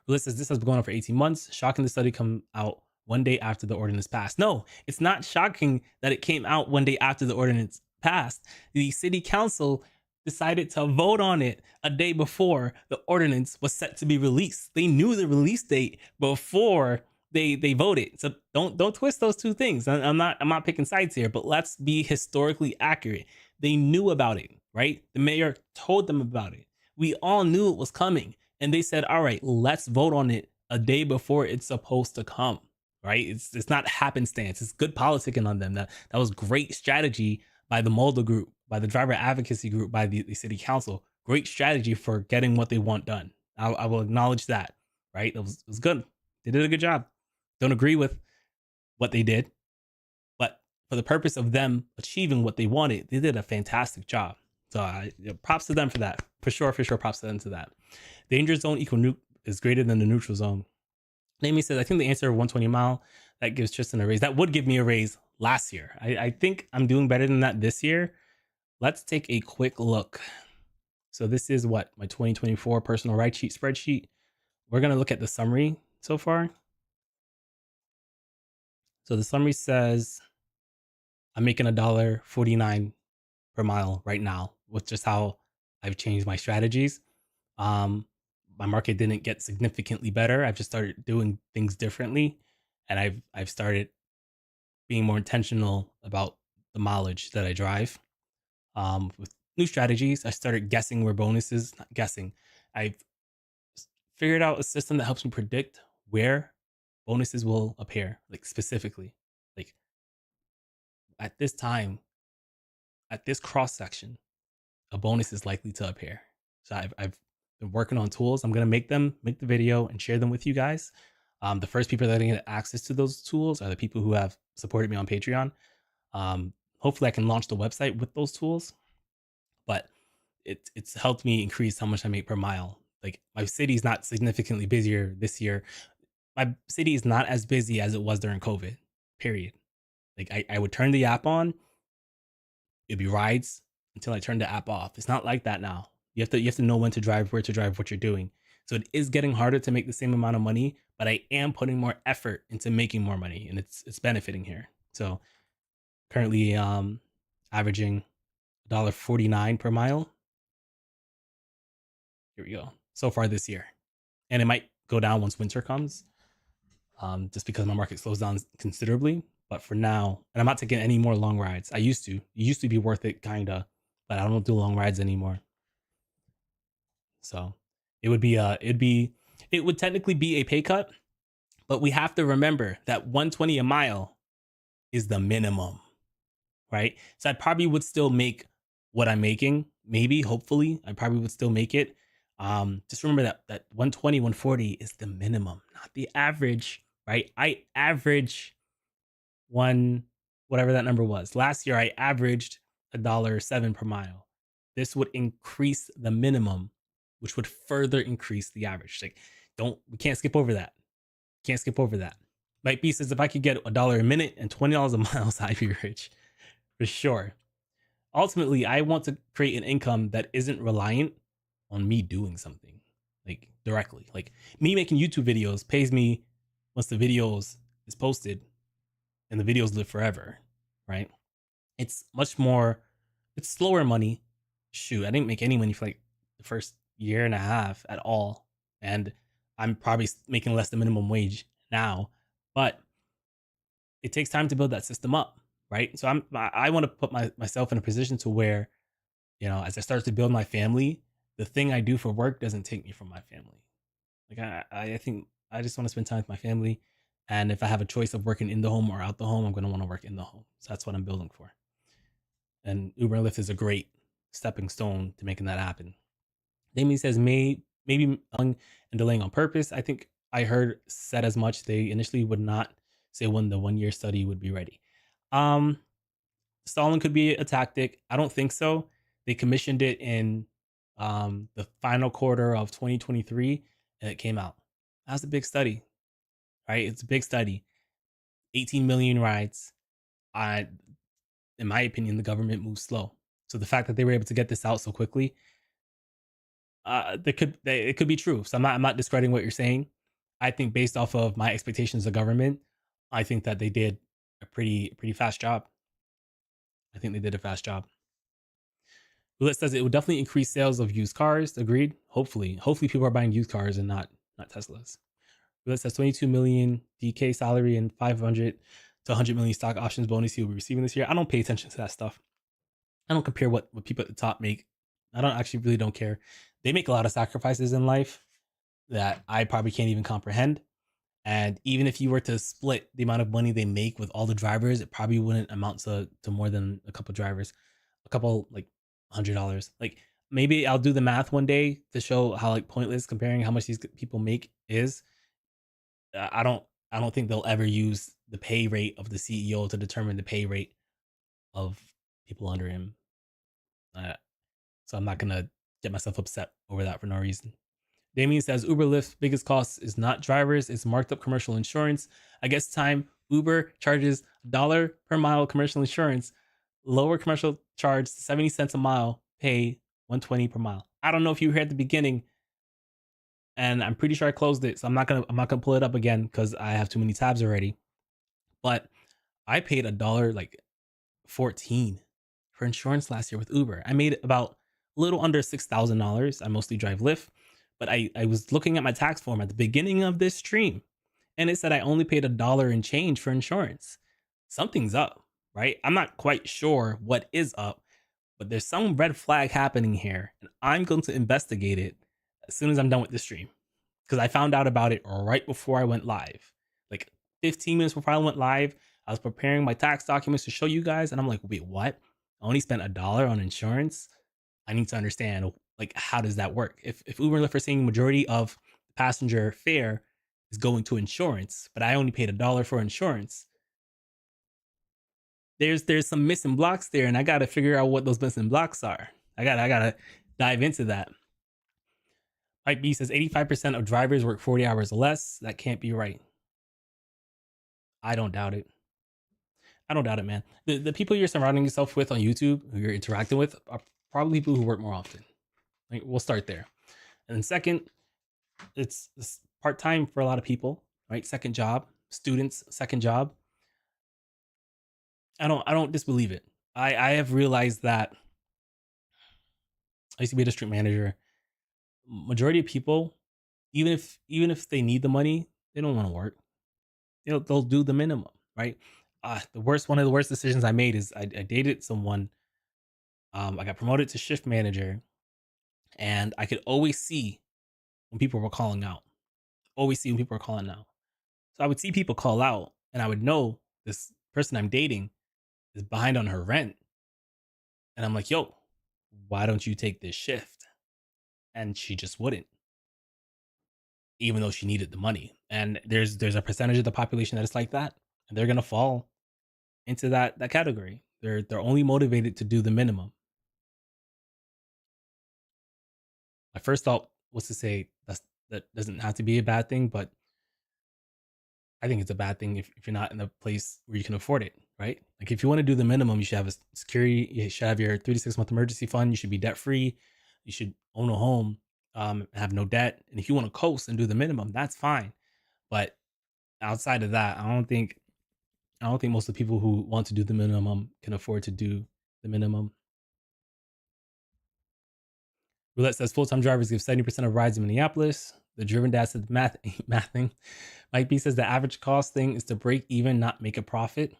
Willis says this has been going on for 18 months. Shocking the study come out one day after the ordinance passed. No, it's not shocking that it came out one day after the ordinance passed. The city council decided to vote on it a day before the ordinance was set to be released. They knew the release date before they voted. So don't twist those two things. I'm not picking sides here, but let's be historically accurate. They knew about it, right? The mayor told them about it. We all knew it was coming, and they said, all right, let's vote on it a day before it's supposed to come, right? It's not happenstance. It's good politicking on them. That was great strategy by the Mulder group, by the driver advocacy group, by the city council. Great strategy for getting what they want done. I will acknowledge that, right? It was good. They did a good job. Don't agree with what they did, but for the purpose of them achieving what they wanted, they did a fantastic job. So props to them for that. For sure, props to them to that. Danger zone equal is greater than the neutral zone. Amy says, I think the answer of 120 mile, that gives Tristan a raise. That would give me a raise last year. I think I'm doing better than that this year. Let's take a quick look. So this is what? My 2024 personal ride sheet spreadsheet. We're going to look at the summary so far. So the summary says I'm making $1.49 per mile right now with just how I've changed my strategies. My market didn't get significantly better. I've just started doing things differently, and I've started being more intentional about the mileage that I drive. With new strategies. I started guessing where bonuses, not guessing. I've figured out a system that helps me predict where bonuses will appear, like specifically. Like at this time, at this cross section, a bonus is likely to appear. So I've been working on tools. I'm gonna make the video and share them with you guys. The first people that are gonna get access to those tools are the people who have supported me on Patreon. Hopefully I can launch the website with those tools, but it's helped me increase how much I make per mile. Like my city's not significantly busier this year. My city is not as busy as it was during COVID, period. Like I would turn the app on, it'd be rides until I turn the app off. It's not like that now. You have to know when to drive, where to drive, what you're doing. So it is getting harder to make the same amount of money, but I am putting more effort into making more money, and it's benefiting here. So currently averaging $1.49 per mile. Here we go. So far this year. And it might go down once winter comes. Just because my market slows down considerably. But for now, and I'm not taking any more long rides. I used to. It used to be worth it, kinda, but I don't do long rides anymore. So it would technically be a pay cut, but we have to remember that 120 a mile is the minimum, right? So I probably would still make what I'm making. Maybe, hopefully, I probably would still make it. Just remember that 120, 140 is the minimum, not the average, right? I average whatever that number was. Last year, I averaged $1.07 per mile. This would increase the minimum, which would further increase the average. Like, we can't skip over that. Can't skip over that. Mike B says, if I could get $1 a minute and $20 a mile, I'd be rich. For sure. Ultimately, I want to create an income that isn't reliant on me doing something, like directly. Like me making YouTube videos pays me once the videos is posted, and the videos live forever, right? It's slower money. Shoot, I didn't make any money for like the first year and a half at all. And I'm probably making less than minimum wage now, but it takes time to build that system up, right? So I want to put myself in a position to where, as I start to build my family, the thing I do for work doesn't take me from my family. Like I think I just want to spend time with my family. And if I have a choice of working in the home or out the home, I'm going to want to work in the home. So that's what I'm building for. And Uber and Lyft is a great stepping stone to making that happen. Damien says, maybe and delaying on purpose. I think I heard said as much. They initially would not say when the 1-year study would be ready. Stalling could be a tactic. I don't think so. They commissioned it in the final quarter of 2023, and it came out. That was a big study, right? It's a big study. 18 million rides. In my opinion, the government moves slow. So the fact that they were able to get this out so quickly, it could be true. So I'm not discrediting what you're saying. I think based off of my expectations of government, I think that they did a pretty fast job. I think they did a fast job. Roulette says it would definitely increase sales of used cars. Agreed. Hopefully people are buying used cars and not Teslas. Roulette says 22 million DK salary and 500 to 100 million stock options bonus he will be receiving this year. I don't pay attention to that stuff. I don't compare what people at the top make. I really don't care. They make a lot of sacrifices in life that I probably can't even comprehend. And even if you were to split the amount of money they make with all the drivers, it probably wouldn't amount to more than a couple drivers, a couple like $100. Like maybe I'll do the math one day to show how like pointless comparing how much these people make is. I don't think they'll ever use the pay rate of the CEO to determine the pay rate of people under him. So I'm not gonna get myself upset over that for no reason. Damien says Uber Lyft's biggest cost is not drivers, it's marked up commercial insurance. I guess time Uber charges $1 per mile commercial insurance. Lower commercial charge 70 cents a mile, pay 120 per mile. I don't know if you were here at the beginning, and I'm pretty sure I closed it, so I'm not gonna pull it up again because I have too many tabs already. But I paid $14 for insurance last year with Uber. I made about a little under $6,000. I mostly drive Lyft, but I was looking at my tax form at the beginning of this stream, and it said I only paid $1 and change for insurance. Something's up, right? I'm not quite sure what is up, but there's some red flag happening here, and I'm going to investigate it as soon as I'm done with the stream, because I found out about it right before I went live. Like 15 minutes before I went live, I was preparing my tax documents to show you guys, and I'm like, wait, what? I only spent $1 on insurance. I need to understand, like, how does that work? If Uber and Lyft are saying majority of passenger fare is going to insurance, but I only paid $1 for insurance, there's some missing blocks there, and I gotta figure out what those missing blocks are. I gotta dive into that. Mike B says 85% of drivers work 40 hours or less. That can't be right. I don't doubt it. I don't doubt it, man. The people you're surrounding yourself with on YouTube, who you're interacting with, are probably people who work more often. Like, we'll start there. And then second, it's part-time for a lot of people, right? Second job, students, second job. I don't disbelieve it. I have realized that I used to be a district manager. Majority of people, even if they need the money, they don't want to work. They'll do the minimum, right? One of the worst decisions I made is I dated someone. I got promoted to shift manager, and I could always see when people were calling out. Always see when people were calling out. So I would see people call out, and I would know this person I'm dating is behind on her rent. And I'm like, yo, why don't you take this shift? And she just wouldn't, even though she needed the money. And there's a percentage of the population that is like that, and they're gonna fall into that category. They're only motivated to do the minimum. My first thought was to say that doesn't have to be a bad thing, but I think it's a bad thing if you're not in a place where you can afford it, right? Like, if you want to do the minimum, you should have a security, you should have your 3 to 6 month emergency fund, you should be debt free, you should own a home, have no debt. And if you want to coast and do the minimum, that's fine. But outside of that, I don't think most of the people who want to do the minimum can afford to do the minimum. Roulette says full-time drivers give 70% of rides in Minneapolis. The driven dad said math ain't mathing. Mike B says the average cost thing is to break even, not make a profit.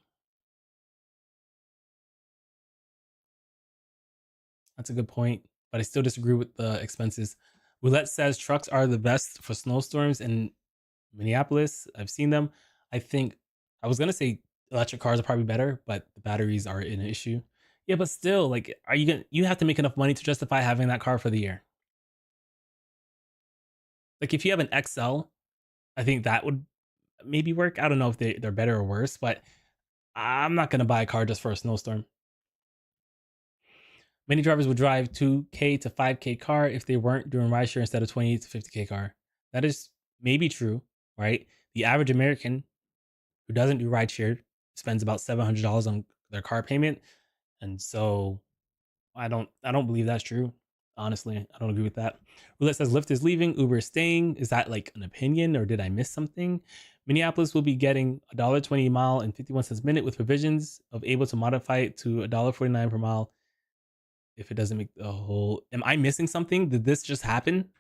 That's a good point, but I still disagree with the expenses. Roulette says trucks are the best for snowstorms in Minneapolis. I've seen them. I think I was gonna say electric cars are probably better, but the batteries are an issue. Yeah, but still, like, you have to make enough money to justify having that car for the year. Like, if you have an XL, I think that would maybe work. I don't know if they're better or worse, but I'm not gonna buy a car just for a snowstorm. Many drivers would drive 2K to 5K car if they weren't doing rideshare instead of 28 to 50K car. That is maybe true, right? The average American who doesn't do rideshare spends about $700 on their car payment. And so I don't believe that's true. Honestly, I don't agree with that. Roulette says Lyft is leaving, Uber is staying. Is that like an opinion, or did I miss something? Minneapolis will be getting $1.20 a mile and 51 cents a minute, with provisions of able to modify it to $1.49 per mile if it doesn't make the whole. Am I missing something? Did this just happen?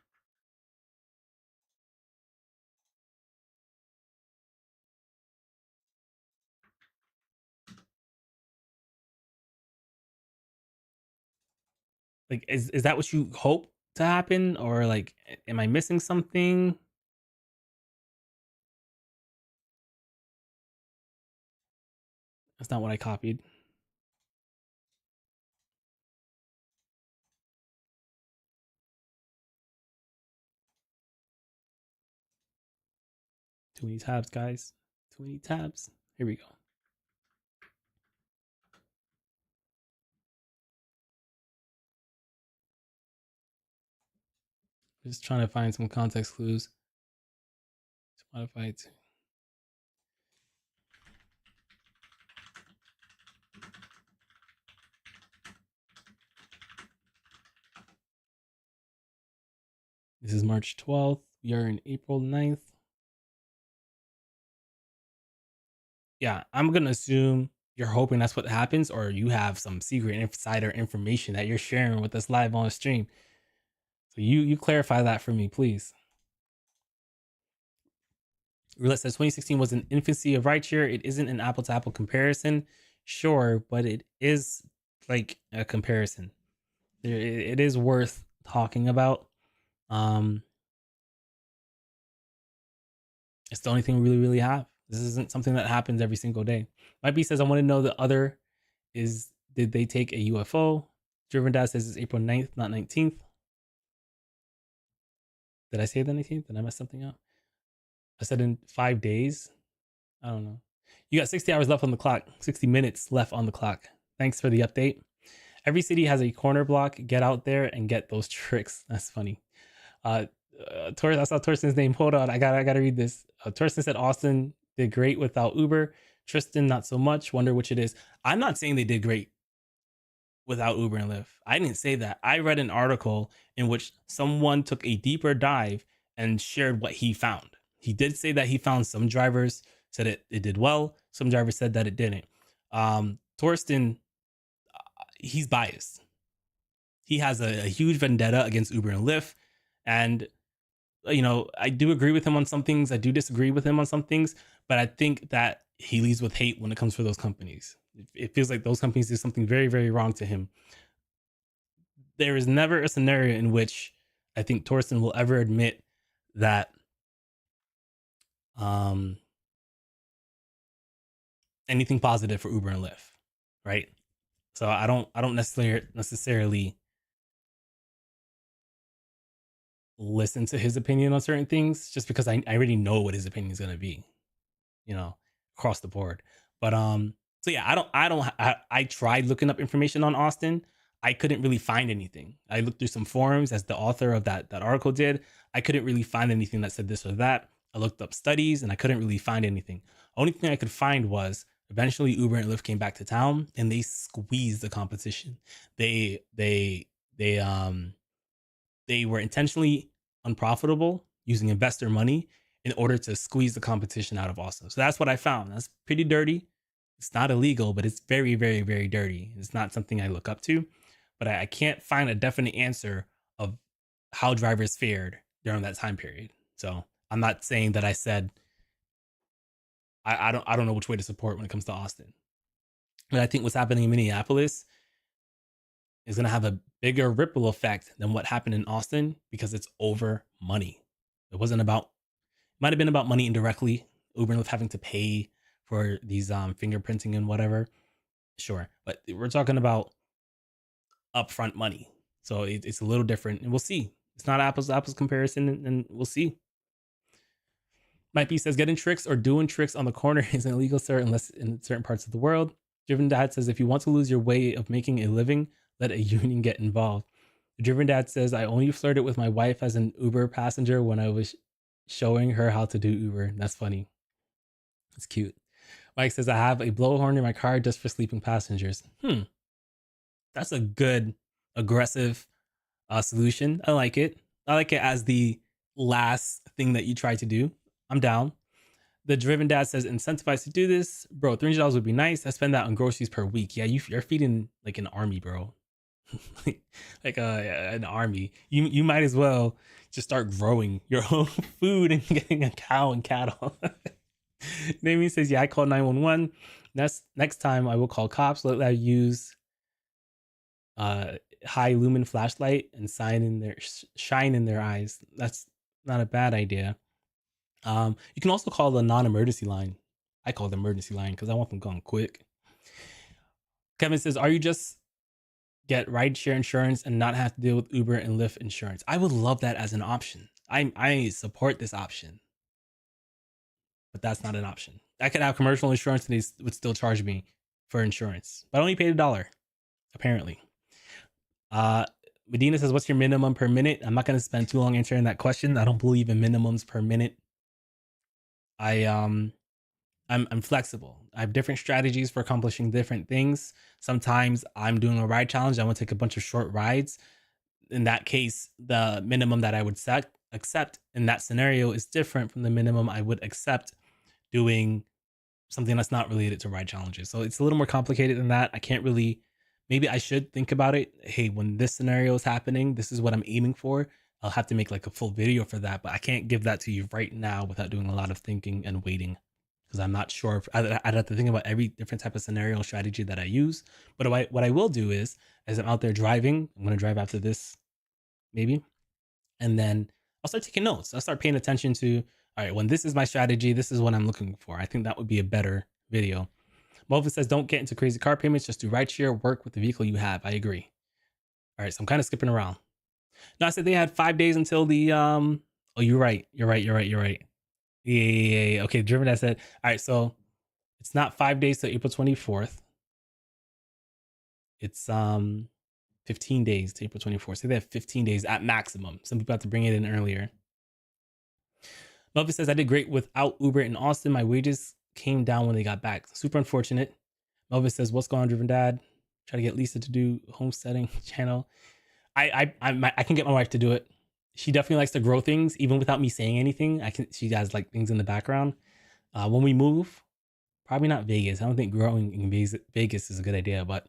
Like, is that what you hope to happen, or like, am I missing something? That's not what I copied. Too many tabs, guys. Too many tabs. Here we go. Just trying to find some context clues to modify it to. This is March 12th. We are in April 9th. Yeah, I'm going to assume you're hoping that's what happens, or you have some secret insider information that you're sharing with us live on stream. So you clarify that for me, please. Roulette says 2016 was an infancy of rideshare. It isn't an apple to apple comparison, sure, but it is like a comparison. It is worth talking about. It's the only thing we really have. This isn't something that happens every single day. My B says, I want to know the other is, did they take a UFO? Driven Dad says it's April 9th, not 19th. Did I say the 19th? Did I mess something up? I said in 5 days. I don't know. You got 60 hours left on the clock, 60 minutes left on the clock. Thanks for the update. Every city has a corner block. Get out there and get those tricks. That's funny. I saw Torsten's name. Hold on. I gotta read this. Torsten said Austin did great without Uber. Tristan, not so much. Wonder which it is. I'm not saying they did great without Uber and Lyft. I didn't say that. I read an article in which someone took a deeper dive and shared what he found. He did say that he found some drivers said it did well. Some drivers said that it didn't. Torsten, he's biased. He has a huge vendetta against Uber and Lyft. And, you know, I do agree with him on some things. I do disagree with him on some things. But I think that he leads with hate when it comes for those companies. It feels like those companies did something very, very wrong to him. There is never a scenario in which I think Torsten will ever admit that anything positive for Uber and Lyft, right? So I don't necessarily listen to his opinion on certain things just because I already know what his opinion is going to be, you know, across the board. But so yeah, I tried looking up information on Austin. I couldn't really find anything. I looked through some forums as the author of that article did. I couldn't really find anything that said this or that. I looked up studies and I couldn't really find anything. Only thing I could find was eventually Uber and Lyft came back to town and they squeezed the competition. They were intentionally unprofitable using investor money in order to squeeze the competition out of Austin. So that's what I found. That's pretty dirty. It's not illegal, but it's very, very, very dirty. It's not something I look up to, but I can't find a definite answer of how drivers fared during that time period. So I'm not saying that I said, I don't know which way to support when it comes to Austin. But I think what's happening in Minneapolis is going to have a bigger ripple effect than what happened in Austin because it's over money. It might have been about money indirectly. Uber and Lyft having to pay for these fingerprinting and whatever. Sure. But we're talking about upfront money. So it's a little different and we'll see. It's not apples to apples comparison and we'll see. Mike B says getting tricks or doing tricks on the corner isn't illegal, sir, unless in certain parts of the world. Driven Dad says if you want to lose your way of making a living, let a union get involved. Driven Dad says I only flirted with my wife as an Uber passenger when I was showing her how to do Uber. That's funny. It's cute. Mike says I have a blowhorn in my car just for sleeping passengers. That's a good aggressive solution. I like it. I like it as the last thing that you try to do. I'm down. The Driven Dad says incentivized to do this, bro. $300 would be nice. I spend that on groceries per week. Yeah, you're feeding like an army, bro. like an army. You might as well just start growing your own food and getting a cow and cattle. Namie says, yeah, I called 911. Next time I will call cops. Let them use high lumen flashlight and shine in their eyes. That's not a bad idea. You can also call the non-emergency line. I call the emergency line because I want them going quick. Kevin says, are you just get rideshare insurance and not have to deal with Uber and Lyft insurance? I would love that as an option. I support this option, but that's not an option. I could have commercial insurance and they would still charge me for insurance, but I only paid $1, apparently. Medina says, what's your minimum per minute? I'm not going to spend too long answering that question. I don't believe in minimums per minute. I'm flexible. I have different strategies for accomplishing different things. Sometimes I'm doing a ride challenge. I want to take a bunch of short rides. In that case, the minimum that I would accept in that scenario is different from the minimum I would accept doing something that's not related to ride challenges. So it's a little more complicated than that. I can't really, maybe I should think about it. Hey, when this scenario is happening, this is what I'm aiming for. I'll have to make like a full video for that, but I can't give that to you right now without doing a lot of thinking and waiting. because I'm not sure if I'd have to think about every different type of scenario and strategy that I use. But what I will do is, as I'm out there driving, I'm going to drive after this, maybe. And then I'll start taking notes. I'll start paying attention to, all right, when this is my strategy, this is what I'm looking for. I think that would be a better video. Melvin says, don't get into crazy car payments. Just do rideshare, work with the vehicle you have. I agree. All right, so I'm kind of skipping around. No, I said they had 5 days until the, oh, you're right. Yeah. Okay, Driven Dad said, all right, so it's not 5 days till April 24th. It's 15 days to April 24th. So they have 15 days at maximum. Some people have to bring it in earlier. Melvin says, I did great without Uber in Austin. My wages came down when they got back. Super unfortunate. Melvin says, what's going on, Driven Dad? Try to get Lisa to do homesteading channel. I can get my wife to do it. She definitely likes to grow things, even without me saying anything. She has like things in the background. When we move, probably not Vegas. I don't think growing in Vegas is a good idea, but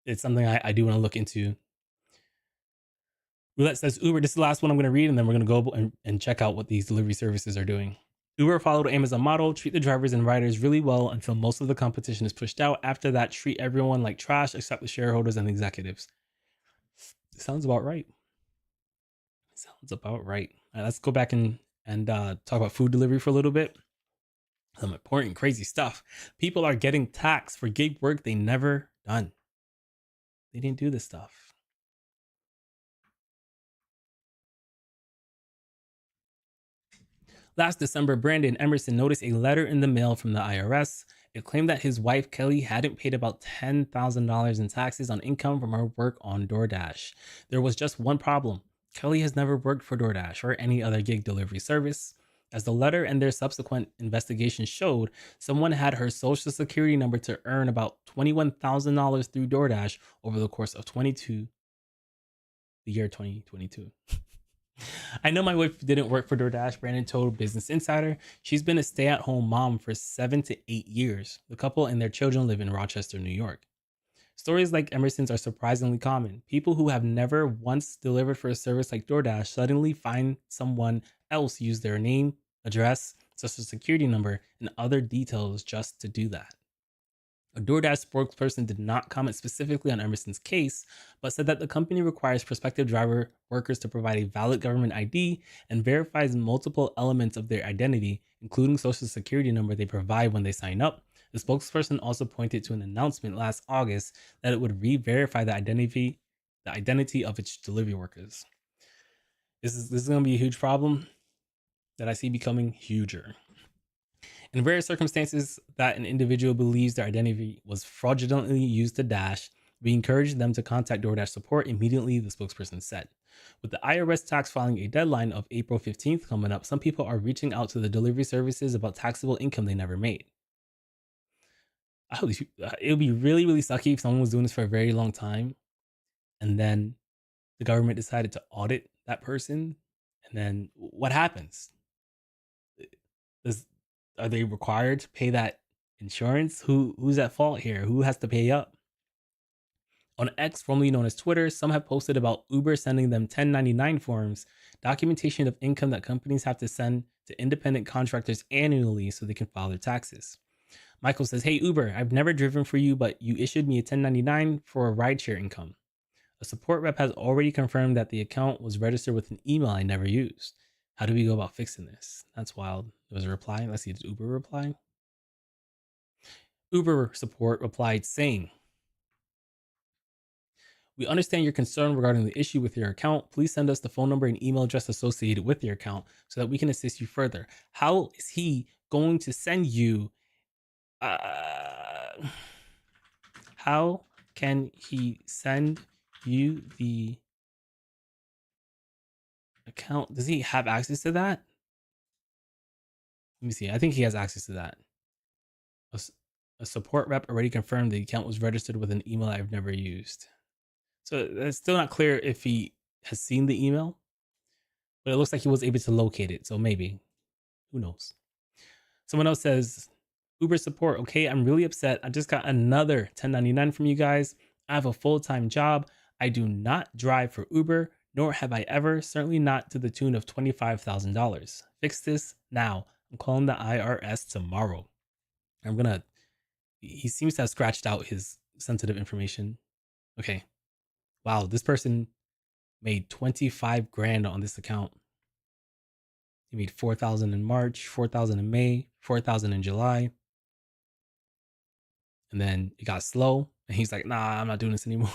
it's something I do want to look into. Roulette says, Uber, this is the last one I'm going to read, and then we're going to go and check out what these delivery services are doing. Uber followed Amazon model, treat the drivers and riders really well until most of the competition is pushed out. After that, treat everyone like trash except the shareholders and the executives. Sounds about right. All right, let's go back and talk about food delivery for a little bit. Some important, crazy stuff. People are getting taxed for gig work they never done. They didn't do this stuff. Last December, Brandon Emerson noticed a letter in the mail from the IRS. It claimed that his wife, Kelly, hadn't paid about $10,000 in taxes on income from her work on DoorDash. There was just one problem. Kelly has never worked for DoorDash or any other gig delivery service. As the letter and their subsequent investigation showed, someone had her social security number to earn about $21,000 through DoorDash over the course of the year 2022. I know my wife didn't work for DoorDash, Brandon told Business Insider. She's been a stay-at-home mom for 7 to 8 years. The couple and their children live in Rochester, New York. Stories like Emerson's are surprisingly common. People who have never once delivered for a service like DoorDash suddenly find someone else use their name, address, social security number, and other details just to do that. A DoorDash spokesperson did not comment specifically on Emerson's case, but said that the company requires prospective driver workers to provide a valid government ID and verifies multiple elements of their identity, including social security number they provide when they sign up. The spokesperson also pointed to an announcement last August that it would re-verify the identity of its delivery workers. This is going to be a huge problem that I see becoming huger. In rare circumstances that an individual believes their identity was fraudulently used to dash, we encourage them to contact DoorDash support immediately, the spokesperson said. With the IRS tax filing a deadline of April 15th coming up, some people are reaching out to the delivery services about taxable income they never made. It would be really, really sucky if someone was doing this for a very long time and then the government decided to audit that person. And then what happens? Are they required to pay that insurance? Who's at fault here? Who has to pay up? On X, formerly known as Twitter, some have posted about Uber sending them 1099 forms, documentation of income that companies have to send to independent contractors annually so they can file their taxes. Michael says, hey Uber, I've never driven for you, but you issued me a 1099 for a rideshare income. A support rep has already confirmed that the account was registered with an email I never used. How do we go about fixing this? That's wild. There was a reply. Let's see, did Uber reply? Uber support replied saying, we understand your concern regarding the issue with your account. Please send us the phone number and email address associated with your account so that we can assist you further. How is he going to send you? How can he send you the account? Does he have access to that? Let me see. I think he has access to that. A support rep already confirmed the account was registered with an email I've never used. So it's still not clear if he has seen the email, but it looks like he was able to locate it. So maybe, who knows? Someone else says, Uber support. Okay, I'm really upset. I just got another 1099 from you guys. I have a full-time job. I do not drive for Uber, nor have I ever, certainly not to the tune of $25,000. Fix this now. I'm calling the IRS tomorrow. He seems to have scratched out his sensitive information. Okay. Wow, this person made 25 grand on this account. He made 4,000 in March, 4,000 in May, 4,000 in July. And then it got slow. And he's like, nah, I'm not doing this anymore.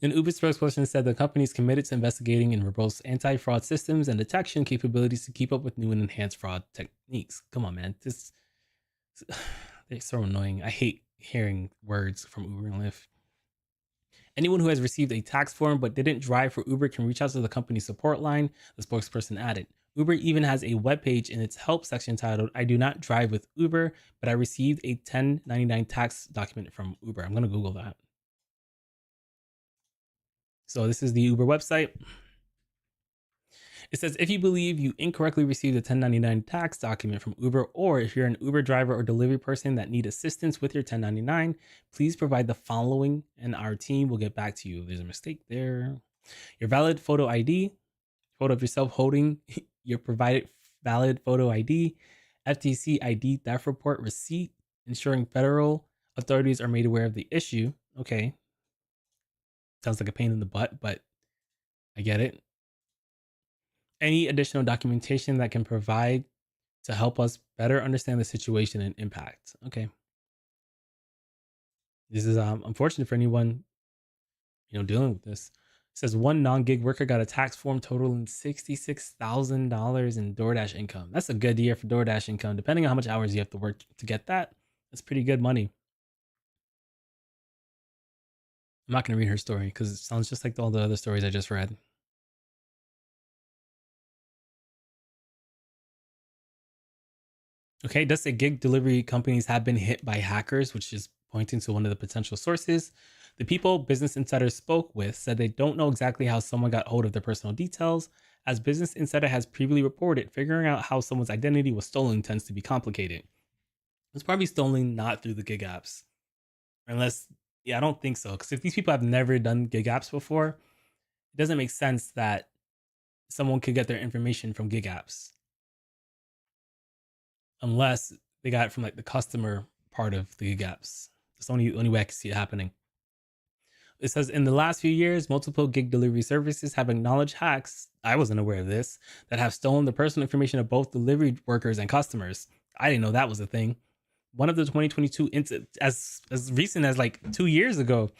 An Uber spokesperson said the company is committed to investigating and robust anti-fraud systems and detection capabilities to keep up with new and enhanced fraud techniques. Come on, man. They're so annoying. I hate hearing words from Uber and Lyft. Anyone who has received a tax form but didn't drive for Uber can reach out to the company support line, the spokesperson added. Uber even has a webpage in its help section titled, I do not drive with Uber, but I received a 1099 tax document from Uber. I'm going to Google that. So this is the Uber website. It says, if you believe you incorrectly received a 1099 tax document from Uber, or if you're an Uber driver or delivery person that need assistance with your 1099, please provide the following and our team will get back to you. There's a mistake there. Your valid photo ID, photo of yourself holding your provided valid photo ID, FTC ID theft report receipt, ensuring federal authorities are made aware of the issue. Okay. Sounds like a pain in the butt, but I get it. Any additional documentation that can provide to help us better understand the situation and impact. Okay. This is unfortunate for anyone, dealing with this. It says one non-gig worker got a tax form totaling $66,000 in DoorDash income. That's a good year for DoorDash income. Depending on how much hours you have to work to get that, that's pretty good money. I'm not going to read her story because it sounds just like all the other stories I just read. Okay, it does say gig delivery companies have been hit by hackers, which is pointing to one of the potential sources. The people Business Insider spoke with said they don't know exactly how someone got hold of their personal details. As Business Insider has previously reported, figuring out how someone's identity was stolen tends to be complicated. It's probably stolen not through the gig apps. Unless, I don't think so. Because if these people have never done gig apps before, it doesn't make sense that someone could get their information from gig apps. Unless they got it from like the customer part of the gig apps. That's the only way I can see it happening. It says, in the last few years, multiple gig delivery services have acknowledged hacks, I wasn't aware of this, that have stolen the personal information of both delivery workers and customers. I didn't know that was a thing. One of the 2022 as recent as like 2 years ago,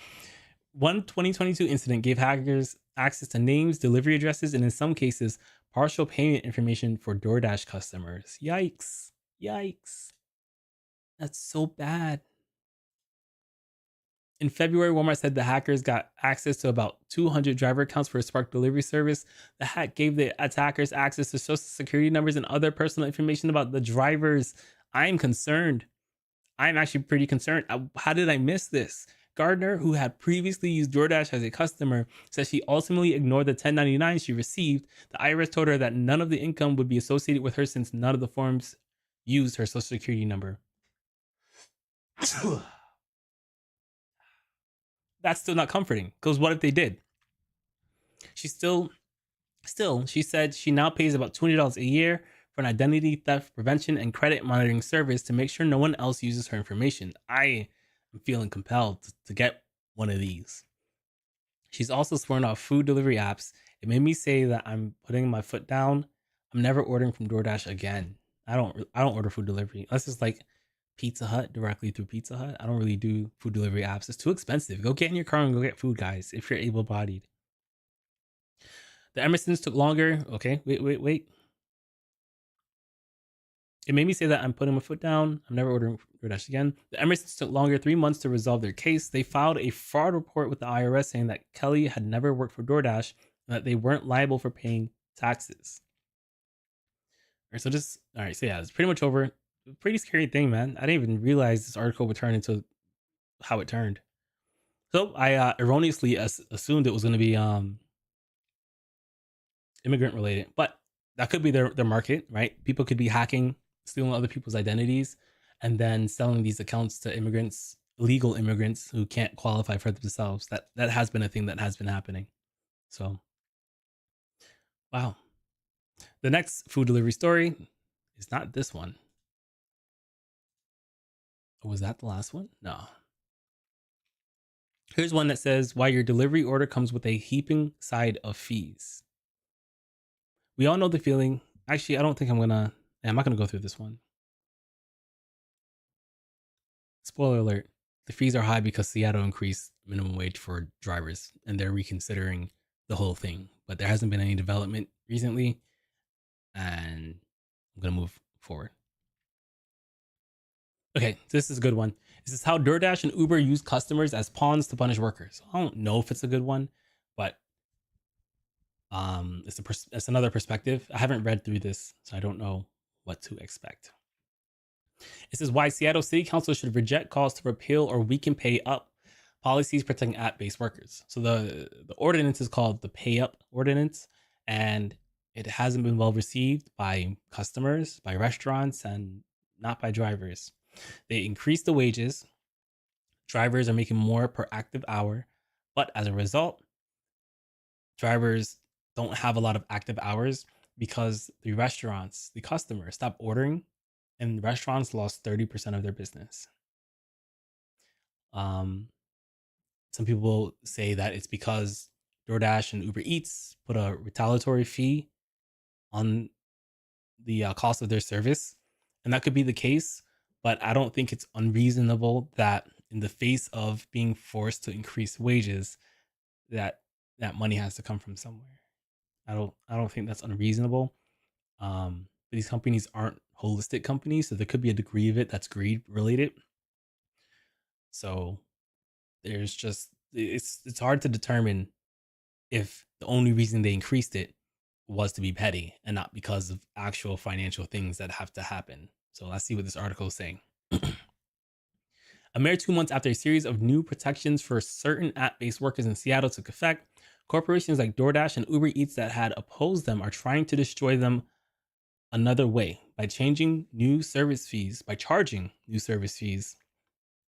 one 2022 incident gave hackers access to names, delivery addresses, and in some cases, partial payment information for DoorDash customers. Yikes. That's so bad. In February, Walmart said the hackers got access to about 200 driver accounts for a Spark delivery service. The hack gave the attackers access to social security numbers and other personal information about the drivers. I'm concerned. I'm actually pretty concerned. How did I miss this? Gardner, who had previously used DoorDash as a customer, says she ultimately ignored the 1099 she received. The IRS told her that none of the income would be associated with her since none of the forms used her social security number. That's still not comforting, because what if they did? She she said she now pays about $200 a year for an identity theft prevention and credit monitoring service to make sure no one else uses her information. I am feeling compelled to get one of these. She's also sworn off food delivery apps. It made me say that I'm putting my foot down. I'm never ordering from DoorDash again. I don't order food delivery unless it's like Pizza Hut, directly through Pizza Hut. I don't really do food delivery apps. It's too expensive. Go get in your car and go get food, guys, if you're able-bodied. The Emersons took longer. Okay, wait. It made me say that I'm putting my foot down. I'm never ordering DoorDash again. The Emersons took longer, 3 months to resolve their case. They filed a fraud report with the IRS saying that Kelly had never worked for DoorDash and that they weren't liable for paying taxes. All right, so yeah, it's pretty much over. Pretty scary thing, man. I didn't even realize this article would turn into how it turned. So I erroneously assumed it was going to be immigrant related, but that could be their market, right? People could be hacking, stealing other people's identities, and then selling these accounts to immigrants, illegal immigrants who can't qualify for themselves. That has been a thing that has been happening. So, wow. The next food delivery story is not this one. Was that the last one? No. Here's one that says, why your delivery order comes with a heaping side of fees. We all know the feeling. Actually, I don't think I'm not gonna go through this one. Spoiler alert. The fees are high because Seattle increased minimum wage for drivers and they're reconsidering the whole thing. But there hasn't been any development recently. And I'm gonna move forward. Okay, this is a good one. This is how DoorDash and Uber use customers as pawns to punish workers. I don't know if it's a good one, but it's another perspective. I haven't read through this, so I don't know what to expect. It says why Seattle City Council should reject calls to repeal or weaken pay up policies protecting app-based workers. So the ordinance is called the Pay Up Ordinance, and it hasn't been well received by customers, by restaurants, and not by drivers. They increased the wages. Drivers are making more per active hour, but as a result, drivers don't have a lot of active hours because the restaurants, the customers, stopped ordering, and restaurants lost 30% of their business. Some people say that it's because DoorDash and Uber Eats put a retaliatory fee on the cost of their service, and that could be the case, but I don't think it's unreasonable that in the face of being forced to increase wages, that money has to come from somewhere. I don't think that's unreasonable. These companies aren't holistic companies, so there could be a degree of it that's greed related. So there's just it's hard to determine if the only reason they increased it was to be petty and not because of actual financial things that have to happen. So let's see what this article is saying. A mere 2 months after a series of new protections for certain app-based workers in Seattle took effect, corporations like DoorDash and Uber Eats that had opposed them are trying to destroy them another way by charging new service fees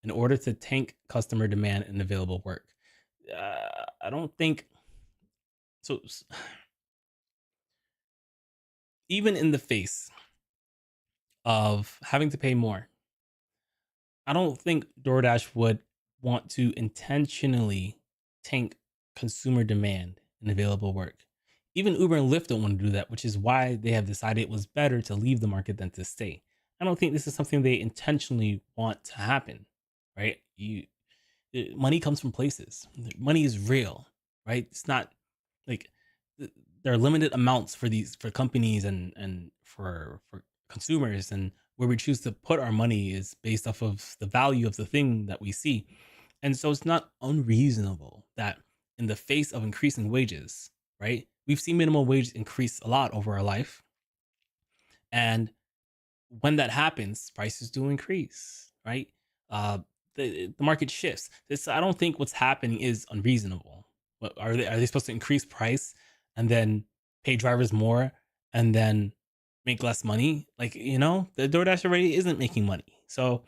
in order to tank customer demand and available work. I don't think so. Even in the face of having to pay more, I don't think DoorDash would want to intentionally tank consumer demand and available work. Even Uber and Lyft don't want to do that, which is why they have decided it was better to leave the market than to stay. I don't think this is something they intentionally want to happen, right? Money comes from places. Money is real, right? It's not like there are limited amounts for companies and for consumers, and where we choose to put our money is based off of the value of the thing that we see. And so it's not unreasonable that in the face of increasing wages, right? We've seen minimum wage increase a lot over our life. And when that happens, prices do increase, right? The market shifts. I don't think what's happening is unreasonable. What are they supposed to increase price and then pay drivers more and then make less money? Like, the DoorDash already isn't making money. So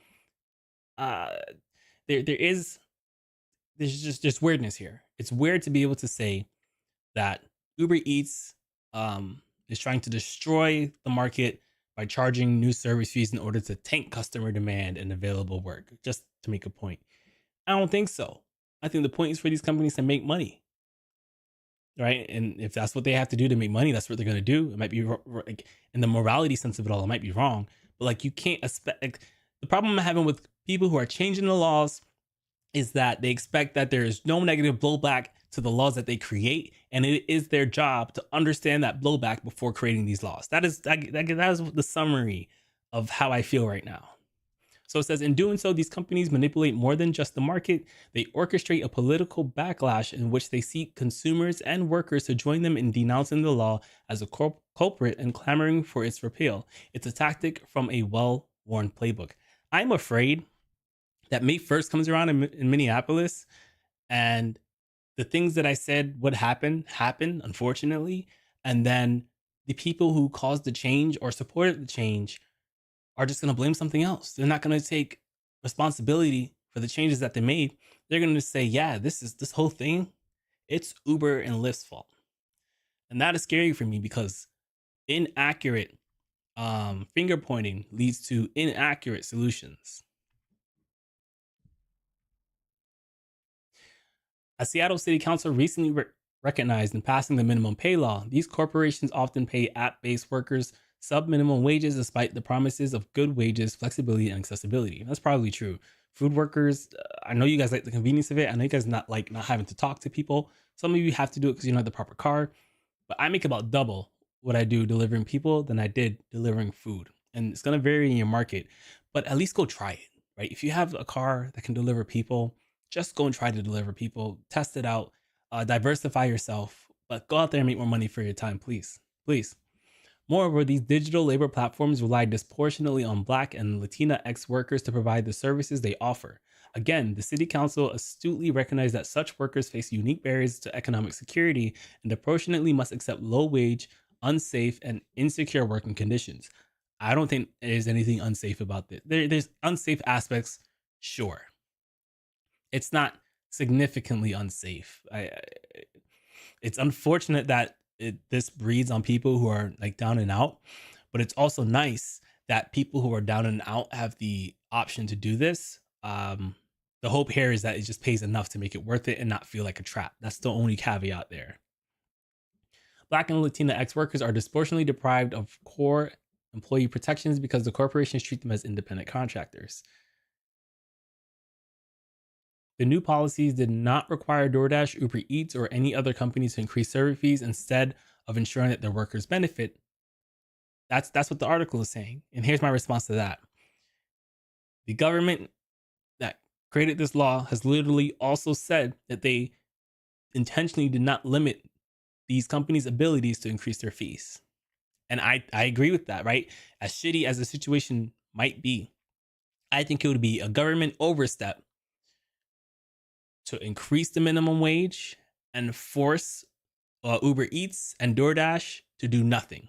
there's just weirdness here. It's weird to be able to say that Uber Eats is trying to destroy the market by charging new service fees in order to tank customer demand and available work, just to make a point. I don't think so. I think the point is for these companies to make money, right? And if that's what they have to do to make money, that's what they're going to do. It might be like, in the morality sense of it all, it might be wrong, but like, you can't expect, like, the problem I'm having with people who are changing the laws is that they expect that there is no negative blowback to the laws that they create, and it is their job to understand that blowback before creating these laws. That is the summary of how I feel right now. So it says, in doing so, these companies manipulate more than just the market. They orchestrate a political backlash in which they seek consumers and workers to join them in denouncing the law as a culprit and clamoring for its repeal. It's a tactic from a well-worn playbook. I'm afraid that May 1st comes around in Minneapolis, and the things that I said would happen, unfortunately. And then the people who caused the change or supported the change are just going to blame something else. They're not going to take responsibility for the changes that they made. They're going to say, yeah, this whole thing, it's Uber and Lyft's fault. And that is scary for me because inaccurate finger pointing leads to inaccurate solutions. As Seattle City Council recently recognized in passing the minimum pay law, these corporations often pay app-based workers sub-minimum wages despite the promises of good wages, flexibility, and accessibility. That's probably true. Food workers, I know you guys like the convenience of it. I know you guys not having to talk to people. Some of you have to do it because you don't have the proper car. But I make about double what I do delivering people than I did delivering food. And it's going to vary in your market, but at least go try it, right? If you have a car that can deliver people, just go and try to deliver people, test it out, diversify yourself, but go out there and make more money for your time, please. Please. Moreover, these digital labor platforms rely disproportionately on Black and Latinx workers to provide the services they offer. Again, the City Council astutely recognized that such workers face unique barriers to economic security and disproportionately must accept low-wage, unsafe, and insecure working conditions. I don't think there's anything unsafe about this. There's unsafe aspects, sure. It's not significantly unsafe. It's unfortunate that this breeds on people who are like down and out, but it's also nice that people who are down and out have the option to do this. The hope here is that it just pays enough to make it worth it and not feel like a trap. That's the only caveat there. Black and Latinx workers are disproportionately deprived of core employee protections because the corporations treat them as independent contractors. The new policies did not require DoorDash, Uber Eats, or any other companies to increase service fees instead of ensuring that their workers benefit. That's what the article is saying. And here's my response to that. The government that created this law has literally also said that they intentionally did not limit these companies' abilities to increase their fees. And I agree with that, right? As shitty as the situation might be, I think it would be a government overstep to increase the minimum wage and force Uber Eats and DoorDash to do nothing.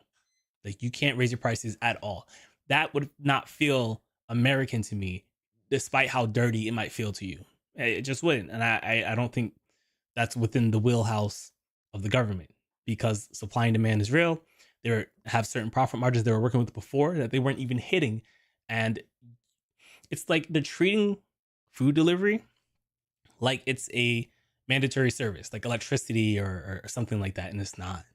Like, you can't raise your prices at all. That would not feel American to me, despite how dirty it might feel to you. It just wouldn't. And I don't think that's within the wheelhouse of the government, because supply and demand is real. They have certain profit margins they were working with before that they weren't even hitting. And it's like they're treating food delivery like it's a mandatory service, like electricity or something like that. And it's not.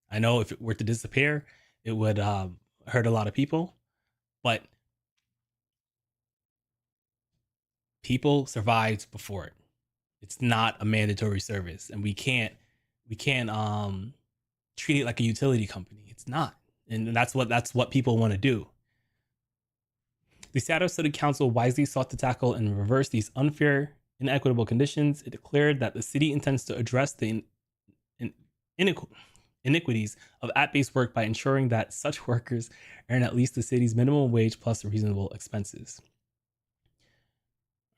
I know if it were to disappear, it would hurt a lot of people, but people survived before it. It's not a mandatory service, and we can't treat it like a utility company. It's not. And that's what people want to do. The Seattle City Council wisely sought to tackle and reverse these unfair, inequitable conditions. It declared that the city intends to address the iniquities of app-based work by ensuring that such workers earn at least the city's minimum wage plus reasonable expenses.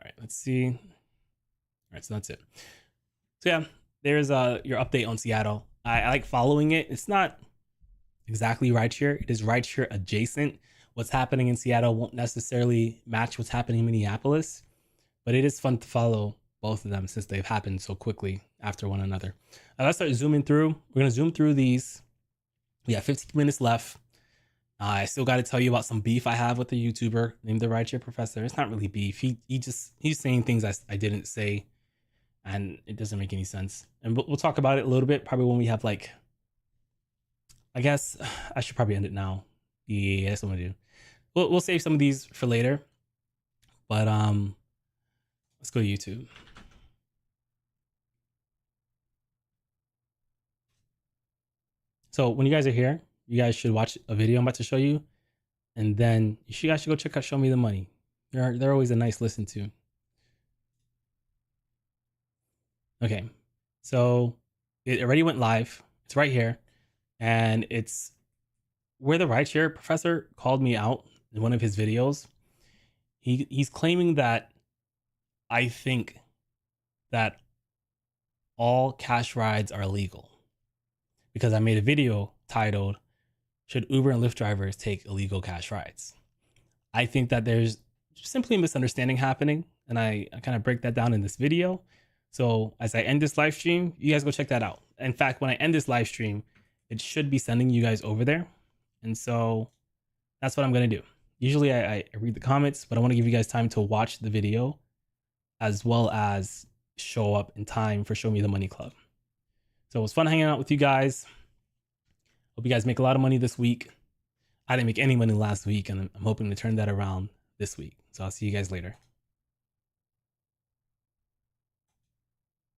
All right, let's see. All right, so that's it. So yeah, there's your update on Seattle. I like following it. It's not exactly rideshare. It is rideshare adjacent. What's happening in Seattle won't necessarily match what's happening in Minneapolis, but it is fun to follow both of them since they've happened so quickly after one another. Let's start zooming through. We're going to zoom through these. We have 15 minutes left. I still got to tell you about some beef I have with a YouTuber named the Rideshare Professor. It's not really beef. He's saying things I didn't say, and it doesn't make any sense. And we'll talk about it a little bit, probably when we have like, I guess I should probably end it now. Yeah, that's what I'm gonna do. We'll save some of these for later, but let's go to YouTube. So when you guys are here, you guys should watch a video I'm about to show you, and then you guys should go check out Show Me the Money. They're always a nice listen to. Okay, so it already went live. It's right here, and it's where the Rideshare Professor called me out in one of his videos. He's claiming that I think that all cash rides are illegal because I made a video titled, "Should Uber and Lyft drivers take illegal cash rides?" I think that there's simply a misunderstanding happening, and I kind of break that down in this video. So as I end this live stream, you guys go check that out. In fact, when I end this live stream, it should be sending you guys over there. And so that's what I'm going to do. Usually I read the comments, but I want to give you guys time to watch the video as well as show up in time for Show Me the Money Club. So it was fun hanging out with you guys. Hope you guys make a lot of money this week. I didn't make any money last week, and I'm hoping to turn that around this week. So I'll see you guys later.